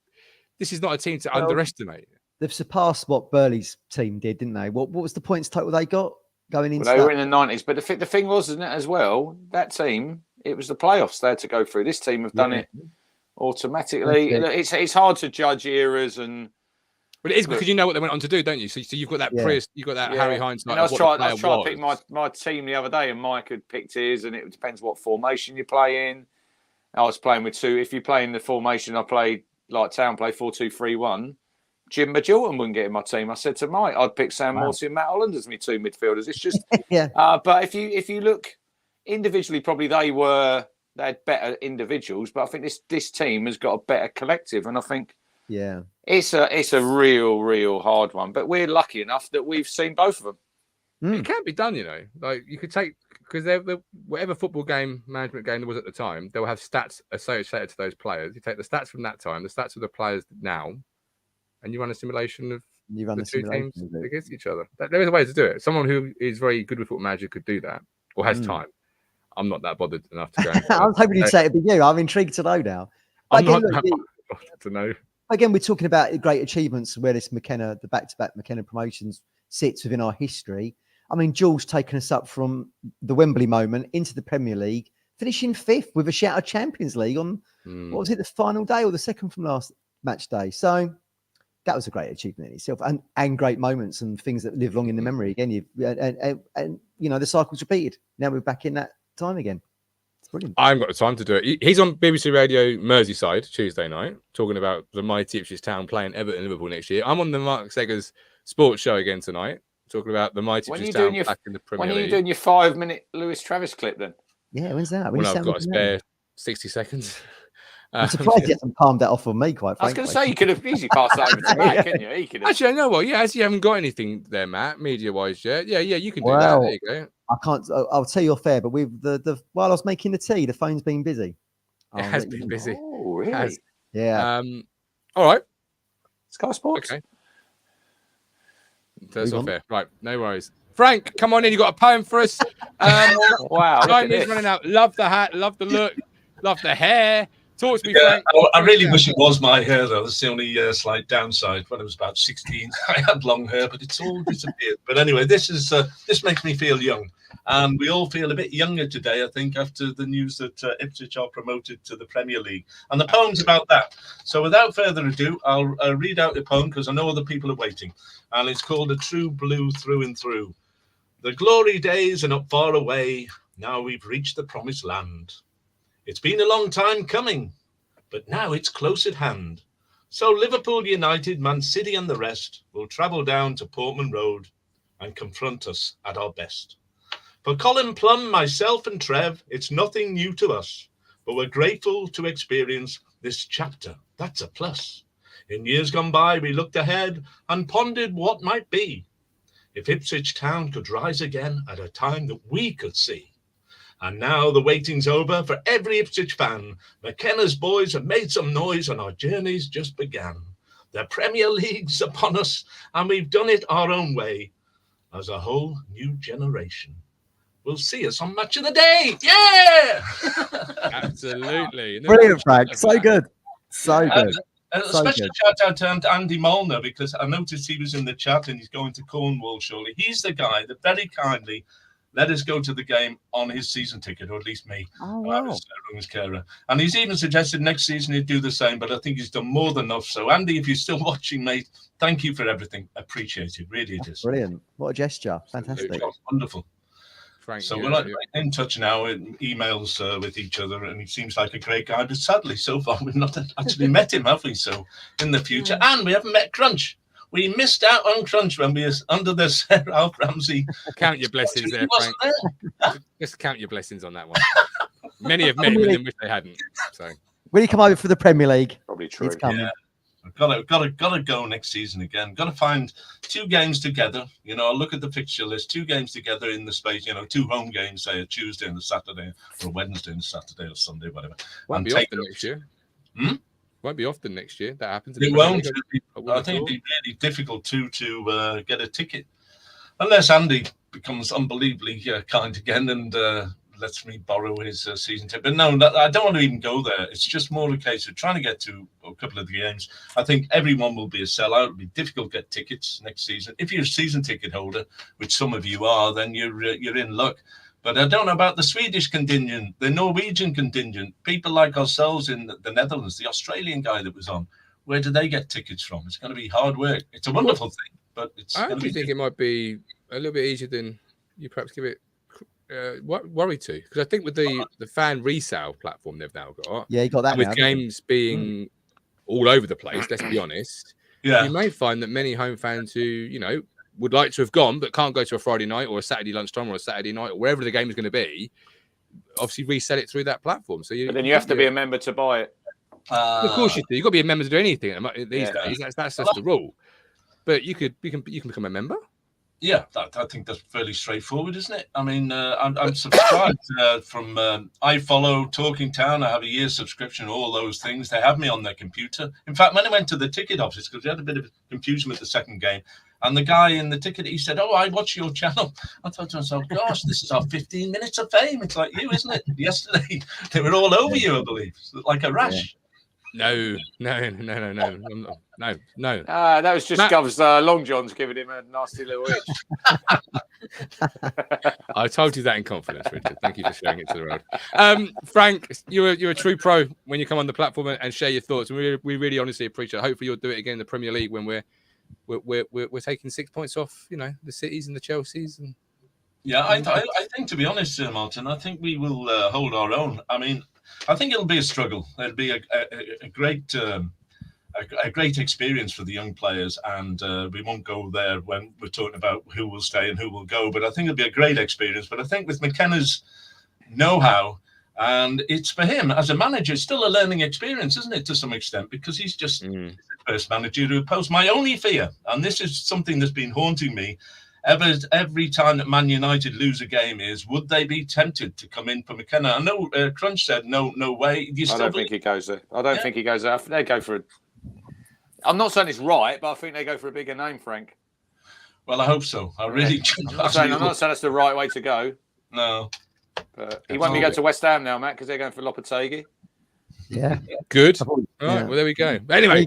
Speaker 1: this is not a team to underestimate.
Speaker 4: They've surpassed what Burley's team did, didn't they? What was the points total they got going into?
Speaker 2: Well, they were in the 90s, but the thing was, isn't it, as well? That team, it was the playoffs they had to go through. This team have done it automatically. It's hard to judge eras,
Speaker 1: but it is because you know what they went on to do, don't you? So you've got that you've got that Harry Hindsight.
Speaker 2: I was trying to pick my team the other day, and Mike had picked his, and it depends what formation you play in. I was playing with two. If you play in the formation I played, like Town play 4-2-3-1, Jim Majordan wouldn't get in my team. I said to Mike, I'd pick Sam Morsy and Matt Holland as my two midfielders. It's just but if you look individually, probably they had better individuals, but I think this team has got a better collective, and I think it's a real hard one. But we're lucky enough that we've seen both of them.
Speaker 1: It can be done, you know. Like you could take, because they're whatever football game, management game there was at the time, they'll have stats associated to those players. You take the stats from that time, the stats of the players now, and you run a simulation of the two teams against each other. There is a way to do it. Someone who is very good with Football Manager could do that, or has time. I'm not that bothered enough to go.
Speaker 4: I was hoping you'd say it'd be you. I'm intrigued to know now.
Speaker 1: I'm not that bothered to know.
Speaker 4: Again, we're talking about great achievements where this McKenna, the back-to-back McKenna promotions sits within our history. I mean, Jules taking us up from the Wembley moment into the Premier League, finishing 5th with a shout of Champions League on, what was it, the final day or the second from last match day? So that was a great achievement in itself, and great moments and things that live long in the memory. Again, and you know, the cycle's repeated. Now we're back in that time again. It's brilliant.
Speaker 1: I haven't got the time to do it. He's on BBC Radio Merseyside Tuesday night talking about the mighty Ipswich Town playing Everton Liverpool next year. I'm on the Mark Seggers sports show again tonight talking about the mighty Ipswich Town back in the Premier League.
Speaker 2: When are you doing your 5-minute Lewis Travis clip then?
Speaker 4: Yeah, when's that?
Speaker 1: When I've got a spare 60 seconds.
Speaker 4: I'm surprised you haven't palmed that off on me, quite frankly.
Speaker 2: I was going to say, you could have easily passed that over to Matt, couldn't you?
Speaker 1: Actually, I know what. Yeah, as you haven't got anything there, Matt, media-wise yet. Yeah, you can do that. There you go.
Speaker 4: I can't. I'll tell you off air, but with the while I was making the tea, the phone's been busy.
Speaker 1: It has been busy.
Speaker 2: Oh, really?
Speaker 4: Yeah.
Speaker 1: All right.
Speaker 2: Sky Sports.
Speaker 1: Okay. That's off air. Right. No worries. Frank, come on in. You got a poem for us.
Speaker 2: Wow.
Speaker 1: Time is running out. Love the hat. Love the look. Love the hair. Talk to me, Frank.
Speaker 8: I really wish it was my hair, though. That's the only slight downside. When I was about 16, I had long hair, but it's all disappeared. But anyway, this makes me feel young. And we all feel a bit younger today, I think, after the news that Ipswich are promoted to the Premier League. And the poem's about that. So without further ado, I'll read out the poem because I know other people are waiting. And it's called A True Blue Through and Through. The glory days are not far away. Now we've reached the promised land. It's been a long time coming, but now it's close at hand. So Liverpool United, Man City and the rest will travel down to Portman Road and confront us at our best. For Colin Plum, myself and Trev, it's nothing new to us, but we're grateful to experience this chapter. That's a plus. In years gone by, we looked ahead and pondered what might be if Ipswich Town could rise again at a time that we could see. And now the waiting's over for every Ipswich fan. McKenna's boys have made some noise and our journey's just began. The Premier League's upon us and we've done it our own way. As a whole new generation will see us on Match of the Day. Yeah!
Speaker 1: Absolutely.
Speaker 4: Brilliant, Frank. So good. So good.
Speaker 8: A special shout out to Andy Molnar, because I noticed he was in the chat and he's going to Cornwall shortly. He's the guy that very kindly let us go to the game on his season ticket, or at least me.
Speaker 4: Oh, wow.
Speaker 8: I was his carer. And he's even suggested next season he'd do the same, but I think he's done more than enough. So, Andy, if you're still watching, mate, thank you for everything. Appreciate it. Really, it is.
Speaker 4: Brilliant. What a gesture. Fantastic.
Speaker 8: Wonderful.
Speaker 1: Frank,
Speaker 8: So we're in touch now, in emails with each other, and he seems like a great guy. But sadly, so far, we've not actually met him, have we? So in the future, and we haven't met Crunch. We missed out on Crunch when we were under the Sir Ralph Ramsey.
Speaker 1: Count your blessings there, Frank. Just count your blessings on that one. Many have met him and wish they hadn't. So
Speaker 4: will he come over for the Premier League?
Speaker 2: Probably true.
Speaker 4: He's coming.
Speaker 8: Yeah. I've got to go next season again. Got to find 2 games together. You know, I'll look at the fixture list. 2 games together in the space. You know, 2 home games, say a Tuesday and a Saturday, or a Wednesday and a Saturday, or Sunday, whatever.
Speaker 1: Won't be often next year. Won't be often next year. That happens.
Speaker 8: It won't. I think it'd be really difficult to get a ticket, unless Andy becomes unbelievably kind again and lets me borrow his season ticket. But no, I don't want to even go there. It's just more a case of trying to get to a couple of the games. I think everyone will be a sellout. It'll be difficult to get tickets next season. If you're a season ticket holder, which some of you are, then you're in luck. But I don't know about the Swedish contingent, the Norwegian contingent, people like ourselves in the Netherlands, the Australian guy that was on. Where do they get tickets from? It's going to be hard work. It's a wonderful thing, but it's.
Speaker 1: I actually think it might be a little bit easier than you perhaps give it worry to, because I think with the fan resale platform they've now got,
Speaker 4: you got that
Speaker 1: with
Speaker 4: now,
Speaker 1: games being all over the place. Let's be honest.
Speaker 8: Yeah,
Speaker 1: you may find that many home fans who would like to have gone but can't go to a Friday night or a Saturday lunchtime or a Saturday night or wherever the game is going to be, obviously resell it through that platform. So
Speaker 2: but then you have to be a member to buy it.
Speaker 1: Of course you do. You've got to be a member to do anything these days. That's just the rule. But you can become a member.
Speaker 8: Yeah, I think that's fairly straightforward, isn't it? I mean, I'm subscribed from iFollow, Talking Town. I have a year's subscription, all those things. They have me on their computer. In fact, when I went to the ticket office, because we had a bit of confusion with the second game, and the guy in the ticket, he said, "Oh, I watch your channel." I thought to myself, "Gosh, this is our 15 minutes of fame." It's like you, isn't it? Yesterday, they were all over you, I believe, like a rash.
Speaker 1: No.
Speaker 2: That was just Gov's Long John's giving him a nasty little itch.
Speaker 1: I told you that in confidence, Richard. Thank you for sharing it to the road. Frank, you're a true pro when you come on the platform and share your thoughts. We really honestly appreciate it. Hopefully you'll do it again in the Premier League when we're taking 6 points off, the Cities and the Chelseas. And
Speaker 8: yeah, I think, to be honest, Martin, I think we will hold our own. I mean, I think it'll be a struggle. It'll be a great experience for the young players, and we won't go there when we're talking about who will stay and who will go. But I think it'll be a great experience. But I think with McKenna's know-how, and it's for him as a manager, it's still a learning experience, isn't it, to some extent, because he's just the first managerial post. My only fear, and this is something that's been haunting me every time that Man United lose a game, is would they be tempted to come in for McKenna? I know Crunch said no way.
Speaker 2: I don't think he goes there. I don't think he goes there. They go for I'm not saying it's right, but I think they go for a bigger name, Frank.
Speaker 8: Well, I hope so. I really do.
Speaker 2: I'm not saying that's the right way to go.
Speaker 8: No.
Speaker 2: But he won't be going to West Ham now, Matt, because they're going for Lopetegui.
Speaker 4: Yeah.
Speaker 1: Good. All right. Well, there we go. Anyway,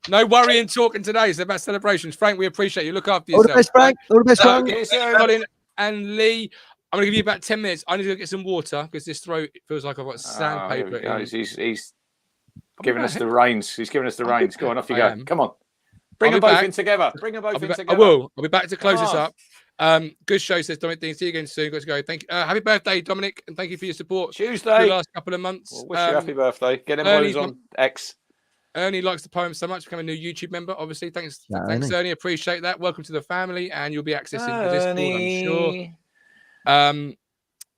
Speaker 1: no worrying talking today. It's about celebrations. Frank, we appreciate you. Look after yourself.
Speaker 4: All the best, Frank. All the best, Frank.
Speaker 1: Colin and Lee, I'm going to give you about 10 minutes. I need to go get some water because this throat feels like I've got sandpaper.
Speaker 2: He's giving us the reins. He's giving us the reins. Go on, off you go. Come on. Bring them both in together.
Speaker 1: I will. I'll be back to close this up. Good show, says Dominic Dean. See you again soon. Got to go. Thank you. Happy birthday, Dominic, and thank you for your support.
Speaker 2: Tuesday.
Speaker 1: The last couple of months.
Speaker 2: Well, wish you happy birthday. Get them blues on X.
Speaker 1: Ernie likes the poem so much, become a new YouTube member. Obviously, thanks, Ernie. Appreciate that. Welcome to the family, and you'll be accessing the Discord, I'm sure.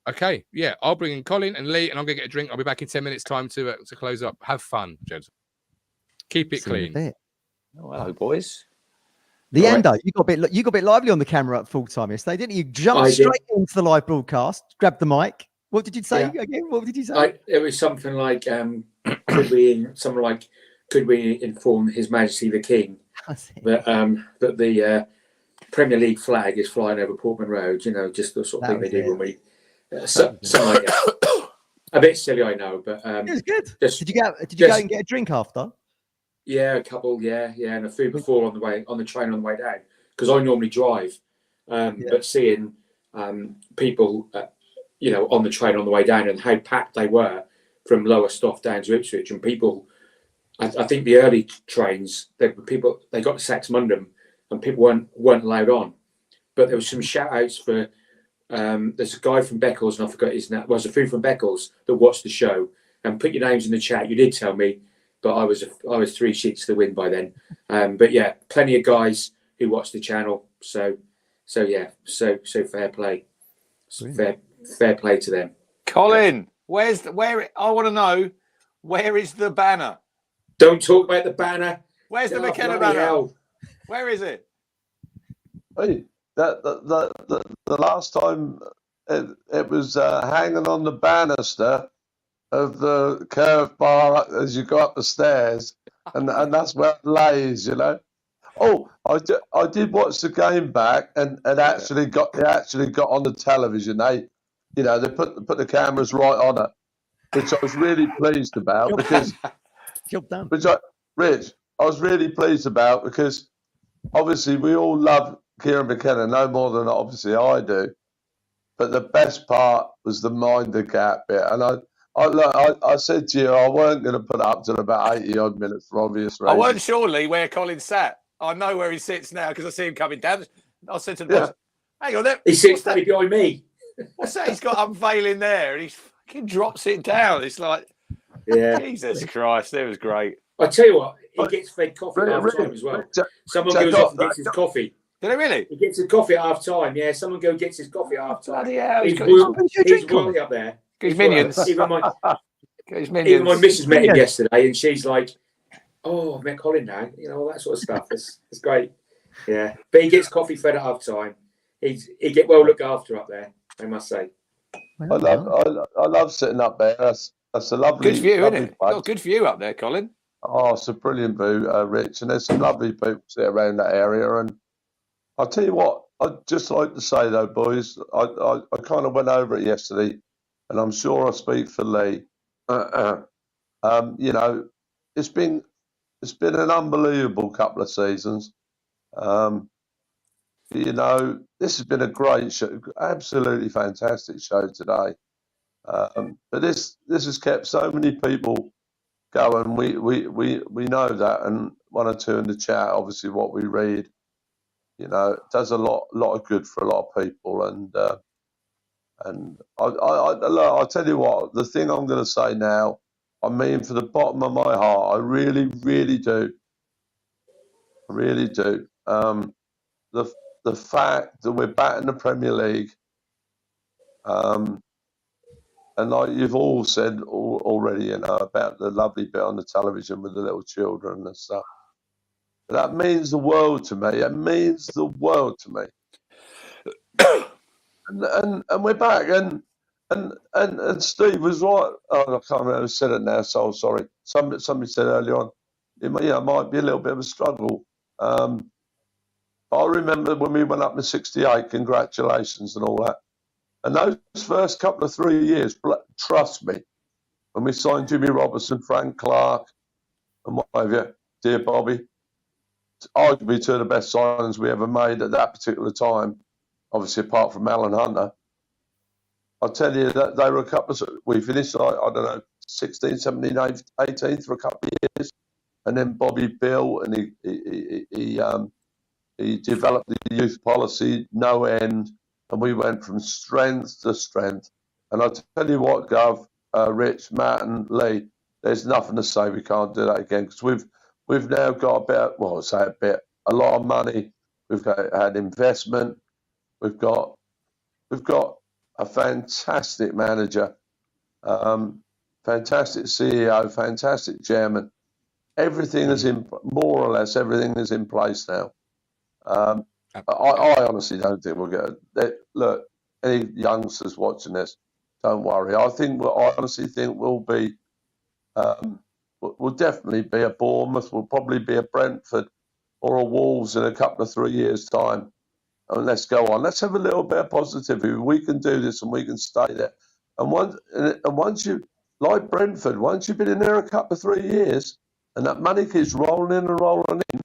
Speaker 1: Okay, yeah, I'll bring in Colin and Lee, and I'm gonna get a drink. I'll be back in 10 minutes' time to close up. Have fun, gents. Keep it clean.
Speaker 2: Oh, hello, boys.
Speaker 4: Leander, you got a bit lively on the camera at full time yesterday, didn't you? Jumped straight into the live broadcast, grabbed the mic. What did you say again? What did you say?
Speaker 9: It was something like, could we inform His Majesty the King that the Premier League flag is flying over Portman Road? You know, just the sort of thing they do when we something like that. A bit silly, I know, but
Speaker 4: it was good. Did you go and get a drink after?
Speaker 9: Yeah, a couple. Yeah, and a food before on the train on the way down, because I normally drive. But seeing people, on the train on the way down and how packed they were from Lowestoft down to Ipswich, and people, I think the early trains, they got to Saxmundham and people weren't allowed on. But there was some shout outs for. There's a guy from Beccles, and I forgot his name. Was a few from Beccles that watched the show, and put your names in the chat. You did tell me, but I was 3 sheets to the wind by then. But yeah, plenty of guys who watched the channel. So fair play. Fair play to them.
Speaker 2: Colin, where I want to know, where is the banner?
Speaker 9: Don't talk about the banner.
Speaker 2: Where's the McKenna banner? Hell. Where is it?
Speaker 10: Hey, the last time it was hanging on the banister of the curved bar as you go up the stairs, and that's where it lays, you know. Oh, I did watch the game back, and actually got on the television. They put the cameras right on it, which I was really pleased about because.
Speaker 4: Job done.
Speaker 10: Rich, I was really pleased about because obviously we all love Kieran McKenna no more than obviously I do, but the best part was the mind the gap bit, and I said to you I weren't going to put it up till about 80 odd minutes for obvious reasons.
Speaker 2: I weren't sure, Lee, where Colin sat. I know where he sits now because I see him coming down. I said to the boss, hang on there.
Speaker 9: He sits standing behind me.
Speaker 2: What's that? He's got unveiling there, and he fucking drops it down. It's like, Jesus Christ, it was great.
Speaker 9: I tell you what, he gets fed coffee at half time as well. Someone goes off and gets his coffee.
Speaker 2: Did he really?
Speaker 9: He gets his coffee at half time. Yeah, someone gets his coffee at half time.
Speaker 2: He's
Speaker 9: Willie up there.
Speaker 2: His minions.
Speaker 9: Even my missus met him yesterday, and she's like, "Oh, I've met Colin now." You know, all that sort of stuff. It's great. Yeah, but he gets coffee fed at half time. He get well looked after up there, I must say.
Speaker 10: I love sitting up there. That's a lovely,
Speaker 2: good view, isn't it? Got a good view up there, Colin.
Speaker 10: Oh, it's a brilliant view, Rich, and there's some lovely people sit around that area. And I'll tell you what, I'd just like to say though, boys, I kind of went over it yesterday, and I'm sure I speak for Lee. It's been an unbelievable couple of seasons. This has been a great show, absolutely fantastic show today. But this has kept so many people going. We know that, and one or two in the chat, obviously what we read, does a lot of good for a lot of people. And I'll tell you what, the thing I'm going to say now, I mean from the bottom of my heart, I really, really do. I really do. The fact that we're back in the Premier League, and like you've all said already, about the lovely bit on the television with the little children and stuff. That means the world to me. It means the world to me. and we're back. And Steve was right. Oh, I can't remember who said it now. So sorry. Somebody said earlier on, it might be a little bit of a struggle. I remember when we went up in '68. Congratulations and all that. And those first couple of 3 years, trust me, when we signed Jimmy Robertson, Frank Clark, and what have you, dear Bobby, arguably two of the best signings we ever made at that particular time, obviously apart from Alan Hunter. I'll tell you that they were a couple of, we finished, I don't know, 16, 17, 18 for a couple of years. And then Bobby built, and he developed the youth policy, no end. And we went from strength to strength. And I'll tell you what, Gov, Rich, Matt and Lee, there's nothing to say we can't do that again, because we've now got a lot of money. We've had investment. We've got a fantastic manager, fantastic CEO, fantastic chairman. Everything is more or less everything is in place now. I honestly don't think we'll get it. Look, any youngsters watching this, don't worry. I honestly think we'll be, we'll definitely be a Bournemouth. We'll probably be a Brentford or a Wolves in a couple of 3 years' time. And let's go on. Let's have a little bit of positivity. We can do this and we can stay there. And once you, like Brentford, once you've been in there a couple of 3 years and that money keeps rolling in and rolling in,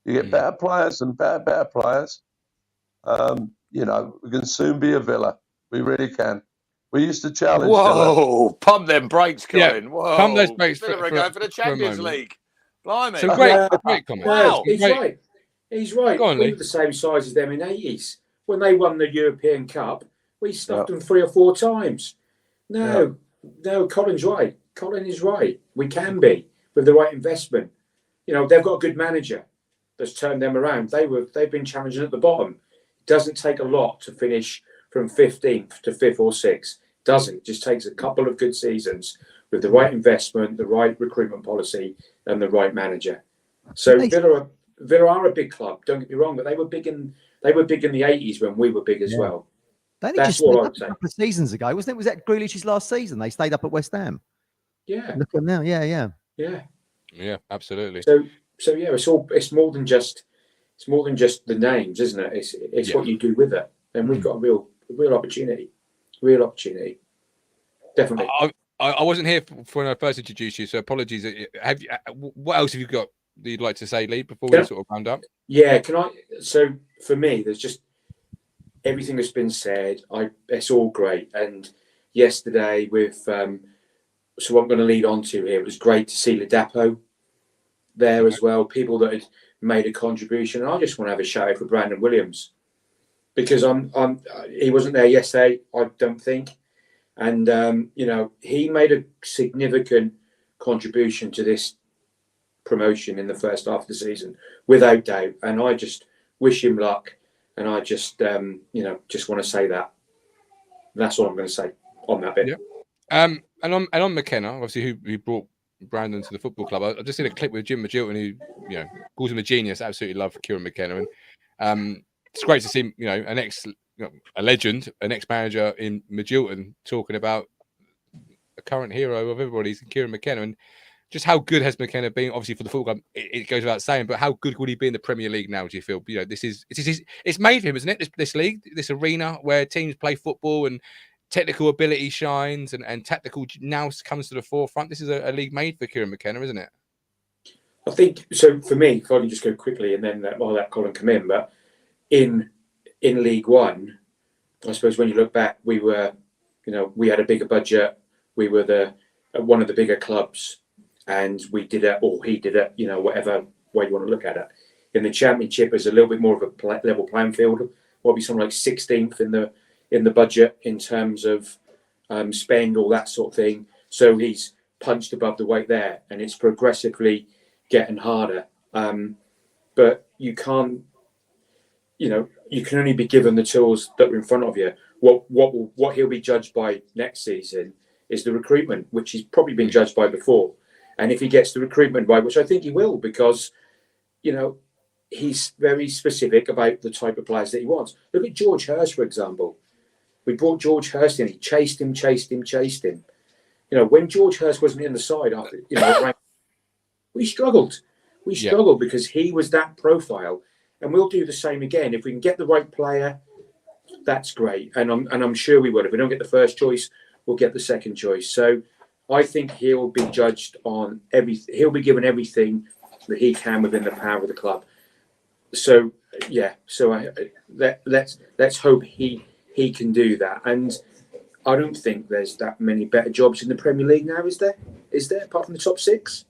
Speaker 10: you get better players and better players. We can soon be a Villa. We really can. We used to challenge Villa.
Speaker 2: Pump them brakes, Colin.
Speaker 1: Yeah,
Speaker 2: whoa.
Speaker 1: pump those brakes
Speaker 2: Villa are going for the Champions League. Blimey.
Speaker 1: So great comment.
Speaker 2: Wow.
Speaker 9: He's right. He's right.
Speaker 1: Go on,
Speaker 9: we
Speaker 1: Lee.
Speaker 9: were the same size as them in the 80s. When they won the European Cup, we stuffed them 3 or 4 times. No, Colin's right. Colin is right. We can be with the right investment. They've got a good manager that's turned them around. They've been challenging at the bottom. It doesn't take a lot to finish from 15th to 5th or 6th. Doesn't. It just takes a couple of good seasons with the right investment, the right recruitment policy, and the right manager. So Villa are a big club. Don't get me wrong, but they were big in the 80s when we were big as well.
Speaker 4: That's what I would say. A couple of seasons ago, wasn't it? Was that Grealish's last season? They stayed up at West Ham.
Speaker 9: Yeah.
Speaker 4: Look at them now. Yeah,
Speaker 1: absolutely.
Speaker 9: So yeah, it's more than just the names, isn't it? It's what you do with it, and we've got a real opportunity. Definitely.
Speaker 1: I wasn't here for when I first introduced you, so apologies. What else have you got that you'd like to say, Lee, before we sort of round up?
Speaker 9: Yeah, can I? So for me, there's just everything that's been said. It's all great. And yesterday with so what I'm going to lead on to here, it was great to see Ladapo there as well. People that had made a contribution. And I just want to have a shout out for Brandon Williams, because he wasn't there yesterday, I don't think. And he made a significant contribution to this promotion in the first half of the season, without doubt. And I just wish him luck. And I just just want to say that. That's all I'm going to say on that bit.
Speaker 1: Yeah. And on McKenna, obviously, who brought Brandon to the football club. I've just seen a clip with Jim Magilton, who calls him a genius. Absolutely love Kieran McKenna, and it's great to see a legend, an ex-manager in Magilton, talking about a current hero of everybody's Kieran McKenna, and just how good has McKenna been? Obviously, for the football club, it goes without saying, but how good would he be in the Premier League now? Do you feel? It's made for him, isn't it? This league, this arena where teams play football and technical ability shines and tactical now comes to the forefront. This is a league made for Kieran McKenna, isn't it?
Speaker 9: I think so. For me, if I can just go quickly and then I'll let Colin come in. But in League One, I suppose when you look back, we were, we had a bigger budget. We were one of the bigger clubs, and we did it, or he did it, whatever way you want to look at it. In the Championship, it's a little bit more of a level playing field. What be something like 16th in the budget in terms of spend, all that sort of thing. So he's punched above the weight there, and it's progressively getting harder. But you can't, you can only be given the tools that are in front of you. What he'll be judged by next season is the recruitment, which he's probably been judged by before. And if he gets the recruitment right, which I think he will, because, he's very specific about the type of players that he wants. Look at George Hurst, for example. We brought George Hurst in. He chased him. When George Hurst wasn't in the side, after we struggled. We struggled because he was that profile. And we'll do the same again. If we can get the right player, that's great. And I'm sure we would. If we don't get the first choice, we'll get the second choice. So I think he'll be judged on everything. He'll be given everything that he can within the power of the club. So let's hope he can do that. And I don't think there's that many better jobs in the Premier League now, is there? Is there, apart from the top 6?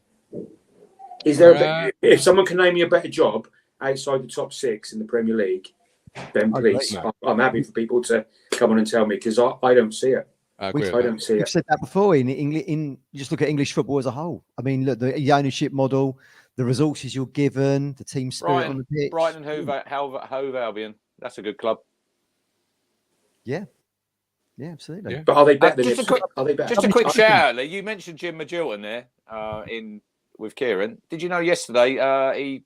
Speaker 9: Is there if someone can name me a better job outside the top 6 in the Premier League, then please, I'm happy for people to come on and tell me, because I don't see it.
Speaker 4: We've
Speaker 9: don't see it.
Speaker 4: said that before. In just look at English football as a whole. I mean, look, the ownership model, the resources you're given, the team spirit on the pitch.
Speaker 2: Brighton and Hove Albion. That's a good club.
Speaker 4: Yeah. Yeah, absolutely.
Speaker 9: Yeah. But are they better than
Speaker 2: just a quick shout out, Lee. You mentioned Jim Magilton there with Kieran. Did you know yesterday he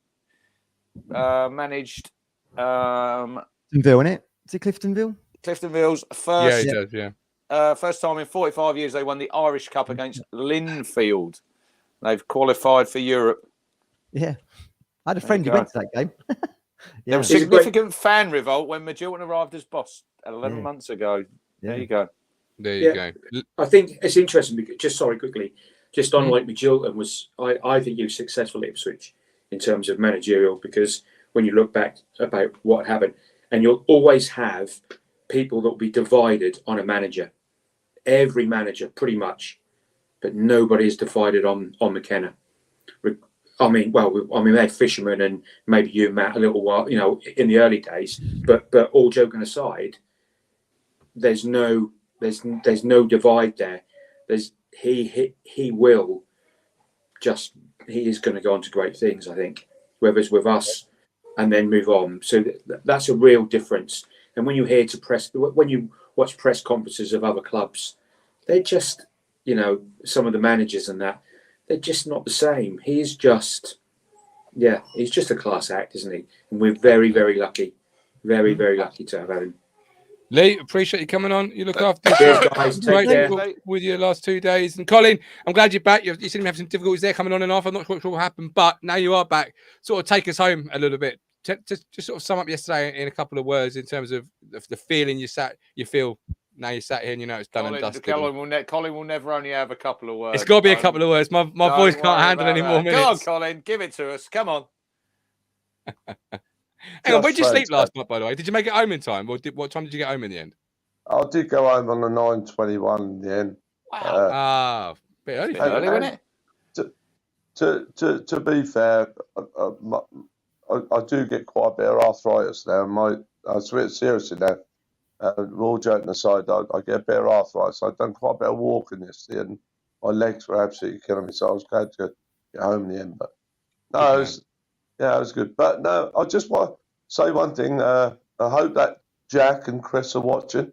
Speaker 2: managed
Speaker 4: Cliftonville, innit? Is it Cliftonville?
Speaker 2: Cliftonville's first.
Speaker 1: Yeah, he does, yeah.
Speaker 2: First time in 45 years they won the Irish Cup against Linfield. They've qualified for Europe.
Speaker 4: Yeah. I had a friend who went to that game.
Speaker 2: There was significant fan revolt when Magilton arrived as boss 11 months ago.
Speaker 4: Yeah.
Speaker 2: There you go.
Speaker 1: There you go.
Speaker 9: I think it's interesting because, just unlike Magilton was, I think he was successful at Ipswich in terms of managerial, because when you look back about what happened, and you'll always have people that will be divided on a manager. Every manager, pretty much, but nobody is divided on McKenna. I mean, we had Fisherman and maybe you, Matt, a little while, in the early days. But all joking aside, there's no divide there. He is going to go on to great things, I think, whether it's with us and then move on. So that's a real difference. And when you when you watch press conferences of other clubs, they're just, some of the managers and that, they're just not the same. He's just a class act, isn't he? And we're very, very lucky. Very, very lucky to have him.
Speaker 1: Lee, appreciate you coming on. You look after
Speaker 9: guys.
Speaker 1: with your last 2 days. And Colin, I'm glad you're back. You seem to have some difficulties there coming on and off. I'm not sure what happened, but now you are back. Sort of take us home a little bit. Just sort of sum up yesterday in a couple of words in terms of the feeling you feel now you sat here and it's done and dusted.
Speaker 2: Colin will never only have a couple of words.
Speaker 1: It's got to be a couple of words. My voice can't handle any more minutes.
Speaker 2: Come on, Colin, give it to us. Come on.
Speaker 1: Hang on, where did you sleep last night, by the way? Did you make it home in time? Or what time did you get home in the end?
Speaker 10: I did go home on the 9:21 in the end.
Speaker 2: Wow.
Speaker 1: Bit early,
Speaker 2: wasn't
Speaker 10: it? To be fair, I do get quite a bit of arthritis now. I swear seriously now. All joking aside, I get a bit of arthritis. I've done quite a bit of walking yesterday, and my legs were absolutely killing me. So I was glad to get home in the end. But no, it was good. But no, I just want to say one thing. I hope that Jack and Chris are watching.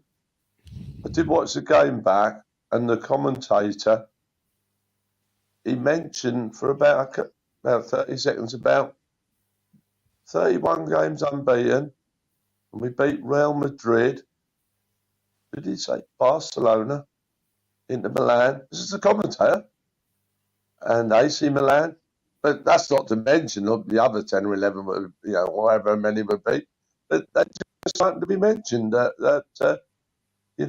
Speaker 10: I did watch the game back, and the commentator, he mentioned for about 30 seconds about 31 games unbeaten, and we beat Real Madrid. Did he say Barcelona, Inter Milan? This is the commentator. And AC Milan. But that's not to mention the other 10 or 11, however many would be. But that just something to be mentioned that we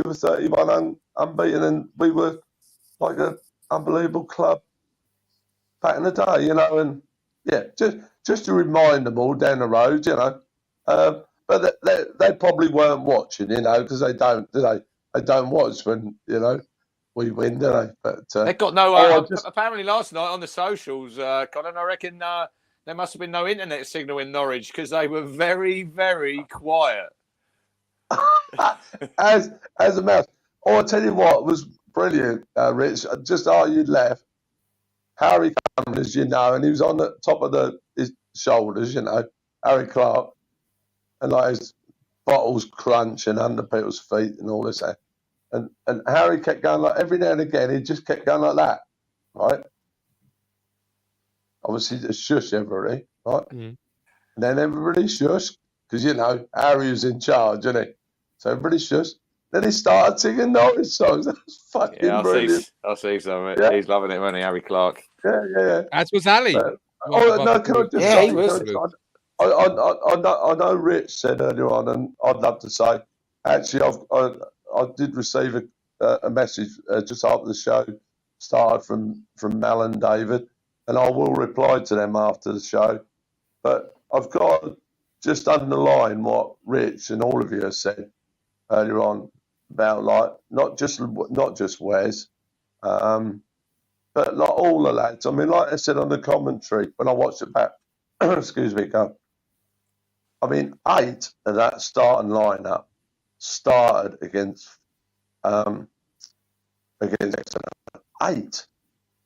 Speaker 10: were 31 unbeaten, and we were like an unbelievable club back in the day, and just to remind them all down the road, but they probably weren't watching, because they don't, do they? They don't watch when, we win, do they? But
Speaker 2: they got no. Apparently, last night on the socials, Colin, I reckon there must have been no internet signal in Norwich because they were very, very quiet.
Speaker 10: as a mouse. Oh, I tell you what was brilliant, Rich. Just after you'd left, Harry came, as you know, and he was on the top of his shoulders, Harry Clark, and like his bottles crunching under people's feet and all this. And Harry kept going like every now and again. He just kept going like that, right? Obviously, just shush everybody, right? And then everybody shushed because Harry was in charge, isn't he? So everybody shushed. Then he started singing Norwich songs. That was fucking brilliant.
Speaker 2: I'll see some of it. Yeah. He's loving it, wasn't he, Harry Clark?
Speaker 10: Yeah.
Speaker 1: As was Ali.
Speaker 10: Can I just say?
Speaker 2: He was.
Speaker 10: I know Rich said earlier on, and I'd love to say, actually, I did receive a message just after the show started from Mel and David, and I will reply to them after the show. But I've got to just underline what Rich and all of you have said earlier on about like not just Wes, but like all the lads. I mean, like I said on the commentary when I watched it back, excuse me, go. I mean, 8 of that starting lineup started against against Exeter.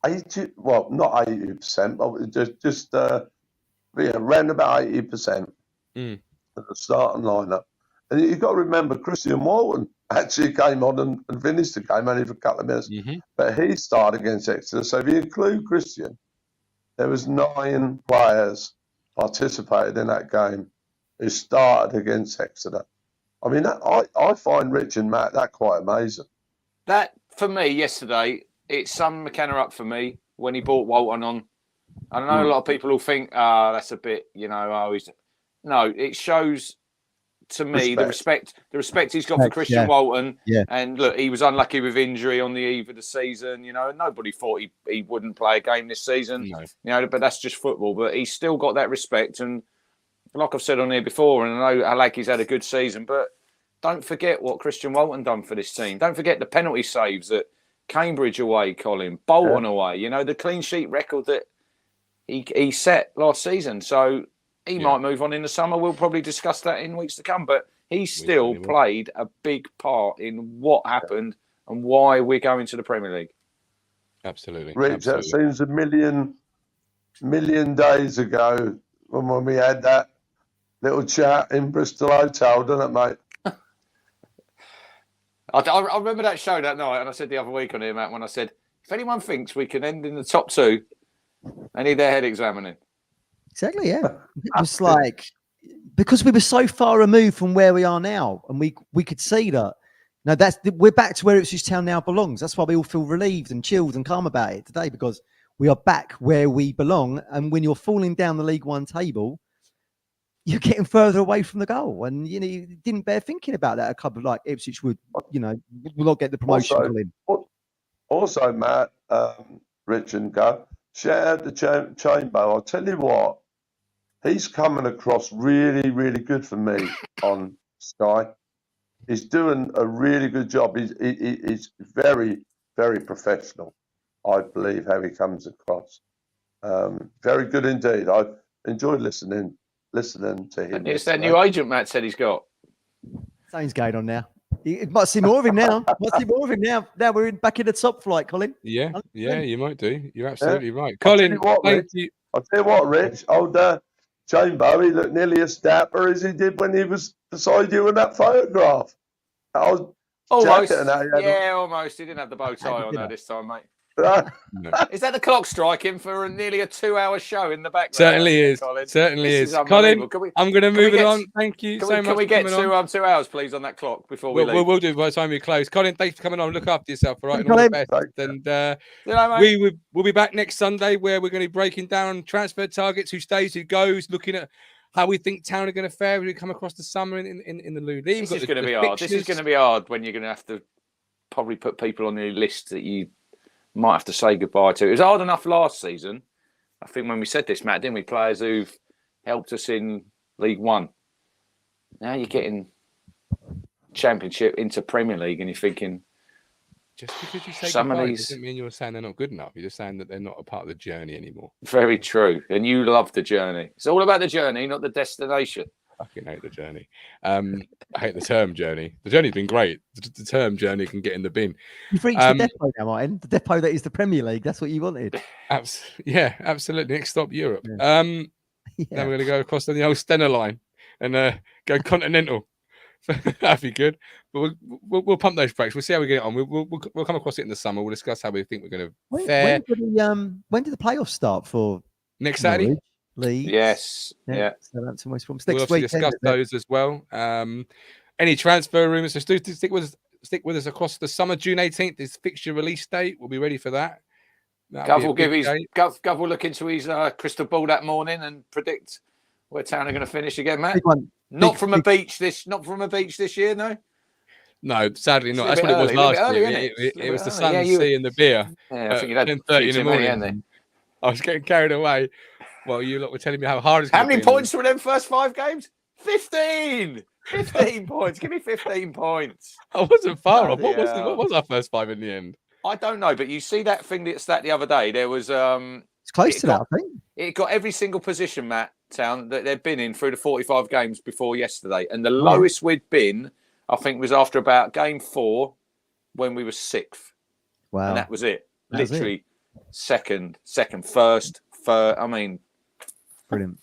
Speaker 10: 80, well, not 80%, but just around about 80% at the starting lineup. And you've got to remember, Christian Walton actually came on and finished the game only for a couple of minutes. But he started against Exeter. So if you include Christian, there was 9 players participated in that game who started against Exeter. I mean, I find Rich and Matt that quite amazing.
Speaker 2: That, for me, yesterday, it summed McKenna up for me when he brought Walton on. I know a lot of people will think, that's a bit, No, it shows to me the respect he's got for Christian Walton. Yeah. And look, he was unlucky with injury on the eve of the season. Nobody thought he wouldn't play a game this season. No. But that's just football. But he's still got that respect. And like I've said on here before, and I know Alaki's had a good season, but don't forget what Christian Walton done for this team. Don't forget the penalty saves at Cambridge away, Colin, Bolton away. The clean sheet record that he set last season. So he might move on in the summer. We'll probably discuss that in weeks to come. But he still played a big part in what happened and why we're going to the Premier League.
Speaker 1: Absolutely.
Speaker 10: Rich, that seems a million days ago when we had that little chat in Bristol Hotel, doesn't it, mate?
Speaker 2: I remember that show that night, and I said the other week on here, Matt, when I said, if anyone thinks we can end in the top 2, they need their head examining.
Speaker 4: Exactly, yeah. It was like, because we were so far removed from where we are now, and we could see that. No, we're back to where Ipswich Town now belongs. That's why we all feel relieved and chilled and calm about it today, because we are back where we belong. And when you're falling down the League One table, you're getting further away from the goal. And, you didn't bear thinking about that. A couple of like Ipswich would, will not get the promotion.
Speaker 10: Also, Matt, Rich and Go, shout out to Chamber. I'll tell you what, he's coming across really, really good for me on Sky. He's doing a really good job. He's very, very professional, I believe, how he comes across. Very good indeed. I've enjoyed listening to him.
Speaker 2: And it's that new agent Matt said he's got.
Speaker 4: Something's going on now. You might see more of him now. Now we're back in the top flight, Colin.
Speaker 1: Yeah, you might do. You're absolutely right. Colin, thank you.
Speaker 10: I'll tell you what, Rich, old Chamber, he looked nearly as dapper as he did when he was beside you in that photograph.
Speaker 2: Almost. Almost. He didn't have the bow tie on there this time, mate.
Speaker 10: No.
Speaker 2: Is that the clock striking for nearly a 2-hour show in the background?
Speaker 1: Certainly is.
Speaker 2: Colin?
Speaker 1: Certainly is. Colin, I'm going to move it on. Thank you so much.
Speaker 2: Can we get to 2 hours, please, on that clock before we leave?
Speaker 1: We'll do by the time we close. Colin, thanks for coming on. Look after yourself, all right? And all the best. And we'll be back next Sunday where we're going to be breaking down transfer targets, who stays, who goes, looking at how we think Town are going to fare when we come across the summer in the League.
Speaker 2: This is going to be hard. This is going to be hard when you're going to have to probably put people on the list that you might have to say goodbye to. It was hard enough last season. I think when we said this, Matt, didn't we? Players who've helped us in League One. Now you're getting Championship into Premier League and you're thinking...
Speaker 1: Just because you say goodbye doesn't mean you're saying they're not good enough. You're just saying that they're not a part of the journey anymore.
Speaker 2: Very true. And you love the journey. It's all about the journey, not the destination.
Speaker 1: I fucking hate the journey. I hate the term journey. The journey's been great. The term journey can get in the bin.
Speaker 4: You've reached the depot now, Martin. The depot that is the Premier League. That's what you wanted.
Speaker 1: Yeah, absolutely. Next stop, Europe. Yeah. Now we're going to go across on the old Stena line and go continental. That'd be good. But we'll pump those brakes. We'll see how we get on. We'll come across it in the summer. We'll discuss how we think we're going to fare.
Speaker 4: When do the playoffs start for
Speaker 1: next Saturday?
Speaker 4: Norwich, Leeds?
Speaker 2: Yes. Yeah.
Speaker 4: Southampton, West Brom.
Speaker 1: We'll discuss those as well. Any transfer rumours? So stick with us across the summer. June 18th is fixture release date. We'll be ready for that.
Speaker 2: Gov will look into his crystal ball that morning and predict where Town are going to finish again, Matt. Not from a beach this year, no.
Speaker 1: No, sadly not. That's what it was last year. It was the sun, sea, and the beer.
Speaker 2: Yeah, I think you had
Speaker 1: 10:30 in the morning. I was getting carried away. Well, you lot were telling me how hard it's
Speaker 2: going to be. How many points were them first 5 games? 15! 15 points. Give me 15 points.
Speaker 1: I wasn't far off. What was our first 5 in the end?
Speaker 2: I don't know, but you see that thing that stat the other day. There was
Speaker 4: it's close to that, I think.
Speaker 2: It got every single position, Matt, Town, that they've been in through the 45 games before yesterday. And the lowest we'd been, I think, was after about game 4 when we were 6th.
Speaker 4: Wow.
Speaker 2: And that was it.
Speaker 4: That's
Speaker 2: Literally second, first, third. I mean,
Speaker 4: brilliant.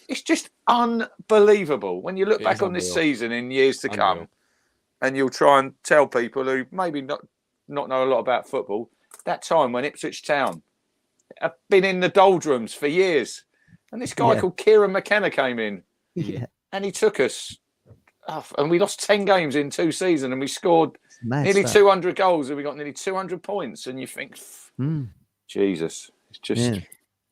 Speaker 2: It's just unbelievable when you look back on this season in years to come, and you'll try and tell people who maybe not know a lot about football, that time when Ipswich Town have been in the doldrums for years, and this guy called Kieran McKenna came in, and he took us off, and we lost 10 games in 2 seasons, and we scored nearly 200 goals, and we got nearly 200 points, and you think, Jesus, it's just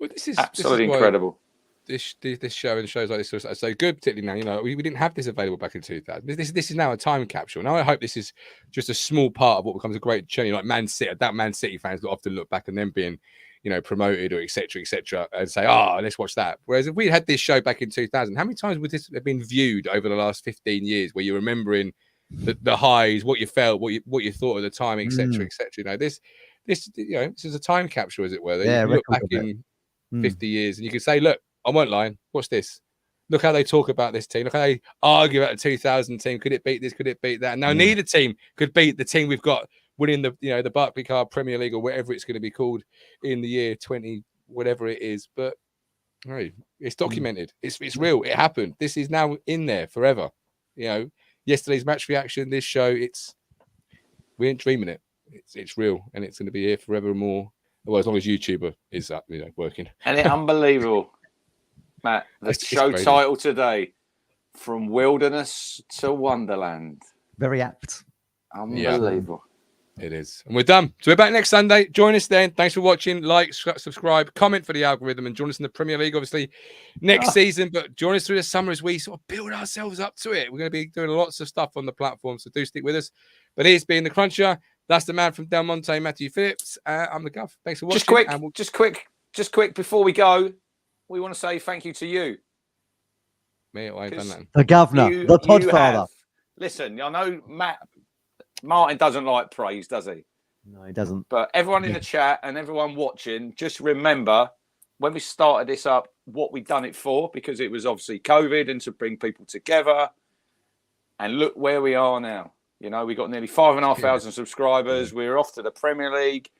Speaker 1: well, this is
Speaker 2: absolutely incredible.
Speaker 1: This show and shows like this are so good, particularly now. We didn't have this available back in 2000. This is now a time capsule. Now I hope this is just a small part of what becomes a great journey. Like Man City, that Man City fans will often look back and then being, promoted or etc., and say, "Oh, let's watch that." Whereas if we had this show back in 2000, how many times would this have been viewed over the last 15 years? Where you're remembering the highs, what you felt, what you thought at the time, etc., etc. This is a time capsule, as it were. You look back in 50 years and you can say, "Look, I won't lie. Watch this. Look how they talk about this team. Look how they argue about the 2000 team. Could it beat this? Could it beat that?" Now, neither team could beat the team we've got winning the Barclaycard Premier League or whatever it's going to be called in the year 20, whatever it is. But hey, it's documented. It's real. It happened. This is now in there forever. Yesterday's match reaction. This show. We ain't dreaming it. It's real, and it's going to be here forevermore. Well, as long as YouTuber is working.
Speaker 2: And it's unbelievable. Matt, the show title today, From Wilderness to Wonderland.
Speaker 4: Very apt.
Speaker 2: Unbelievable.
Speaker 1: It is. And we're done. So we're back next Sunday. Join us then. Thanks for watching. Like, subscribe, comment for the algorithm, and join us in the Premier League, obviously, next season. But join us through the summer as we sort of build ourselves up to it. We're going to be doing lots of stuff on the platform, so do stick with us. But he's been the Cruncher. That's the man from Del Monte, Matthew Phillips. I'm the Gov. Thanks for watching. Just quick before we go, we want to say thank you to you. Me, I ain't done that.
Speaker 4: The governor, the podfather.
Speaker 2: Listen, I know Martin doesn't like praise, does he?
Speaker 4: No, he doesn't.
Speaker 2: But everyone in the chat and everyone watching, just remember when we started this up, what we've done it for, because it was obviously COVID and to bring people together. And look where we are now. We got nearly 5,500 subscribers. We're off to the Premier League.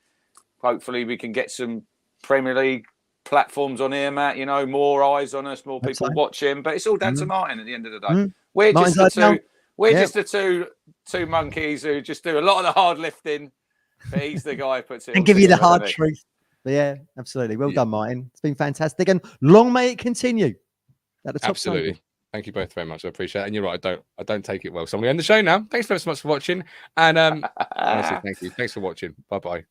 Speaker 2: Hopefully, we can get some Premier League platforms on here, Matt. More eyes on us, more people watching. But it's all down to Martin at the end of the day. We're just the two monkeys who just do a lot of the hard lifting. But he's the guy who puts it.
Speaker 4: And give you the hard truth. But yeah, absolutely. Well done, Martin. It's been fantastic, and long may it continue. At the top.
Speaker 1: Absolutely. Table. Thank you both very much. I appreciate it. And you're right, I don't take it well. So I'm going to end the show now. Thanks very much for watching. And honestly, thank you. Thanks for watching. Bye-bye.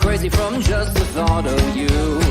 Speaker 11: Crazy from just the thought of you.